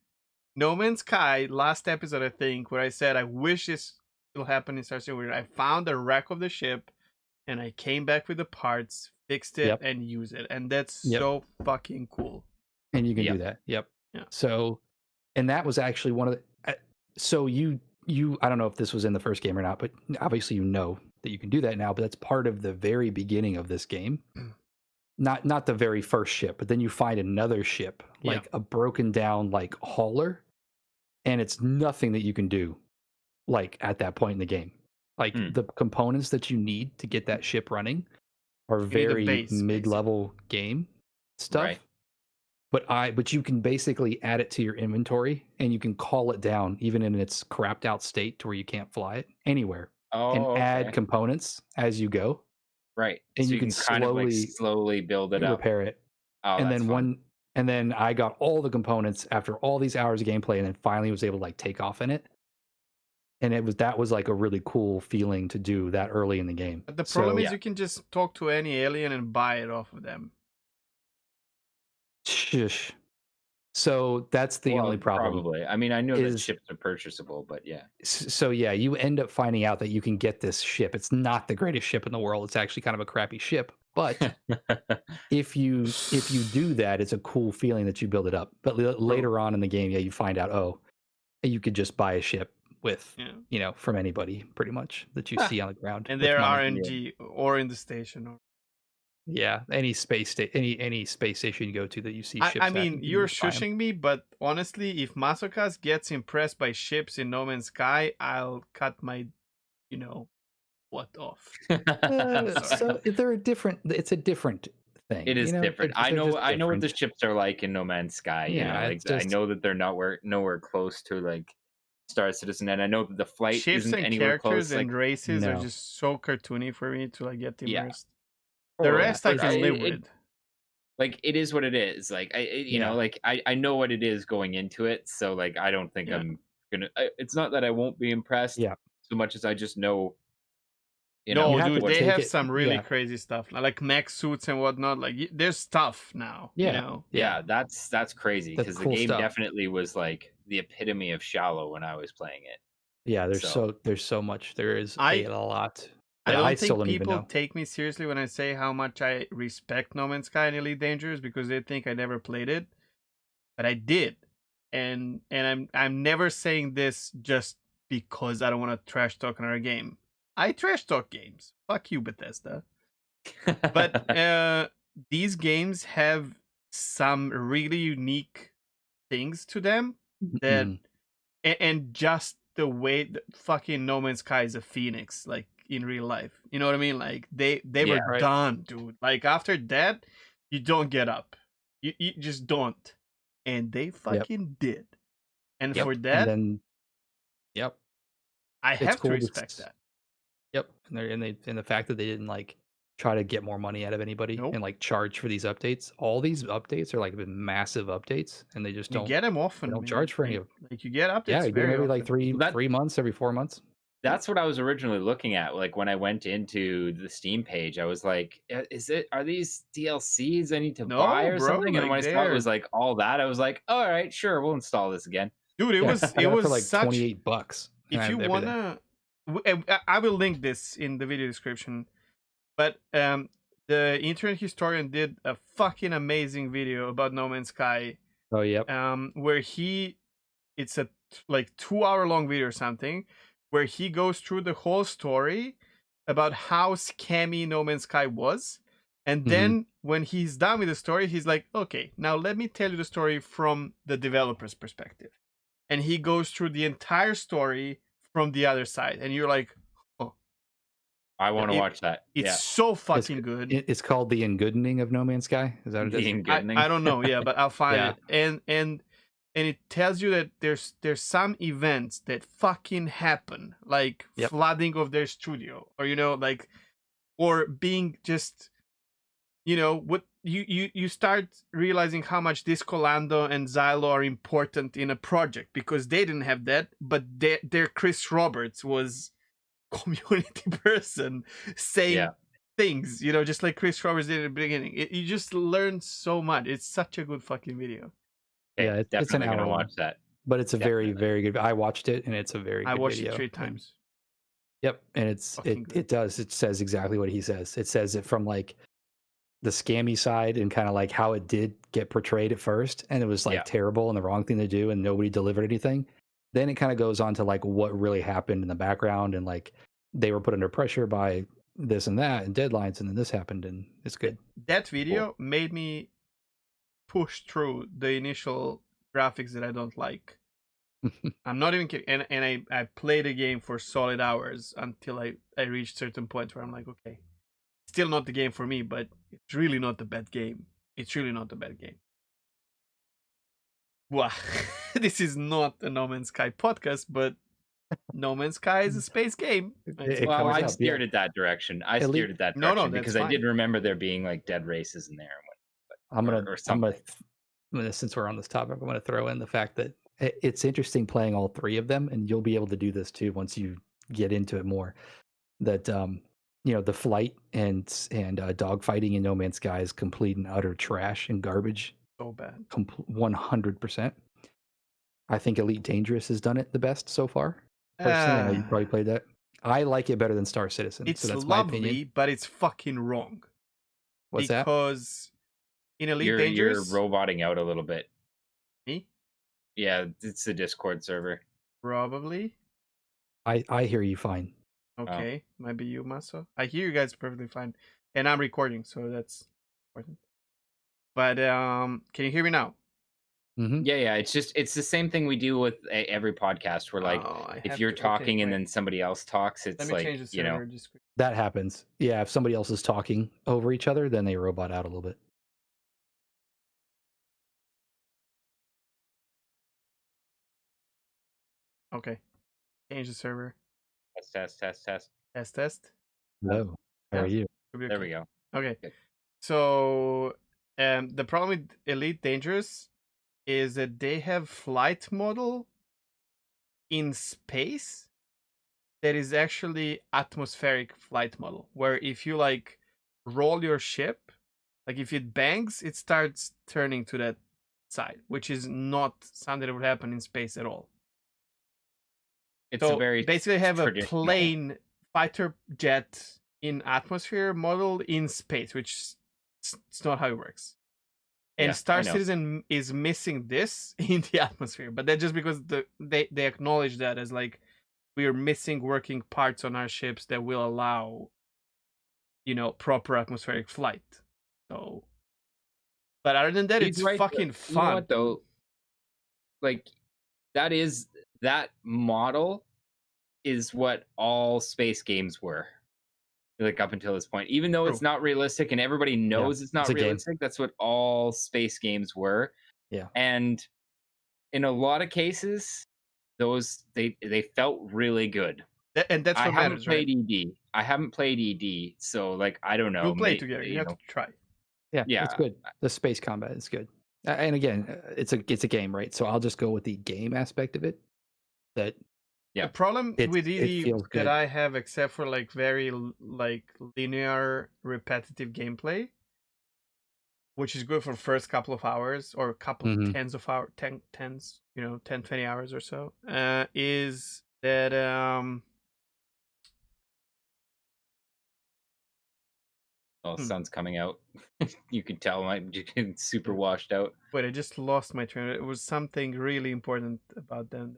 No Man's Sky last episode, I think, where I said I wish this will happen in Star Citizen. Where I found the wreck of the ship, and I came back with the parts, fixed it, Yep. and use it, and that's Yep. so fucking cool. and you can Yep. do that. Yep. Yeah. So, and that was actually one of the. So you I don't know if this was in the first game or not, but obviously you know that you can do that now. But that's part of the very beginning of this game. Not the very first ship, but then you find another ship, Yeah. like a broken down like hauler, and it's nothing that you can do, like at that point in the game. Like the components that you need to get that ship running are need the very base, mid-level game stuff. Right. But you can basically add it to your inventory, and you can call it down even in its crapped out state to where you can't fly it anywhere, and Oh, add okay. components as you go. Right. and so you can kind of like slowly build it up. repair it. Oh, And that's then fun. and then I got all the components after all these hours of gameplay, and then finally was able to like take off in it. And that was like a really cool feeling to do that early in the game. But the problem So- is you can just talk to any alien and buy it off of them. Shush. So that's the Well, only problem. Probably. I mean, I know that is- ships are purchasable, but yeah. So yeah, you end up finding out that you can get this ship. It's not the greatest ship in the world. It's actually kind of a crappy ship. But if you do that, it's a cool feeling that you build it up. But later on in the game, yeah, you find out, oh, you could just buy a ship with, Yeah. from anybody pretty much that you see on the ground. And with they're money. RNG or in the station. Or... Yeah, any space station you go to that you see ships. I at, mean, you can you're just buy 'em. shushing me, but honestly, if Masokas gets impressed by ships in No Man's Sky, I'll cut my, what off. So they're a different. It's a different thing. It is different. I They're know. just I know what the different. ships are like in No Man's Sky. Yeah, Like it's just- I know that they're nowhere close to like Star Citizen, and I know that the flight Ships isn't and anywhere characters close. Like, and races are No. just so cartoony for me to like get yeah, immersed. The Totally. rest I but can live with. like it is what it is. Like you know, Yeah. like I know what it is going into it, so like I don't think Yeah. I'm gonna. It's not that I won't be impressed Yeah. so much as I just know. You No, know, You have dude, to they take have it. some really Yeah. crazy stuff, like mech suits and whatnot. Like, there's stuff now, you Yeah. know? yeah, that's crazy That's because the cool game stuff. definitely was like the epitome of shallow when I was playing it. Yeah. So There's so much. There is I a lot I that I don't still think don't even people know. take me seriously when I say how much I respect No Man's Sky and Elite Dangerous because they think I never played it, but I did. And I'm never saying this just because I don't want to trash talk another game. I trash talk games. Fuck you, Bethesda. But these games have some really unique things to them that Mhm. and just the way that fucking No Man's Sky is a phoenix, like in real life. You know what I mean? Like they were yeah, Right. done, dude. Like after that, you don't get up. You just don't. And they Yep. fucking did. And Yep. for And that, then, yep. I It's have to cool. respect that. Yep. And the fact that they didn't like try to get more money out of anybody Nope. and like charge for these updates. All these updates are like been massive updates, and they just You get them often, don't man. charge for any of. Like you get Yeah, updates you get them very every like often. three That 3 months, every 4 months. that's what I was originally looking at. Like when I went into the Steam page, I was like, are these DLCs I need to buy No, or bro. something? And Like when I saw it they're was like all that, I was like, all right, sure, we'll install this again. dude. Yeah, I It got it for was like such. $28, and I If you have everything. wanna, I will link this in the video description. But the internet historian did a fucking amazing video about No Man's Sky. Oh, yep. Where it's a like 2 hour long video or something, where he goes through the whole story about how scammy No Man's Sky was, and Mhm. then when he's done with the story, he's like, okay, now let me tell you the story from the developer's perspective, and he goes through the entire story from the other side, and you're like, oh, I want to It- watch that. it's Yeah, so It's, fucking good. it's called The Engoodening of No Man's Sky. Is that what it is? the I Engoodening. don't know, yeah, but I'll find Yeah. it. And it tells you that there's some events that fucking happen, like Yep. flooding of their studio, or like, or being just, what you start realizing how much Discolando and Xylo are important in a project because they didn't have that, but their Chris Roberts was community person saying Yeah. things, just like Chris Roberts did at the beginning. You just learn so much. It's such a good fucking video. Okay, Yeah, it's an definitely hour gonna long. watch that. But it's a very, Definitely. very good. I watched it, and it's a very I good watched video. it 3 And- times. Yep, and it's Fucking good. it does. It says exactly what he says. It says it from like the scammy side and kind of like how it did get portrayed at first, and it was like Yeah. terrible and the wrong thing to do, and nobody delivered anything. Then it kind of goes on to like what really happened in the background, and like they were put under pressure by this and that and deadlines, and then this happened, and it's good. That video made me push through the initial graphics that I don't like. I'm not even kidding. And I played the game for solid hours until I reached certain point where I'm like, okay, still not the game for me, but it's really not the bad game. It's really not the bad game. Wow. This is not a No Man's Sky podcast, but No Man's Sky is a space game. It Well, covers I up, steered yeah. it that direction. I At steered least- it that No, direction that's because I fine. did remember there being like dead races in there. I'm gonna, or I'm gonna, something. I'm gonna, since we're on this topic, I'm gonna throw in the fact that it's interesting playing all three of them, and you'll be able to do this too once you get into it more. That the flight and dogfighting in No Man's Sky is complete and utter trash and garbage. So bad. 100%. I think Elite Dangerous has done it the best so far. Personally, I know you probably played that. I like it better than Star Citizen. It's so that's my lovely, opinion. but it's fucking wrong. What's that? Because in Elite You're Dangerous, roboting out a little bit. me Yeah, it's the Discord server. probably. I hear you fine. Okay, might be you, Maso. I hear you guys perfectly fine, and I'm recording, so that's important. But can you hear me now? Mm-hmm. Yeah. It's the same thing we do with every podcast. Where like, Oh, I if have you're to- okay, talking and wait. then somebody else talks, it's Let me like change the server. Just quick. That happens. Yeah, if somebody else is talking over each other, then they robot out a little bit. Okay. Change the server. Test. Test. Hello. How are Yeah. you? Should be There okay. we go. Okay. Good. So the problem with Elite Dangerous is that they have flight model in space that is actually atmospheric flight model, where if you like roll your ship, like if it bangs, it starts turning to that side, which is not something that would happen in space at all. It's a So very basically have a traditional. plane fighter jet in atmosphere model in space, which it's not how it works. And Yeah, Star I know. Citizen is missing this in the atmosphere, but that's just because they acknowledge that as like we are missing working parts on our ships that will allow, proper atmospheric flight. So, but other than that, He's it's right. fucking You know fun. what though? Like that model is what all space games were. Like up until this point, even though True. it's not realistic and everybody knows it's not it's a game. realistic, that's what all space games were. Yeah. And in a lot of cases, those they felt really good. And that's I what haven't matters, played right? ED. I haven't played ED, so like I don't know. We'll play together. You have know, to try. Yeah, Yeah. it's good. The space combat is good. And again, it's a game, right? So I'll just go with the game aspect of it. That Yeah. The problem with it ED feels that good. I have, except for like very like linear, repetitive gameplay, which is good for first couple of hours or a couple Mhm. tens of hours, 10, 20 hours or so, is that Oh, sun's coming out. You can tell I'm super washed out. wait, I just lost my train. It was something really important about them.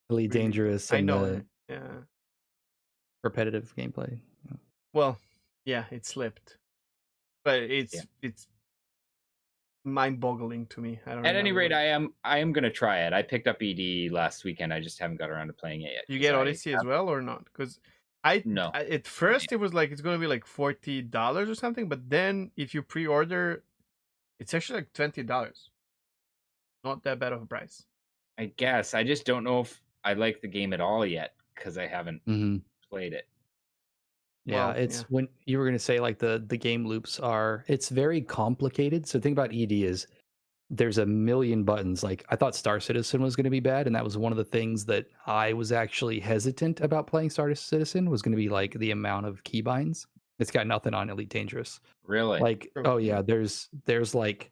Really Really, dangerous I and know the it. Yeah. repetitive gameplay. Yeah. Well, yeah, it slipped, but it's mind-boggling to me. I don't At know. any rate, I am gonna try it. I picked up ED last weekend. I just haven't got around to playing it yet. You 'cause get I Odyssey as have- well or not? Because No. at first it was like it's gonna be like $40 or something, but then if you pre-order, it's actually like $20. Not that bad of a price. I guess I just don't know if I like the game at all yet because I haven't Mhm. played it. Yeah, Well, it's yeah. when you were going to say like the game loops are it's very complicated. So the thing about ED is there's a million buttons. Like I thought Star Citizen was going to be bad, and that was one of the things that I was actually hesitant about playing Star Citizen was going to be like the amount of keybinds. It's got nothing on Elite Dangerous. Really? Like, True. oh yeah, there's like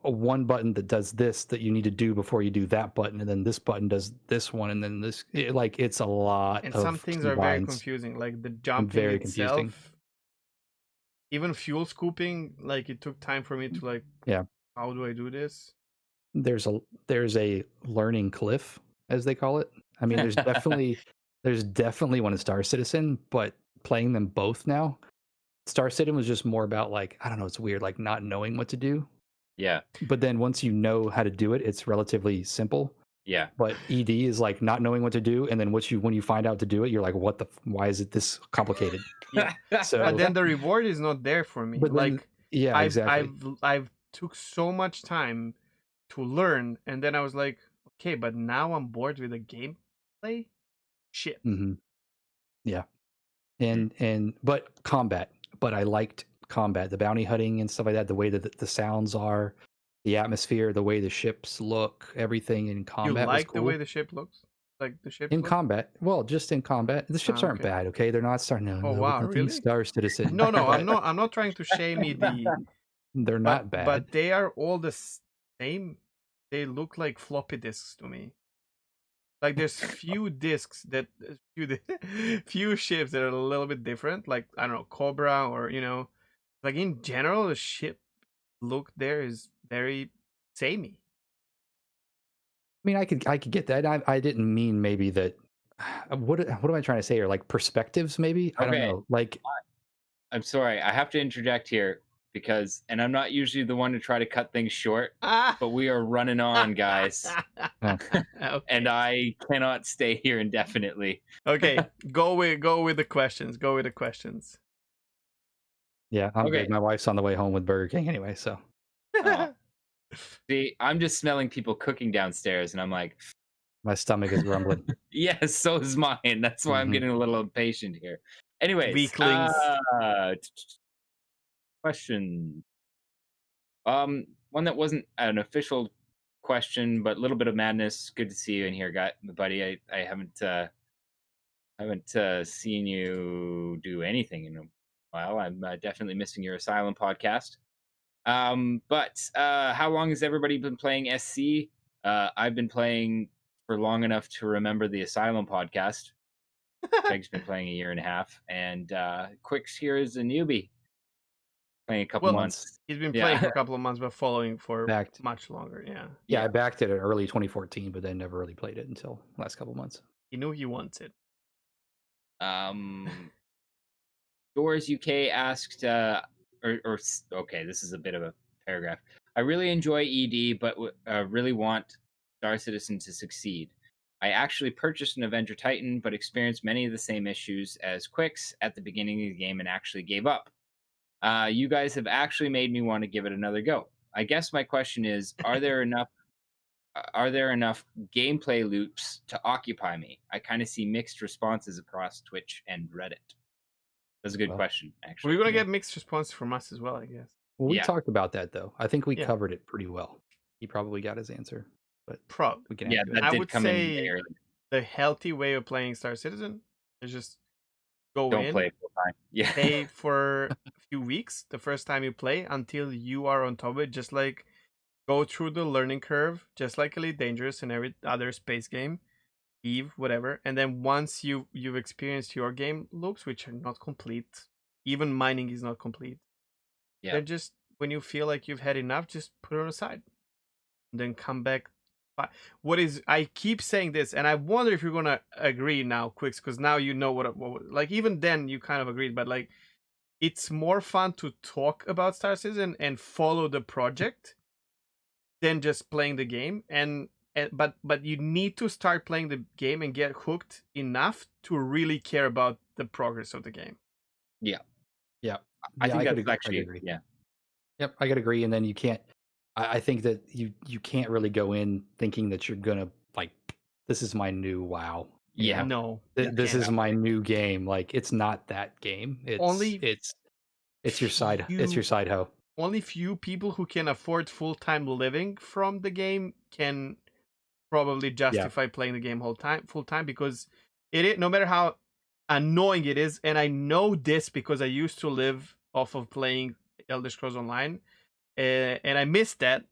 a one button that does this that you need to do before you do that button, and then this button does this one, and then this. Like it's a lot And of some things are very keybinds confusing, like the and jumping very confusing. itself. Even fuel scooping, like it took time for me to like, Yeah. how do I do this? There's a learning cliff, as they call it. I mean, there's definitely one in Star Citizen, but playing them both now, Star Citizen was just more about like, I don't know, it's weird, like not knowing what to do. Yeah. But then once you know how to do it, it's relatively simple. Yeah. But ED is like not knowing what to do, and then when you find out to do it, you're like, what the? Why is it this complicated? Yeah. So, But then the reward is not there for me. but then, Like yeah, exactly. I've took so much time to learn, and then I was like, okay, but now I'm bored with the gameplay. Shit. Hmm. Yeah, but combat. But I liked combat, the bounty hunting and stuff like that. The way that the sounds are, the atmosphere, the way the ships look, everything in You combat was like the cool. way the ship looks? Like the ships In look? combat, well, just in combat, the ships aren't Okay. bad. Okay, they're not starting. Oh No, wow, nothing really? Star Citizen. No, but I'm not trying to shame ED, they're but not bad. but they are all the same. They look like floppy disks to me. Like there's few disks that few ships that are a little bit different. Like I don't know, Cobra or like in general, the ship look there is very samey. I mean, I could get that. I didn't mean maybe that. What am I trying to say here? Like perspectives, maybe. I don't Okay. know. Like I'm sorry. I have to interject here because, and I'm not usually the one to try to cut things short, but we are running on, guys. Okay. And I cannot stay here indefinitely. Okay, go with the questions. Go with the questions. yeah, I'm Okay. good. My wife's on the way home with Burger King anyway, so Oh. See, I'm just smelling people cooking downstairs, and I'm like, My stomach is grumbling. Yes, so is mine. That's why I'm Mhm. getting a little impatient here. Anyways, Weaklings. question. One that wasn't an official question, but a little bit of madness. Good to see you in here, buddy. I haven't seen you do anything in a while. I'm definitely missing your Asylum podcast. But how long has everybody been playing SC? I've been playing for long enough to remember the Asylum podcast. Peg's been playing a year and a half, and Quix here is a newbie, playing a couple Well, months. he's been playing Yeah, for a couple of months, but following for Backed. much longer. Yeah, Yeah, Yeah. I backed it in early 2014, but then never really played it until last couple months. he knew he wants it. Doors UK asked, okay, this is a bit of a paragraph. I really enjoy ED, but really want Star Citizen to succeed. I actually purchased an Avenger Titan, but experienced many of the same issues as Quix at the beginning of the game and actually gave up. You guys have actually made me want to give it another go. I guess my question is, are there enough gameplay loops to occupy me? I kind of see mixed responses across Twitch and Reddit. That's a good Well, question, We're actually. gonna Yeah. get mixed response from us as well, I guess. Well, we Yeah. talked about that though. I think we Yeah. covered it pretty well. He probably got his answer, but Probably. we can Yeah, add to it. that I did would come in say way early. the healthy way of playing Star Citizen is just go Don't in, play it full time. Yeah. play for a few weeks the first time you play until you are on top of it. Just like go through the learning curve, just like Elite Dangerous and every other space game, Eve, whatever. And then once you've experienced your game loops, which are not complete, even mining is not complete. Yeah. Then just when you feel like you've had enough, just put it on aside. And then come back. What is I keep saying this, and I wonder if you're gonna agree now, Quix, because now you know what like even then you kind of agreed, but like it's more fun to talk about Star Citizen and follow the project than just playing the game. But you need to start playing the game and get hooked enough to really care about the progress of the game. Yeah. Yeah, I think could that's I actually, could agree. yeah. Yep, I could agree. And then you can't. I think that you can't really go in thinking that you're gonna like, this is my new WoW. you Yeah. know? No, This can't. is my new game. Like, it's not that game. Only It's your side. It's your side hoe. Only few people who can afford full-time living from the game can probably justify playing the game full time, because it is, no matter how annoying it is, and I know this because I used to live off of playing Elder Scrolls Online, and I miss that.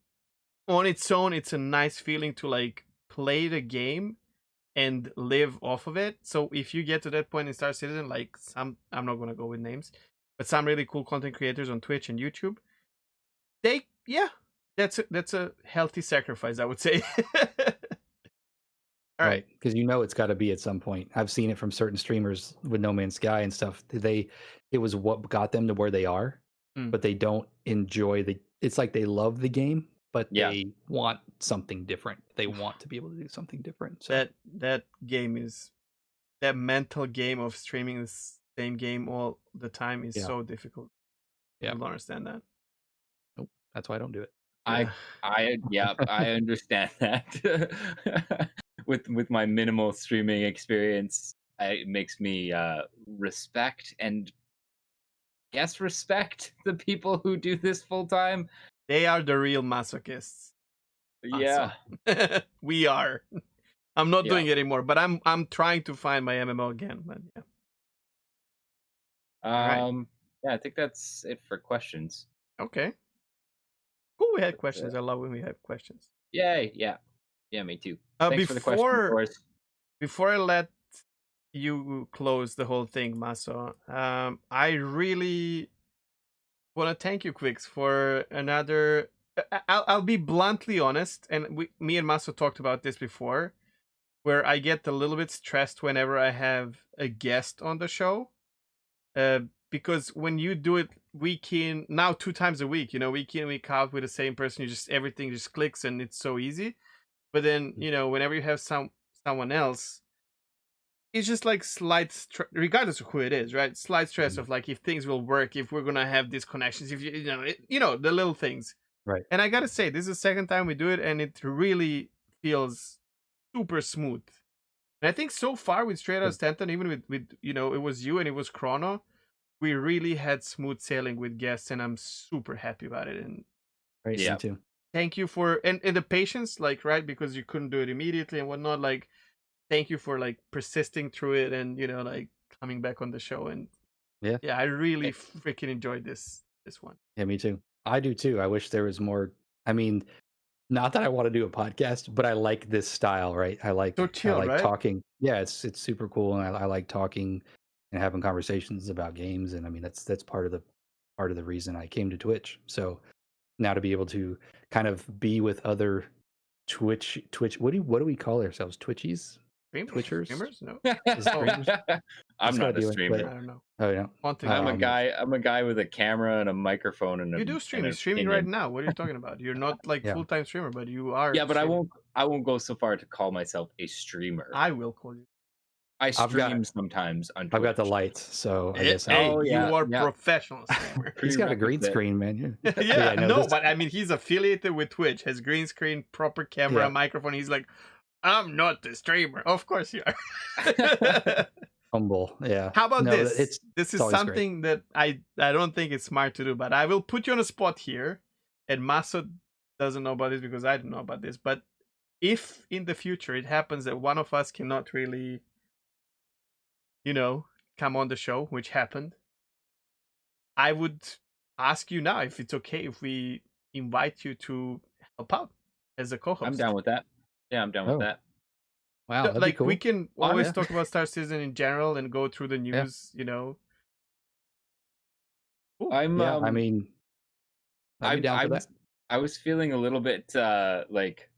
On its own, it's a nice feeling to like play the game and live off of it. So if you get to that point in Star Citizen, like I'm not gonna go with names, but some really cool content creators on Twitch and YouTube, that's a healthy sacrifice, I would say. All right. Because it's got to be at some point. I've seen it from certain streamers with No Man's Sky and stuff. It was what got them to where they are, but they don't enjoy it's like they love the game, but they want something different. They want to be able to do something different. So That game is, that mental game of streaming the same game all the time is so difficult. Yeah. I don't understand that. Nope, that's why I don't do it. I understand that. With my minimal streaming experience, it makes me respect the people who do this full time. They are the real masochists. Yeah. We are. I'm not doing it anymore, but I'm trying to find my MMO again. But yeah. Yeah, I think that's it for questions. Okay. Cool. We had questions. I love when we have questions. Yay! Yeah, me too. Thanks for the question, Boris. Before I let you close the whole thing, Maso, I really want to thank you, Quix, for another. I'll be bluntly honest, and me and Maso talked about this before, where I get a little bit stressed whenever I have a guest on the show, because when you do it week in, now 2 times a week, week in, week out with the same person, everything just clicks and it's so easy. But then, whenever you have someone else, it's just like slight regardless of who it is, right? Slight stress of like if things will work, if we're gonna have these connections, if the little things, right? And I gotta say, this is the second time we do it, and it really feels super smooth. And I think so far with Straight Outta Stanton, even with it was you and it was Chrono, we really had smooth sailing with guests, and I'm super happy about it. And Right, Yeah. me too. thank you for and the patience, like, right, because you couldn't do it immediately and whatnot. Like, thank you for like persisting through it and like coming back on the show. And Yeah. I really freaking enjoyed this one. Yeah, me too. I do too. I wish there was more. I mean, not that I want to do a podcast, but I like this style, right? I like So chill, right? talking. Yeah, it's super cool, and I like talking and having conversations about games. And I mean, that's part of the reason I came to Twitch. So now to be able to kind of be with other Twitch. What do we call ourselves? Twitchies? Twitchers? Streamers? No. Is streamers? I'm It's gotta not a be like- streamer. I don't know. Oh yeah. Wanting I'm a Um, guy. I'm a guy with a camera and a microphone and you do stream. and You're an streaming right opinion. now. What are you talking about? You're not like Yeah. full-time streamer, but you are. Yeah, but streaming. I won't go so far to call myself a streamer. I will call you. I got- stream sometimes on Twitch. I've got the lights, so I guess Hey, Oh, yeah, you are yeah. professional streamer. he's got a green Prerequisite. screen, man. Yeah, no, no, this- but I mean, he's affiliated with Twitch, has green screen, proper camera, Yeah. microphone. He's like, I'm not the streamer. Of course you are. Humble, yeah. How about No, this? This is always great. something that I don't think it's smart to do, but I will put you on a spot here. And Maso doesn't know about this because I don't know about this. But if in the future it happens that one of us cannot really, come on the show, which happened, I would ask you now if it's okay if we invite you to help out as a co-host. I'm down with that. Yeah, I'm down Oh. with that. Wow, that'd Like be cool. we can Oh, always yeah. talk about Star Citizen in general and go through the news, I'm. Yeah, I mean, I'd be down for that. I was feeling a little bit like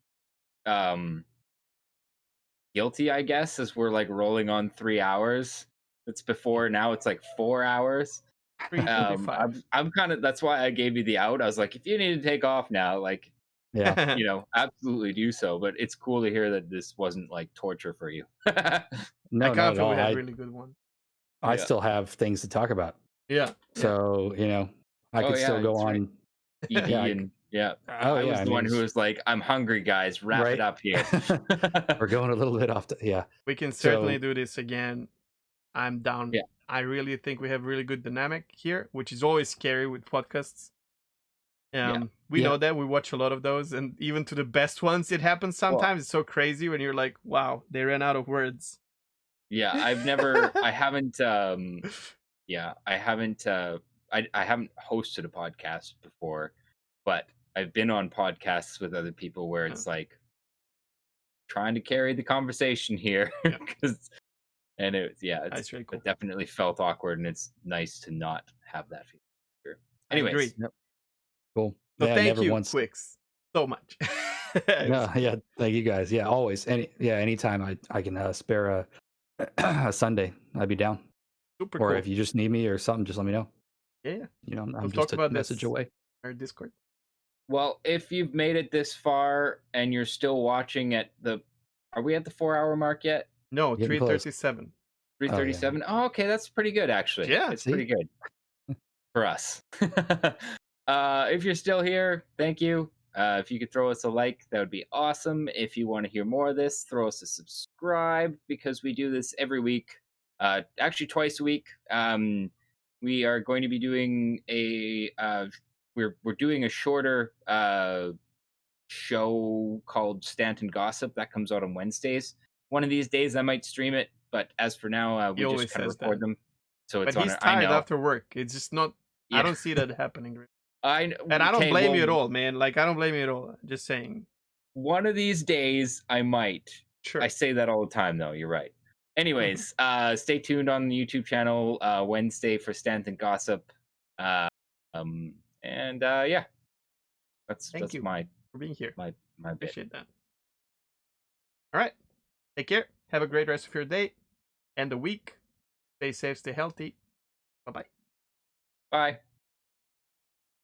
guilty, I guess, as we're like rolling on 3 hours. It's before now. It's like 4 hours. 3:45. I'm kind of. That's why I gave you the out. I was like, if you need to take off now, like, Yeah, absolutely do so. But it's cool to hear that this wasn't like torture for you. no, I not kind of at feel all. we had a really good one. I Yeah. still have things to talk about, Yeah. so I Oh, could yeah, still go that's right. on. ED Yeah, and yeah. Oh I yeah, was the one who was like, I'm hungry, guys. Wrap Right. it up here. We're going a little bit off. Yeah, We can certainly So- do this again. I'm down. Yeah. I really think we have really good dynamic here, which is always scary with podcasts. We Yeah. know that we watch a lot of those, and even to the best ones, it happens sometimes. It's so crazy when you're like, "Wow, they ran out of words." Yeah, I haven't I haven't hosted a podcast before, but I've been on podcasts with other people where it's like trying to carry the conversation here. Yeah. And it's That's really cool. it definitely felt awkward, and it's nice to not have that feeling. Sure. I Anyways, agree. cool. So Yeah, thank never you, once. Quix, so much. No, yeah, thank you guys. Yeah, always. Anytime I can spare a Sunday, I'd be down. Super Or cool. if you just need me or something, just let me know. Yeah. I'm We'll just talk a about message this. away. Our Discord. well, if you've made it this far and you're still watching are we at the 4-hour mark yet? No, Getting close. 3:37. 3:37. Oh, okay, that's pretty good actually. Yeah, it's see? pretty good for us. If you're still here, thank you. If you could throw us a like, that would be awesome. If you want to hear more of this, throw us a subscribe, because we do this every week. Actually, twice a week. We are going to be doing we're doing a shorter show called Stanton Gossip that comes out on Wednesdays. One of these days I might stream it, but as for now, we He always just kind of says record that. them. So it's But on. he's I tired know. after work. It's just not. I Yeah. don't see that happening. And I don't blame you at all, man. Like, I don't blame you at all. Just saying. One of these days I might. Sure. I say that all the time, though. You're right. Anyways, stay tuned on the YouTube channel Wednesday for Stanton Gossip. Yeah, that's Thank you my for being here. bit. Appreciate that. All right. Take care. Have a great rest of your day and the week. Stay safe, stay healthy. Bye-bye. Bye.